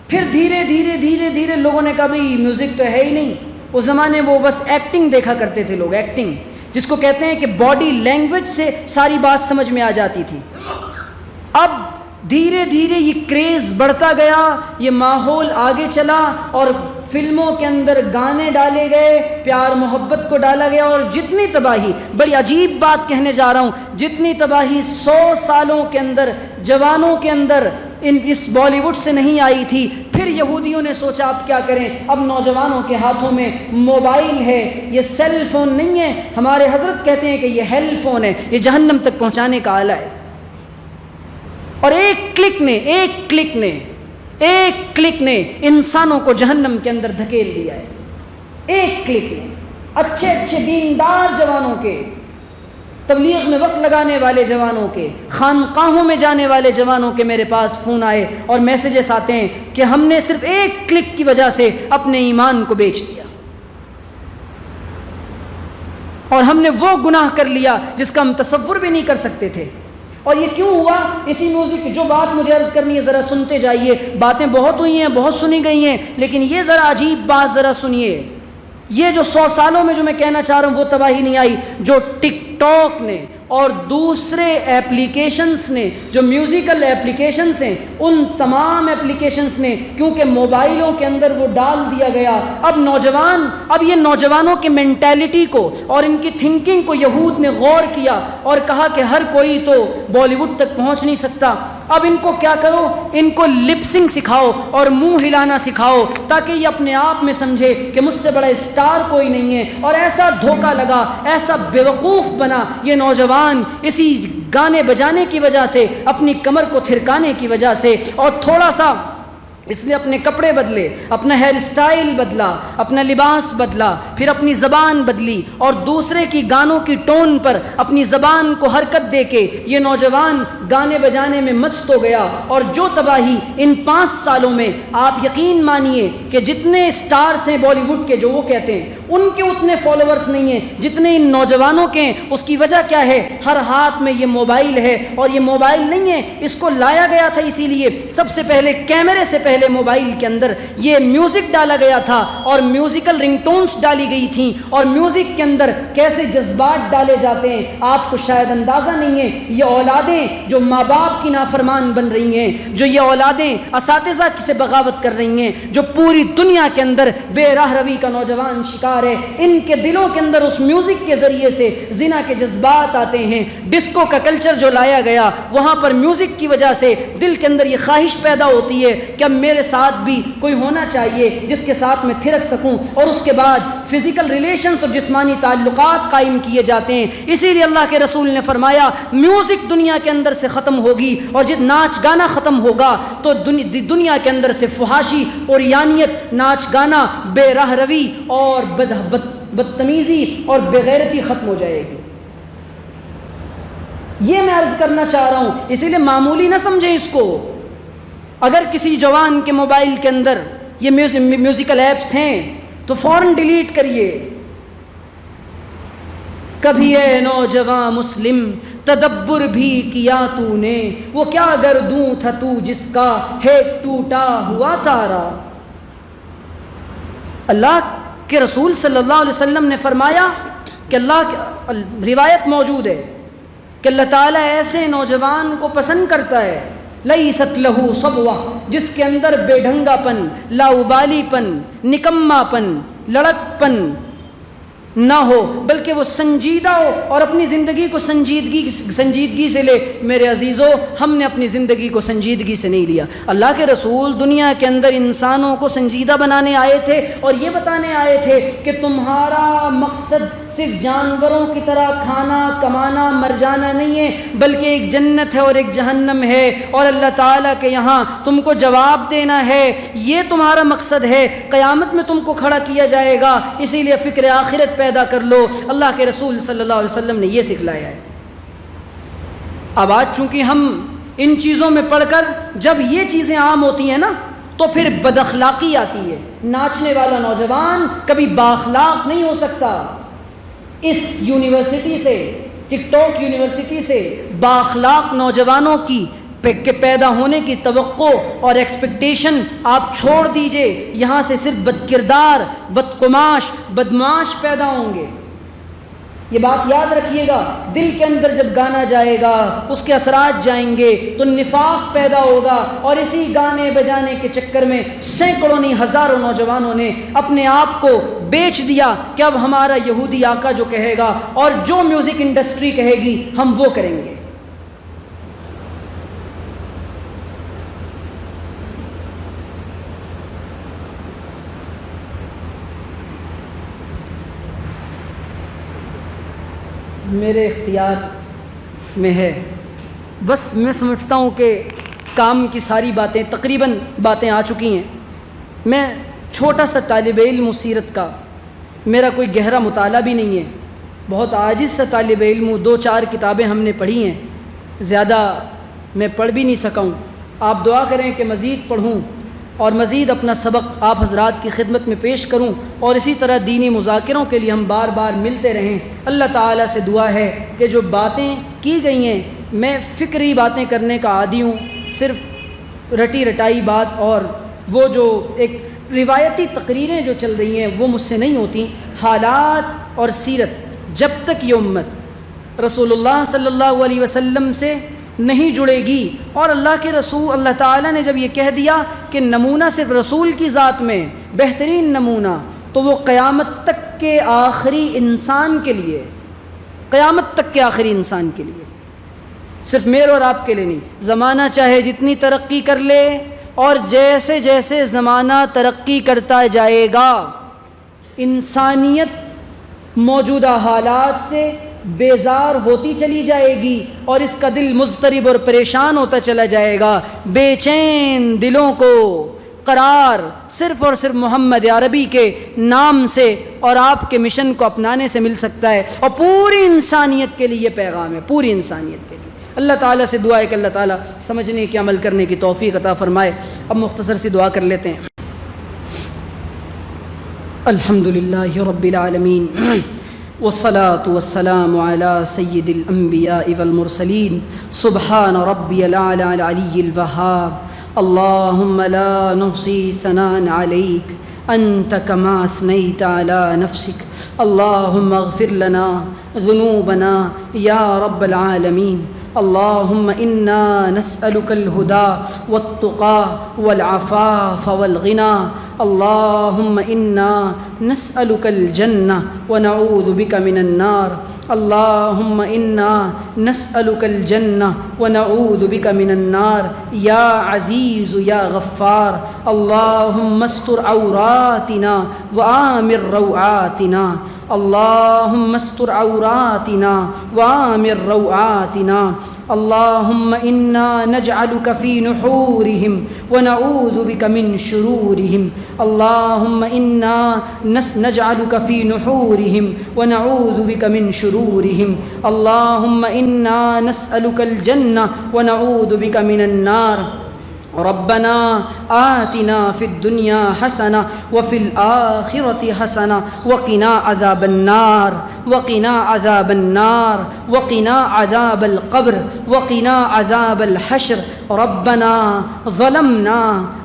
پھر دھیرے دھیرے دھیرے دھیرے لوگوں نے کہا بھائی میوزک تو ہے ہی نہیں۔ اس زمانے وہ بس ایکٹنگ دیکھا کرتے تھے لوگ، ایکٹنگ جس کو کہتے ہیں کہ باڈی لینگویج سے ساری بات سمجھ میں آ جاتی تھی۔ اب دھیرے دھیرے یہ کریز بڑھتا گیا، یہ ماحول آگے چلا اور فلموں کے اندر گانے ڈالے گئے، پیار محبت کو ڈالا گیا، اور جتنی تباہی، بڑی عجیب بات کہنے جا رہا ہوں، جتنی تباہی 100 سالوں کے اندر جوانوں کے اندر اس بالی ووڈ سے نہیں آئی تھی، پھر یہودیوں نے سوچا اب کیا کریں، اب نوجوانوں کے ہاتھوں میں موبائل ہے، یہ سیل فون نہیں ہے، ہمارے حضرت کہتے ہیں کہ یہ ہیل فون ہے، یہ جہنم تک پہنچانے کا آلہ ہے۔ اور ایک کلک نے انسانوں کو جہنم کے اندر دھکیل دیا ہے، ایک کلک نے۔ اچھے دیندار جوانوں کے، تبلیغ میں وقت لگانے والے جوانوں کے، خانقاہوں میں جانے والے جوانوں کے میرے پاس فون آئے اور میسیجز آتے ہیں کہ ہم نے صرف ایک کلک کی وجہ سے اپنے ایمان کو بیچ دیا، اور ہم نے وہ گناہ کر لیا جس کا ہم تصور بھی نہیں کر سکتے تھے۔ اور یہ کیوں ہوا؟ اسی میوزک، جو بات مجھے عرض کرنی ہے ذرا سنتے جائیے، باتیں بہت ہوئی ہیں، بہت سنی گئی ہیں، لیکن یہ ذرا عجیب بات ذرا سنیے۔ یہ جو 100 سالوں میں جو میں کہنا چاہ رہا ہوں وہ تباہی نہیں آئی، جو ٹک ٹاک نے اور دوسرے ایپلیکیشنز نے، جو میوزیکل ایپلیکیشنز ہیں، ان تمام ایپلیکیشنز نے کیونکہ موبائلوں کے اندر وہ ڈال دیا گیا، اب یہ نوجوانوں کے مینٹیلٹی کو اور ان کی تھنکنگ کو یہود نے غور کیا اور کہا کہ ہر کوئی تو بالی ووڈ تک پہنچ نہیں سکتا، اب ان کو کیا کرو، ان کو لپسنگ سکھاؤ اور منہ ہلانا سکھاؤ تاکہ یہ اپنے آپ میں سمجھے کہ مجھ سے بڑا اسٹار کوئی نہیں ہے۔ اور ایسا دھوکہ لگا، ایسا بیوقوف بنا یہ نوجوان اسی گانے بجانے کی وجہ سے، اپنی کمر کو تھرکانے کی وجہ سے، اور تھوڑا سا اس نے اپنے کپڑے بدلے، اپنا ہیئر اسٹائل بدلا، اپنا لباس بدلا، پھر اپنی زبان بدلی، اور دوسرے کی گانوں کی ٹون پر اپنی زبان کو حرکت دے کے یہ نوجوان گانے بجانے میں مست ہو گیا۔ اور جو تباہی ان 5 سالوں میں، آپ یقین مانیے کہ جتنے اسٹارز ہیں بالی ووڈ کے، جو وہ کہتے ہیں ان کے اتنے فالوورز نہیں ہیں جتنے ان نوجوانوں کے ہیں۔ اس کی وجہ کیا ہے؟ ہر ہاتھ میں یہ موبائل ہے، اور یہ موبائل نہیں ہے، اس کو لایا گیا تھا اسی لیے سب سے پہلے کیمرے سے پہلے موبائل کے اندر یہ میوزک ڈالا گیا تھا اور میوزیکل رنگ ٹونز ڈالی گئی تھیں، اور میوزک کے اندر کیسے جذبات ڈالے جاتے ہیں آپ کو شاید اندازہ نہیں ہے۔ یہ اولادیں جو ماں باپ کی نافرمان بن رہی ہیں، جو یہ اولادیں اساتذہ سے بغاوت کر رہی ہیں، جو پوری دنیا کے اندر بے راہ روی کا نوجوان شکار ہے، ان کے دلوں کے اندر اس میوزک کے ذریعے سے زنا کے جذبات آتے ہیں۔ ڈسکو کا کلچر جو لایا گیا، وہاں پر میوزک کی وجہ سے دل کے اندر یہ خواہش پیدا ہوتی ہے کہ اب میرے ساتھ بھی کوئی ہونا چاہیے جس کے ساتھ میں تھرک سکوں، اور اس کے بعد فزیکل ریلیشنز اور جسمانی تعلقات قائم کیے جاتے ہیں۔ اسی لیے اللہ کے رسول نے فرمایا میوزک دنیا کے اندر سے ختم ہوگی، اور جب ناچ گانا ختم ہوگا تو دنیا کے اندر سے فحاشی اور یانیت، ناچ گانا، بے راہ روی اور بدتمیزی اور بغیرتی ختم ہو جائے گی۔ یہ میں عرض کرنا چاہ رہا ہوں، اسی لیے معمولی نہ سمجھیں اس کو۔ اگر کسی جوان کے موبائل کے اندر یہ میوزیکل ایپس ہیں تو فوراً ڈیلیٹ کریے۔ کبھی اے نوجوان مسلم تدبر بھی کیا تو نے، وہ کیا گردوں تھا تو جس کا ہے ٹوٹا ہوا تارا۔ اللہ کے رسول صلی اللہ علیہ وسلم نے فرمایا کہ روایت موجود ہے کہ اللہ تعالیٰ ایسے نوجوان کو پسند کرتا ہے لیست لہو صبوہ، جس کے اندر بے ڈھنگا پن، لاؤبالی پن، نکما پن، لڑک پن نہ ہو، بلکہ وہ سنجیدہ ہو اور اپنی زندگی کو سنجیدگی سے لے۔ میرے عزیزو، ہم نے اپنی زندگی کو سنجیدگی سے نہیں لیا۔ اللہ کے رسول دنیا کے اندر انسانوں کو سنجیدہ بنانے آئے تھے اور یہ بتانے آئے تھے کہ تمہارا مقصد صرف جانوروں کی طرح کھانا کمانا مر جانا نہیں ہے، بلکہ ایک جنت ہے اور ایک جہنم ہے، اور اللہ تعالیٰ کے یہاں تم کو جواب دینا ہے۔ یہ تمہارا مقصد ہے، قیامت میں تم کو کھڑا کیا جائے گا، اسی لیے فکر آخرت پیدا کر لو۔ اللہ کے رسول صلی اللہ علیہ وسلم نے یہ سکھلایا ہے۔ اب آج چونکہ ہم ان چیزوں میں پڑھ کر جب یہ چیزیں عام ہوتی ہیں نا تو پھر بد اخلاقی آتی ہے۔ ناچنے والا نوجوان کبھی بااخلاق نہیں ہو سکتا۔ اس یونیورسٹی سے، ٹک ٹاک یونیورسٹی سے بااخلاق نوجوانوں کی کہ پیدا ہونے کی توقع اور ایکسپیکٹیشن آپ چھوڑ دیجئے۔ یہاں سے صرف بد کردار، بدقماش، بدمعاش پیدا ہوں گے۔ یہ بات یاد رکھیے گا، دل کے اندر جب گانا جائے گا اس کے اثرات جائیں گے تو نفاق پیدا ہوگا، اور اسی گانے بجانے کے چکر میں سینکڑوں نہیں ہزاروں نوجوانوں نے اپنے آپ کو بیچ دیا کہ اب ہمارا یہودی آقا جو کہے گا اور جو میوزک انڈسٹری کہے گی ہم وہ کریں گے۔ میرے اختیار میں ہے، بس میں سمجھتا ہوں کہ کام کی ساری باتیں تقریباً آ چکی ہیں۔ میں چھوٹا سا طالب علم ہوں سیرت کا، میرا کوئی گہرا مطالعہ بھی نہیں ہے، بہت عاجز سا طالب علم ہوں۔ 2-4 کتابیں ہم نے پڑھی ہیں، زیادہ میں پڑھ بھی نہیں سکا ہوں۔ آپ دعا کریں کہ مزید پڑھوں اور مزید اپنا سبق آپ حضرات کی خدمت میں پیش کروں، اور اسی طرح دینی مذاکروں کے لیے ہم بار بار ملتے رہیں۔ اللہ تعالیٰ سے دعا ہے کہ جو باتیں کی گئی ہیں، میں فکری باتیں کرنے کا عادی ہوں، صرف رٹی رٹائی بات اور وہ جو ایک روایتی تقریریں جو چل رہی ہیں وہ مجھ سے نہیں ہوتی۔ حالات اور سیرت جب تک یہ امت رسول اللہ صلی اللہ علیہ وسلم سے نہیں جڑے گی، اور اللہ کے رسول اللہ تعالیٰ نے جب یہ کہہ دیا کہ نمونہ صرف رسول کی ذات میں بہترین نمونہ، تو وہ قیامت تک کے آخری انسان کے لیے، قیامت تک کے آخری انسان کے لیے، صرف میرے اور آپ کے لیے نہیں۔ زمانہ چاہے جتنی ترقی کر لے، اور جیسے جیسے زمانہ ترقی کرتا جائے گا انسانیت موجودہ حالات سے بیزار ہوتی چلی جائے گی، اور اس کا دل مضطرب اور پریشان ہوتا چلا جائے گا۔ بے چین دلوں کو قرار صرف اور صرف محمد عربی کے نام سے اور آپ کے مشن کو اپنانے سے مل سکتا ہے، اور پوری انسانیت کے لیے یہ پیغام ہے، پوری انسانیت کے لیے۔ اللہ تعالیٰ سے دعا ہے کہ اللہ تعالیٰ سمجھنے کی، عمل کرنے کی توفیق عطا فرمائے۔ اب مختصر سی دعا کر لیتے ہیں۔ الحمدللہ رب العالمین، والصلاة والسلام على سید الانبیاء والمرسلین، سبحان ربی العلی العلی الوہاب، اللهم لا نحصي ثناء عليك أنت كما أثنيت على نفسك. اللهم اغفر لنا ذنوبنا يا رب العالمين. اللهم إنا نسألك الهدى والتقى والعفاف والغنى. اللهم إنا نسألك الجنة ونعوذ بك من النار. اللهم إنا نسألك الجنة ونعوذ بك من النار يا عزيز يا غفار. اللهم استر عوراتنا وآمن روعاتنا. اللهم استر عوراتنا وآمن روعاتنا. اللهم إنا نجعلك في نحورهم ونعوذ بك من شرورهم. اللهم إنا نجعلك في نحورهم ونعوذ بك من شرورهم. اللهم إنا نسألك الجنة ونعوذ بك من النار. ربنا آتنا في الدنيا حسنة وفي الآخرة حسنة وقنا عذاب النار. وقنا عذاب النار. وقنا عذاب القبر. وقنا عذاب الحشر. ربنا ظلمنا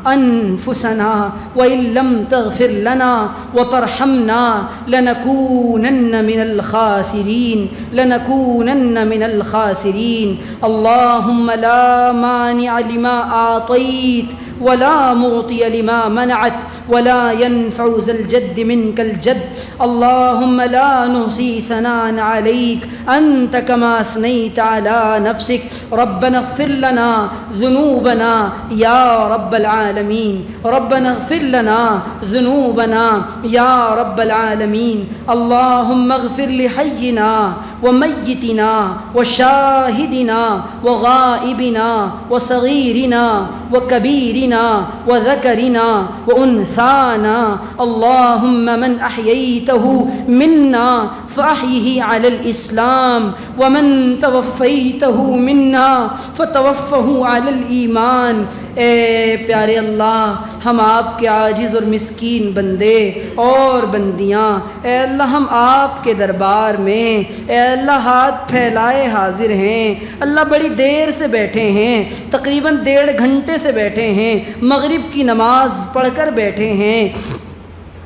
أنفسنا وإن لم تغفر لنا وترحمنا لنكونن من الخاسرين. لنكونن من الخاسرين. اللهم لا مانع لما أعطيت ولا معطي لما منعت ولا ينفع ذا الجد منك الجد. اللهم لا نحصي ثناء عليك أنت كما أثنيت على نفسك. ربنا اغفر لنا ذنوبنا يا رب العالمين. ربنا اغفر لنا ذنوبنا يا رب العالمين. اللهم اغفر لحينا وميتنا وشاهدنا وغائبنا وصغيرنا وكبيرنا وذكرنا وأنثانا. اللهم من أحييته منا فأحيه على الإسلام ومن توفيته منا فتوفه على الإيمان. اے پیارے اللہ، ہم آپ کے عاجز اور مسکین بندے اور بندیاں، اے اللہ ہم آپ کے دربار میں اے اللہ ہاتھ پھیلائے حاضر ہیں. اللہ بڑی دیر سے بیٹھے ہیں، تقریباً 1.5 گھنٹے سے بیٹھے ہیں، مغرب کی نماز پڑھ کر بیٹھے ہیں.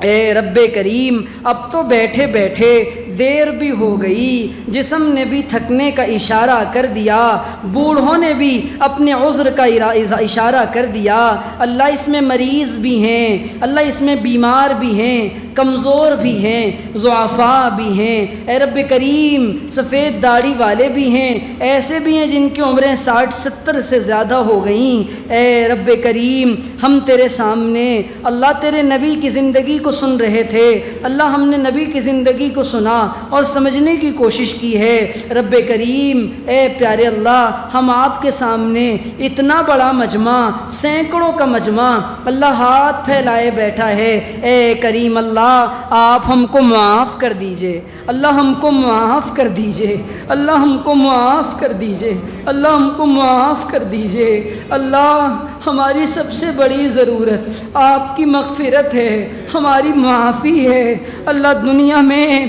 اے رب کریم، اب تو بیٹھے بیٹھے دیر بھی ہو گئی، جسم نے بھی تھکنے کا اشارہ کر دیا، بوڑھوں نے بھی اپنے عذر کا اشارہ کر دیا. اللہ اس میں مریض بھی ہیں، اللہ اس میں بیمار بھی ہیں، کمزور بھی ہیں، ضعفاء بھی ہیں. اے رب کریم، سفید داڑھی والے بھی ہیں، ایسے بھی ہیں جن کی عمریں 60-70 سے زیادہ ہو گئیں. اے رب کریم، ہم تیرے سامنے اللہ تیرے نبی کی زندگی کو سن رہے تھے. اللہ ہم نے نبی کی زندگی کو سنا اور سمجھنے کی کوشش کی ہے. رب کریم، اے پیارے اللہ، ہم آپ کے سامنے اتنا بڑا مجمع، سینکڑوں کا مجمع اللہ ہاتھ پھیلائے بیٹھا ہے. اے کریم اللہ، آپ ہم کو معاف کر دیجئے. اللہ ہم کو معاف کر دیجئے. اللہ ہم کو معاف کر دیجئے. اللہ ہم کو معاف کر دیجئے. اللہ، ہماری سب سے بڑی ضرورت آپ کی مغفرت ہے، ہماری معافی ہے. اللہ، دنیا میں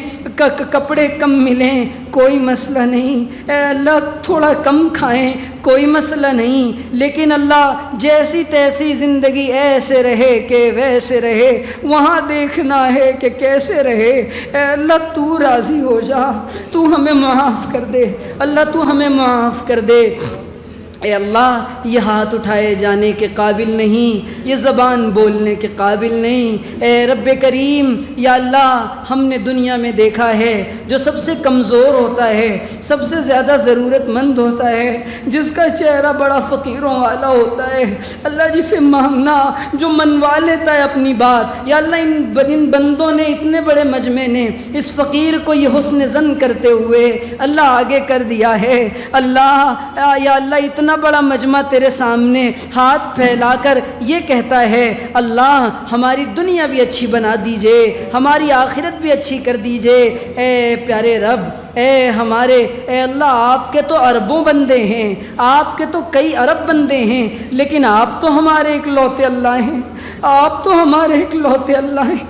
کپڑے کم ملیں کوئی مسئلہ نہیں، اے اللہ تھوڑا کم کھائیں کوئی مسئلہ نہیں، لیکن اللہ جیسی تیسی زندگی ایسے رہے کہ ویسے رہے، وہاں دیکھنا ہے کہ کیسے رہے. اے اللہ تو راضی ہو جا، تو ہمیں معاف کر دے. اللہ تو ہمیں معاف کر دے. اے اللہ، یہ ہاتھ اٹھائے جانے کے قابل نہیں، یہ زبان بولنے کے قابل نہیں. اے رب کریم، یا اللہ، ہم نے دنیا میں دیکھا ہے جو سب سے کمزور ہوتا ہے، سب سے زیادہ ضرورت مند ہوتا ہے، جس کا چہرہ بڑا فقیروں والا ہوتا ہے، اللہ جسے مانگنا، جو منوا لیتا ہے اپنی بات. یا اللہ، ان بندوں نے، اتنے بڑے مجمع نے اس فقیر کو یہ حسن ظن کرتے ہوئے اللہ آگے کر دیا ہے. اللہ، یا اللہ، اتنا بڑا مجمع تیرے سامنے ہاتھ پھیلا کر یہ کہتا ہے، اللہ ہماری دنیا بھی اچھی بنا دیجئے، ہماری آخرت بھی اچھی کر دیجئے. اے پیارے رب، اے ہمارے، اے اللہ، آپ کے تو اربوں بندے ہیں، آپ کے تو کئی ارب بندے ہیں، لیکن آپ تو ہمارے اکلوتے اللہ ہیں. آپ تو ہمارے اکلوتے اللہ ہیں.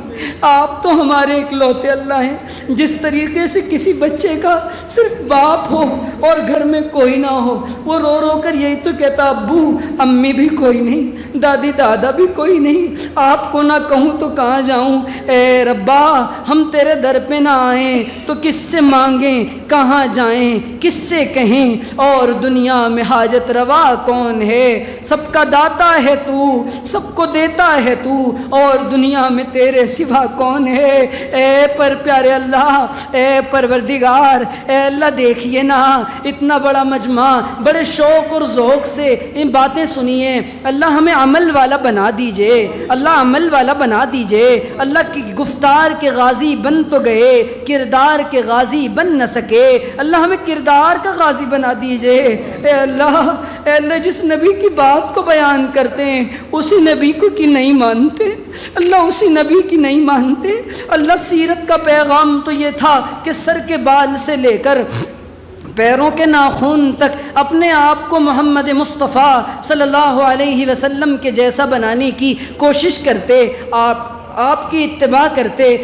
آپ تو ہمارے اکلوتے اللہ ہیں۔ جس طریقے سے کسی بچے کا صرف باپ ہو اور گھر میں کوئی نہ ہو، وہ رو رو کر یہی تو کہتا ابو امی بھی کوئی نہیں، دادی دادا بھی کوئی نہیں، آپ کو نہ کہوں تو کہاں جاؤں۔ اے ربا ہم تیرے در پہ نہ آئیں تو کس سے مانگیں، کہاں جائیں، کس سے کہیں، اور دنیا میں حاجت روا کون ہے؟ سب کا داتا ہے تو، سب کو دیتا ہے تو، اور دنیا میں تیرے سوا کون ہے؟ اے پر پیارے اللہ، اے پروردگار، اے اللہ دیکھیے نا اتنا بڑا مجمع، بڑے شوق اور ذوق سے ان باتیں سنیے، اللہ ہمیں عمل والا بنا دیجئے، اللہ عمل والا بنا دیجئے، اللہ کی گفتار کے غازی بن تو گئے، کردار کے غازی بن نہ سکے، اللہ ہمیں کردار کا غازی بنا دیجئے۔ اے اللہ جس نبی کی بات کو بیان کرتے ہیں اسی نبی کو کی نہیں مانتے، اللہ اسی نبی کی نہیں مانتے۔ اللہ سیرت کا پیغام تو یہ تھا کہ سر کے بال سے لے کر پیروں کے ناخن تک اپنے آپ کو محمد مصطفیٰ صلی اللہ علیہ وسلم کے جیسا بنانے کی کوشش کرتے، آپ کی اتباع کرتے،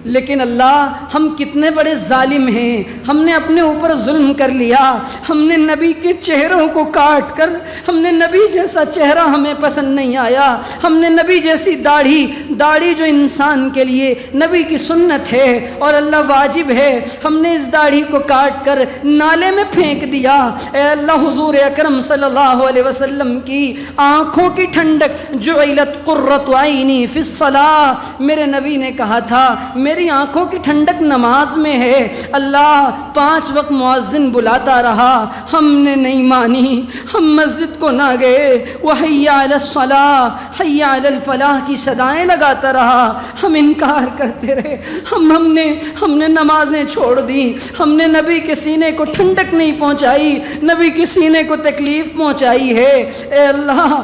لیکن اللہ ہم کتنے بڑے ظالم ہیں، ہم نے اپنے اوپر ظلم کر لیا، ہم نے نبی کے چہروں کو کاٹ کر، ہم نے نبی جیسا چہرہ ہمیں پسند نہیں آیا، ہم نے نبی جیسی داڑھی جو انسان کے لیے نبی کی سنت ہے اور اللہ واجب ہے، ہم نے اس داڑھی کو کاٹ کر نالے میں پھینک دیا۔ اے اللہ حضور اکرم صلی اللہ علیہ وسلم کی آنکھوں کی ٹھنڈک جعلت قرۃ عینی فی الصلاۃ، میرے نبی نے کہا تھا میری آنکھوں کی ٹھنڈک نماز میں ہے۔ اللہ 5 وقت مؤذن بلاتا رہا، ہم نے نہیں مانی، ہم مسجد کو نہ گئے، وحی علی الصلاۃ حی علی الفلاح کی صدائیں لگاتا رہا، ہم انکار کرتے رہے، ہم نے نمازیں چھوڑ دیں، ہم نے نبی کے سینے کو ٹھنڈک نہیں پہنچائی، نبی کے سینے کو تکلیف پہنچائی ہے۔ اے اللہ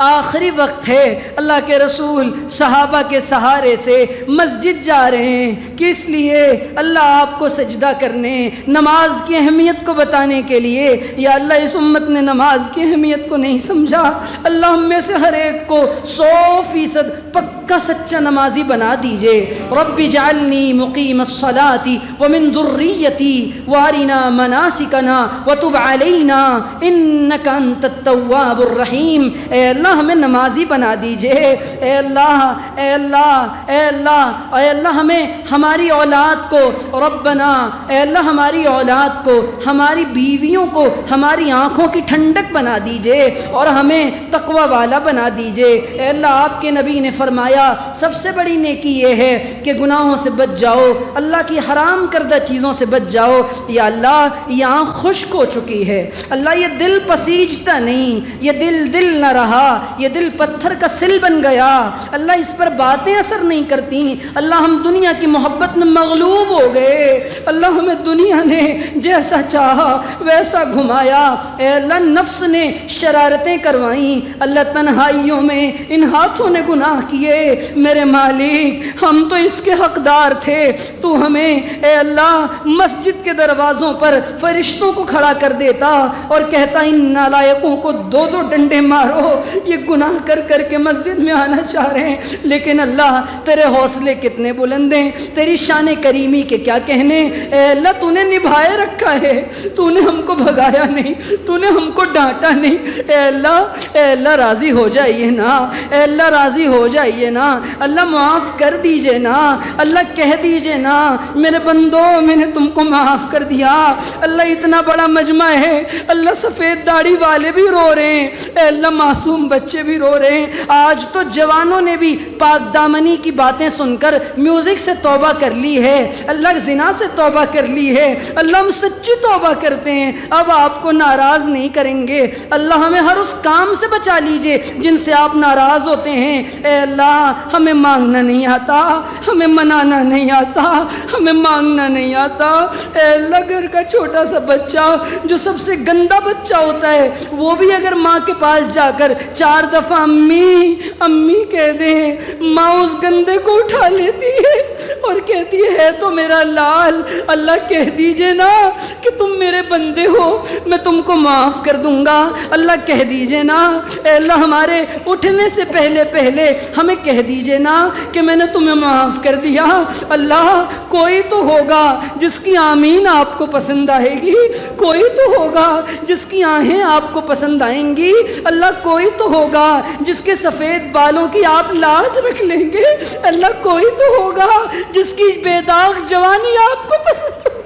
آخری وقت ہے، اللہ کے رسول صحابہ کے سہارے سے مسجد جا رہے ہیں، کس لیے؟ اللہ آپ کو سجدہ کرنے، نماز کی اہمیت کو بتانے کے لیے۔ یا اللہ اس امت نے نماز کی اہمیت کو نہیں سمجھا، اللہ ہم میں سے ہر ایک کو 100% پکا سچا نمازی بنا دیجئے۔ رب اجعلنی مقیم الصلاۃ ومن ذریتی وارنا مناسکنا وتب علینا انک انت التواب الرحیم۔ اے اللہ ہمیں نمازی بنا دیجئے۔ اے اللہ ہمیں ہماری اولاد کو، ربنا اے اللہ ہماری اولاد کو، ہماری بیویوں کو ہماری آنکھوں کی ٹھنڈک بنا دیجئے اور ہمیں تقوی والا بنا دیجئے۔ اے اللہ آپ کے نبی نے فرمایا سب سے بڑی نیکی یہ ہے کہ گناہوں سے بچ جاؤ، اللہ کی حرام کردہ چیزوں سے بچ جاؤ۔ یا اللہ یہ آنکھ خشک ہو چکی ہے، اللہ یہ دل پسیجتا نہیں، یہ دل نہ رہا، یہ دل پتھر کا سل بن گیا، اللہ اس پر باتیں اثر نہیں کرتی، اللہ ہم دنیا کی محبت میں مغلوب ہو گئے، اللہ ہمیں دنیا نے جیسا چاہا ویسا گھمایا۔ اے اللہ نفس نے شرارتیں کروائیں، اللہ تنہائیوں میں ان ہاتھوں نے گناہ کیے، میرے مالک ہم تو اس کے حقدار تھے، تو ہمیں اے اللہ مسجد کے دروازوں پر فرشتوں کو کھڑا کر دیتا اور کہتا ان نالائقوں کو 2 ڈنڈے مارو، یہ گناہ کر کے مسجد میں آنا چاہ رہے ہیں۔ لیکن اللہ تیرے حوصلے کتنے بلند ہیں، تیری شان کریمی کے کیا کہنے۔ اے اللہ تو نے نبھائے رکھا ہے، تو نے ہم کو بھگایا نہیں، تو نے ہم کو ڈانٹا نہیں۔ اے اللہ راضی ہو جائیے نا، اے اللہ راضی ہو جائیے نا، اللہ معاف کر دیجئے نا، اللہ کہہ دیجئے نا میرے بندو میں نے تم کو معاف کر دیا۔ اللہ اتنا بڑا مجمع ہے، اللہ سفید داڑھی والے بھی رو رہے ہیں، اے اللہ معصوم بچے بھی رو رہے ہیں، آج تو جوانوں نے بھی پاک دامنی کی باتیں سن کر میوزک سے توبہ کر لی ہے، اللہ زنا سے توبہ کر لی ہے، اللہ ہم سچی توبہ کرتے ہیں، اب آپ کو ناراض نہیں کریں گے۔ اللہ ہمیں ہر اس کام سے بچا لیجئے جن سے آپ ناراض ہوتے ہیں۔ اے اللہ ہمیں مانگنا نہیں آتا، ہمیں منانا نہیں آتا، ہمیں مانگنا نہیں آتا۔ اے اللہ گھر کا چھوٹا سا بچہ جو سب سے گندا بچہ ہوتا ہے، وہ بھی اگر ماں کے پاس جا کر 4 دفعہ امی امی کہہ دیں، ماں اس گندے کو اٹھا لیتی ہے۔ اور کہتی ہے تو میرا لال، اللہ کہہ دیجئے نا کہ تم میرے بندے ہو، میں تم کو معاف کر دوں گا۔ اللہ کہہ دیجئے نا، اے اللہ ہمارے اٹھنے سے پہلے ہمیں کہہ دیجئے نا کہ میں نے تمہیں معاف کر دیا۔ اللہ کوئی تو ہوگا جس کی آمین آپ کو پسند آئے گی، کوئی تو ہوگا جس کی آہیں آپ کو پسند آئیں گی، اللہ کوئی تو ہوگا جس کے سفید بالوں کی آپ لاج رکھ لیں گے، اللہ کوئی تو ہوگا جس کی بے داغ جوانی آپ کو پسند ہوگی۔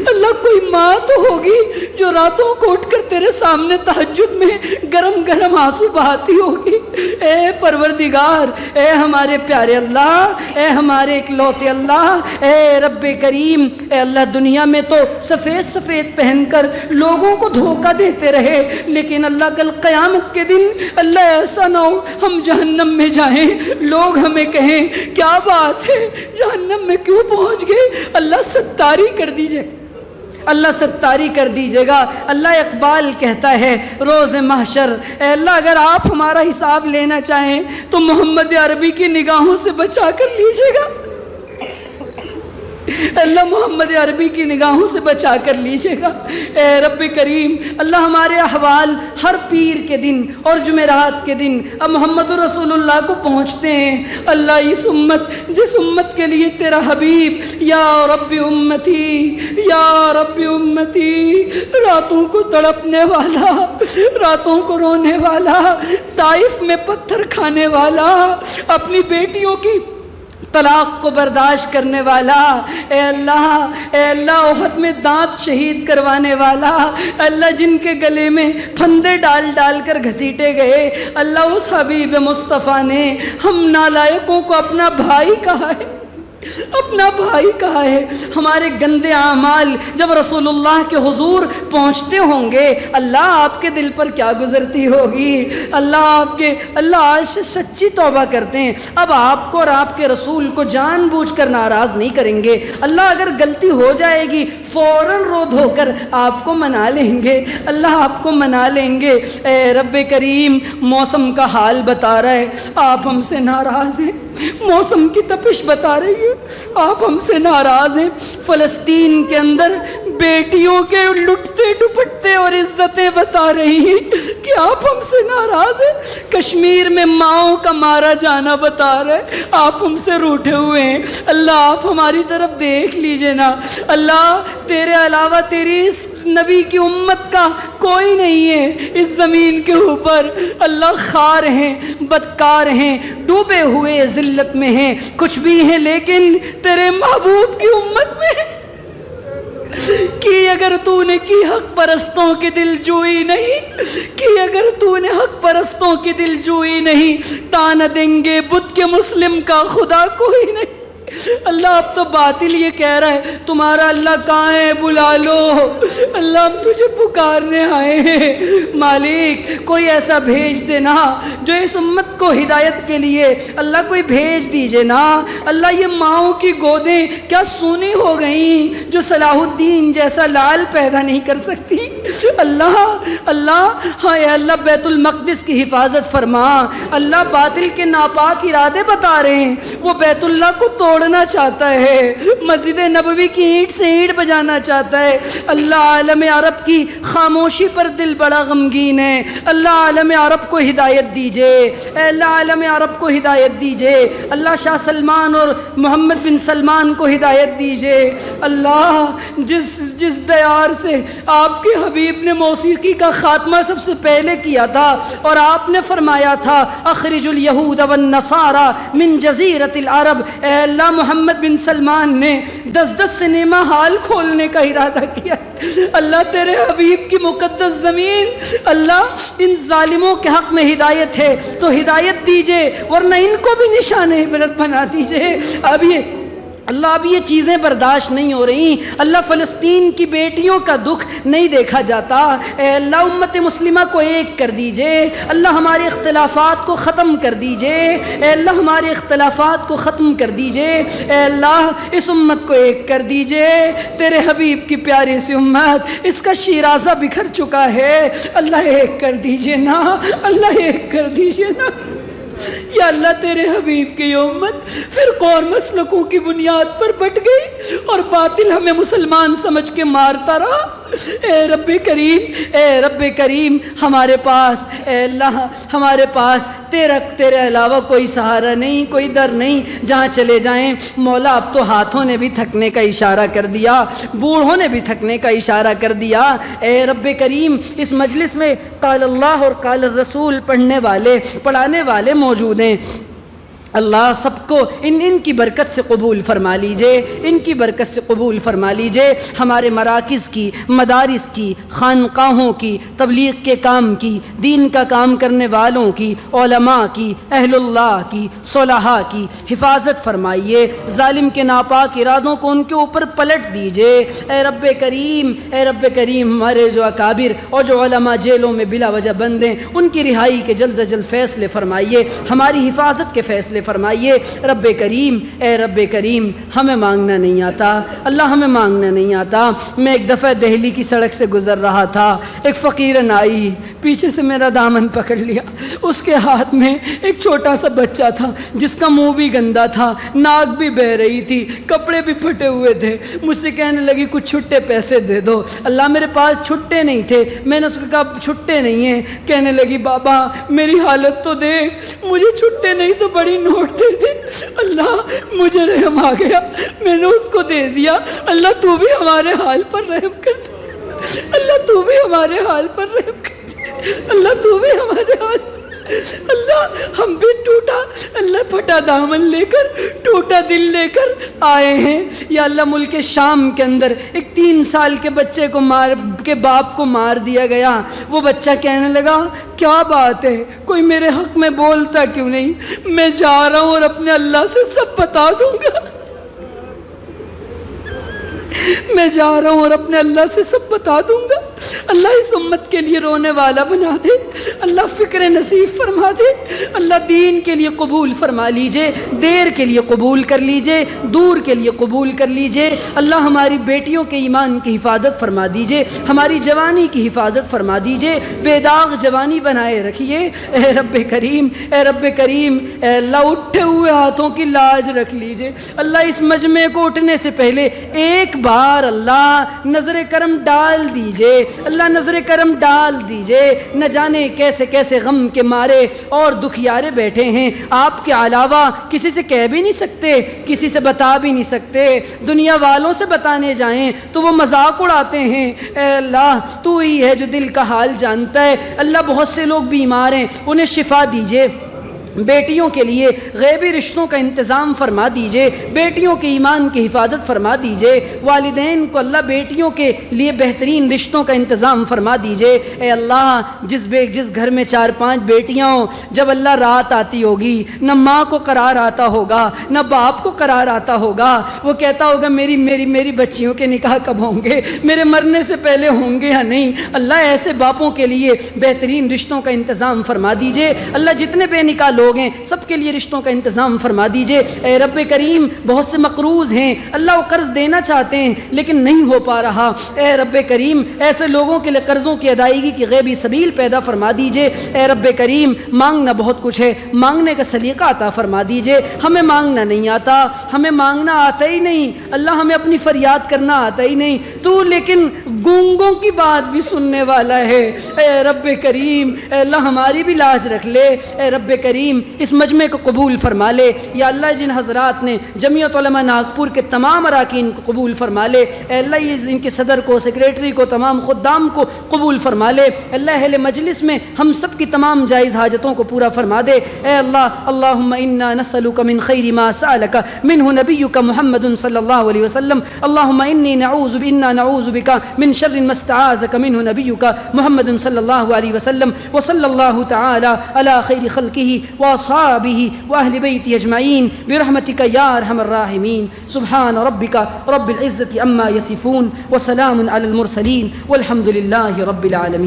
اللہ کوئی ماں تو ہوگی جو راتوں کو اٹھ کر تیرے سامنے تہجد میں گرم گرم آنسو بہاتی ہوگی۔ اے پروردگار، اے ہمارے پیارے اللہ، اے ہمارے اکلوتے اللہ، اے رب کریم، اے اللہ دنیا میں تو سفید سفید پہن کر لوگوں کو دھوکہ دیتے رہے، لیکن اللہ کل قیامت کے دن اللہ ایسا نہ ہو ہم جہنم میں جائیں، لوگ ہمیں کہیں کیا بات ہے جہنم میں کیوں پہنچ گئے؟ اللہ ستاری کر دیجئے، اللہ ستاری کر دیجئے گا۔ اللہ اقبال کہتا ہے روز محشر، اے اللہ اگر آپ ہمارا حساب لینا چاہیں تو محمد عربی کی نگاہوں سے بچا کر لیجئے گا، اللہ محمد عربی کی نگاہوں سے بچا کر لیجئے گا۔ اے رب کریم، اللہ ہمارے احوال ہر پیر کے دن اور جمعرات کے دن اب محمد رسول اللہ کو پہنچتے ہیں۔ اللہ اس امت، جس امت کے لیے تیرا حبیب یا رب امتی، یا رب امتی، راتوں کو تڑپنے والا، راتوں کو رونے والا، طائف میں پتھر کھانے والا، اپنی بیٹیوں کی طلاق کو برداشت کرنے والا، اے اللہ احد میں دانت شہید کروانے والا، اللہ جن کے گلے میں پھندے ڈال ڈال کر گھسیٹے گئے، اللہ اس حبیب مصطفیٰ نے ہم نالائقوں کو اپنا بھائی کہا ہے، اپنا بھائی کہا ہے۔ ہمارے گندے اعمال جب رسول اللہ کے حضور پہنچتے ہوں گے، اللہ آپ کے دل پر کیا گزرتی ہوگی؟ اللہ آج سے سچی توبہ کرتے ہیں، اب آپ کو اور آپ کے رسول کو جان بوجھ کر ناراض نہیں کریں گے۔ اللہ اگر غلطی ہو جائے گی فوراً رو دھو کر آپ کو منا لیں گے، اللہ آپ کو منا لیں گے۔ اے رب کریم، موسم کا حال بتا رہا ہے آپ ہم سے ناراض ہیں، موسم کی تپش بتا رہی ہے آپ ہم سے ناراض ہیں۔ فلسطین کے اندر بیٹیوں کے لٹتے ڈپٹتے اور عزتیں بتا رہی ہیں کہ آپ ہم سے ناراض ہیں۔ کشمیر میں ماؤں کا مارا جانا بتا رہے آپ ہم سے روٹھے ہوئے ہیں۔ اللہ آپ ہماری طرف دیکھ لیجئے نا، اللہ تیرے علاوہ تیری اس نبی کی امت کا کوئی نہیں ہے اس زمین کے اوپر۔ اللہ خار ہیں، بدکار ہیں، ڈوبے ہوئے ذلت میں ہیں، کچھ بھی ہیں لیکن تیرے محبوب کی امت میں کہ اگر تو نے کی حق پرستوں کی دل جوئی نہیں، کہ اگر تو نے حق پرستوں کی دل جوئی نہیں، تانا دیں گے بت کے مسلم کا خدا کوئی نہیں۔ اللہ اب تو باطل یہ کہہ رہا ہے تمہارا اللہ کہاں ہے، بلا لو، اللہ ہم تجھے پکارنے آئے ہیں۔ مالک کوئی ایسا بھیج دینا جو اس امت کو ہدایت کے لیے، اللہ کوئی بھیج دیجئے نا۔ اللہ یہ ماؤں کی گودیں کیا سونی ہو گئیں جو صلاح الدین جیسا لال پیدا نہیں کر سکتی۔ اللہ ہاں اے اللہ بیت المقدس کی حفاظت فرما۔ اللہ باطل کے ناپاک ارادے بتا رہے ہیں، وہ بیت اللہ کو توڑنا چاہتا ہے، مسجد نبوی کی اینٹ سے اینٹ بجانا چاہتا ہے۔ اللہ عالم عرب کی خاموشی پر دل بڑا غمگین ہے، اللہ عالم عرب کو ہدایت دیجئے، اے اللہ عالم عرب کو ہدایت دیجئے، اللہ شاہ سلمان اور محمد بن سلمان کو ہدایت دیجئے۔ اللہ جس دیار سے آپ کے حبیب نے موسیقی کا خاتمہ سب سے پہلے کیا تھا اور آپ نے فرمایا تھا اخرج الیہود والنصارى من جزیرۃ العرب، اے اللہ محمد بن سلمان نے 10 سنیما ہال کھولنے کا ارادہ کیا۔ اللہ تیرے حبیب کی مقدس زمین، اللہ ان ظالموں کے حق میں ہدایت ہے تو ہدایت دیجئے، ورنہ ان کو بھی نشان عبرت بنا دیجئے۔ اب یہ چیزیں برداشت نہیں ہو رہی۔ اللہ فلسطین کی بیٹیوں کا دکھ نہیں دیکھا جاتا۔ اے اللہ امت مسلمہ کو ایک کر دیجئے، اللہ ہمارے اختلافات کو ختم کر دیجئے، اے اللہ ہمارے اختلافات کو ختم کر دیجئے، اے اللہ اس امت کو ایک کر دیجئے۔ تیرے حبیب کی پیاری سی امت، اس کا شیرازہ بکھر چکا ہے، اللہ ایک کر دیجئے نا، اللہ ایک کر دیجئے نا۔ یا اللہ تیرے حبیب کی یہ امت فرقوں اور مسلکوں کی بنیاد پر بٹ گئی اور باطل ہمیں مسلمان سمجھ کے مارتا رہا۔ اے رب کریم ہمارے پاس، اے اللہ ہمارے پاس تیرے علاوہ کوئی سہارا نہیں، کوئی در نہیں، جہاں چلے جائیں مولا اب تو ہاتھوں نے بھی تھکنے کا اشارہ کر دیا، بوڑھوں نے بھی تھکنے کا اشارہ کر دیا۔ اے رب کریم اس مجلس میں قال اللہ اور قال الرسول پڑھانے والے موجود ہیں، اللہ سب کو ان کی برکت سے قبول فرما لیجئے، ان کی برکت سے قبول فرما لیجئے۔ ہمارے مراکز کی، مدارس کی، خانقاہوں کی، تبلیغ کے کام کی، دین کا کام کرنے والوں کی، علماء کی، اہل اللہ کی، صلحاء کی حفاظت فرمائیے، ظالم کے ناپاک ارادوں کو ان کے اوپر پلٹ دیجئے۔ اے رب کریم ہمارے جو اکابر اور جو علماء جیلوں میں بلا وجہ بند ہیں ان کی رہائی کے جلد از جلد فیصلے فرمائیے، ہماری حفاظت کے فیصلے فرمائیے۔ رب کریم ہمیں مانگنا نہیں آتا، اللہ ہمیں مانگنا نہیں آتا۔ میں ایک دفعہ دہلی کی سڑک سے گزر رہا تھا، ایک فقیرن آئی، پیچھے سے میرا دامن پکڑ لیا، اس کے ہاتھ میں ایک چھوٹا سا بچہ تھا جس کا منہ بھی گندا تھا، ناک بھی بہہ رہی تھی، کپڑے بھی پھٹے ہوئے تھے، مجھ سے کہنے لگی کچھ چھٹے پیسے دے دو۔ اللہ میرے پاس چھٹے نہیں تھے، میں نے اس کو کہا چھٹے نہیں ہیں، کہنے لگی بابا میری حالت تو دیکھ، مجھے چھٹے نہیں تو بڑی نوٹ دے دے۔ اللہ مجھے رحم آ گیا، میں نے اس کو دے دیا۔ اللہ تو بھی ہمارے حال پر رحم کر دے، اللہ تو بھی ہمارے حال پر رحم کر دے، اللہ تو بھی ہمارے حال پر، اللہ ہم بھی ٹوٹا، اللہ پھٹا دامن لے کر، ٹوٹا دل لے کر آئے ہیں۔ یا اللہ ملک شام کے اندر ایک 3 سال کے بچے کے باپ کو مار دیا گیا، وہ بچہ کہنے لگا کیا بات ہے کوئی میرے حق میں بولتا کیوں نہیں، میں جا رہا ہوں اور اپنے اللہ سے سب بتا دوں گا، میں جا رہا ہوں اور اپنے اللہ سے سب بتا دوں گا۔ اللہ اس امت کے لیے رونے والا بنا دے، اللہ فکر نصیب فرما دے، اللہ دین کے لیے قبول فرما لیجئے، دیر کے لیے قبول کر لیجئے، دور کے لیے قبول کر لیجئے۔ اللہ ہماری بیٹیوں کے ایمان کی حفاظت فرما دیجئے، ہماری جوانی کی حفاظت فرما دیجئے، بے داغ جوانی بنائے رکھیے۔ اے رب کریم اے اللہ اٹھے ہوئے ہاتھوں کی لاج رکھ لیجئے۔ اللہ اس مجمع کو اٹھنے سے پہلے ایک بار اللہ نظر کرم ڈال دیجئے، اللہ نظر کرم ڈال دیجئے۔ نہ جانے کیسے کیسے غم کے مارے اور دکھیارے بیٹھے ہیں، آپ کے علاوہ کسی سے کہہ بھی نہیں سکتے، کسی سے بتا بھی نہیں سکتے، دنیا والوں سے بتانے جائیں تو وہ مذاق اڑاتے ہیں۔ اے اللہ تو ہی ہے جو دل کا حال جانتا ہے۔ اللہ بہت سے لوگ بیمار ہیں، انہیں شفا دیجئے، بیٹیوں کے لیے غیبی رشتوں کا انتظام فرما دیجئے، بیٹیوں کے ایمان کی حفاظت فرما دیجئے، والدین کو اللہ بیٹیوں کے لیے بہترین رشتوں کا انتظام فرما دیجئے۔ اے اللہ جس گھر میں 4-5 بیٹیاں ہوں، جب اللہ رات آتی ہوگی نہ ماں کو قرار آتا ہوگا نہ باپ کو قرار آتا ہوگا، وہ کہتا ہوگا میری بچیوں کے نکاح کب ہوں گے، میرے مرنے سے پہلے ہوں گے یا نہیں۔ اللہ ایسے باپوں کے لیے بہترین رشتوں کا انتظام فرما دیجئے۔ اللہ جتنے بے نکاح لوگ ہیں سب کے لیے رشتوں کا انتظام فرما دیجئے۔ اے رب کریم بہت سے مقروض ہیں، اللہ وہ قرض دینا چاہتے ہیں لیکن نہیں ہو پا رہا۔ اے رب کریم ایسے لوگوں کے لیے قرضوں کی ادائیگی کی غیبی سبیل پیدا فرما دیجئے۔ اے رب کریم مانگنا بہت کچھ ہے، مانگنے کا سلیقہ عطا فرما دیجئے۔ ہمیں مانگنا نہیں آتا، ہمیں مانگنا آتا ہی نہیں، اللہ ہمیں اپنی فریاد کرنا آتا ہی نہیں، تو لیکن گونگوں کی بات بھی سننے والا ہے۔ اے رب کریم اے اللہ ہماری بھی لاج رکھ لے۔ اے رب کریم اس مجمع کو قبول فرما لے۔ یا اللہ جن حضرات نے جمعیت علماء ناگپور کے تمام اراکین کو قبول فرما لے۔ اے اللہ یہ ان کے صدر کو، سیکریٹری کو، تمام خدام کو قبول فرما لے۔ اللہ اہل مجلس میں ہم سب کی تمام جائز حاجتوں کو پورا فرما دے۔ اے اللہ اللہم انا نسألک من خیر ما سألک منہ نبیک محمد صلی اللہ علیہ وسلم، اللہم انا نعوذ بک من شر ما استعاذک منہ نبیک محمد صلی اللہ علیہ وسلم، وصلی اللہ تعالی علی خیر خلقہ وأصحابه وأهل بيته أجمعين برحمتك يا أرحم الراحمين۔ سبحان ربك رب العزة عما يصفون وسلام على المرسلين والحمد لله رب العالمين۔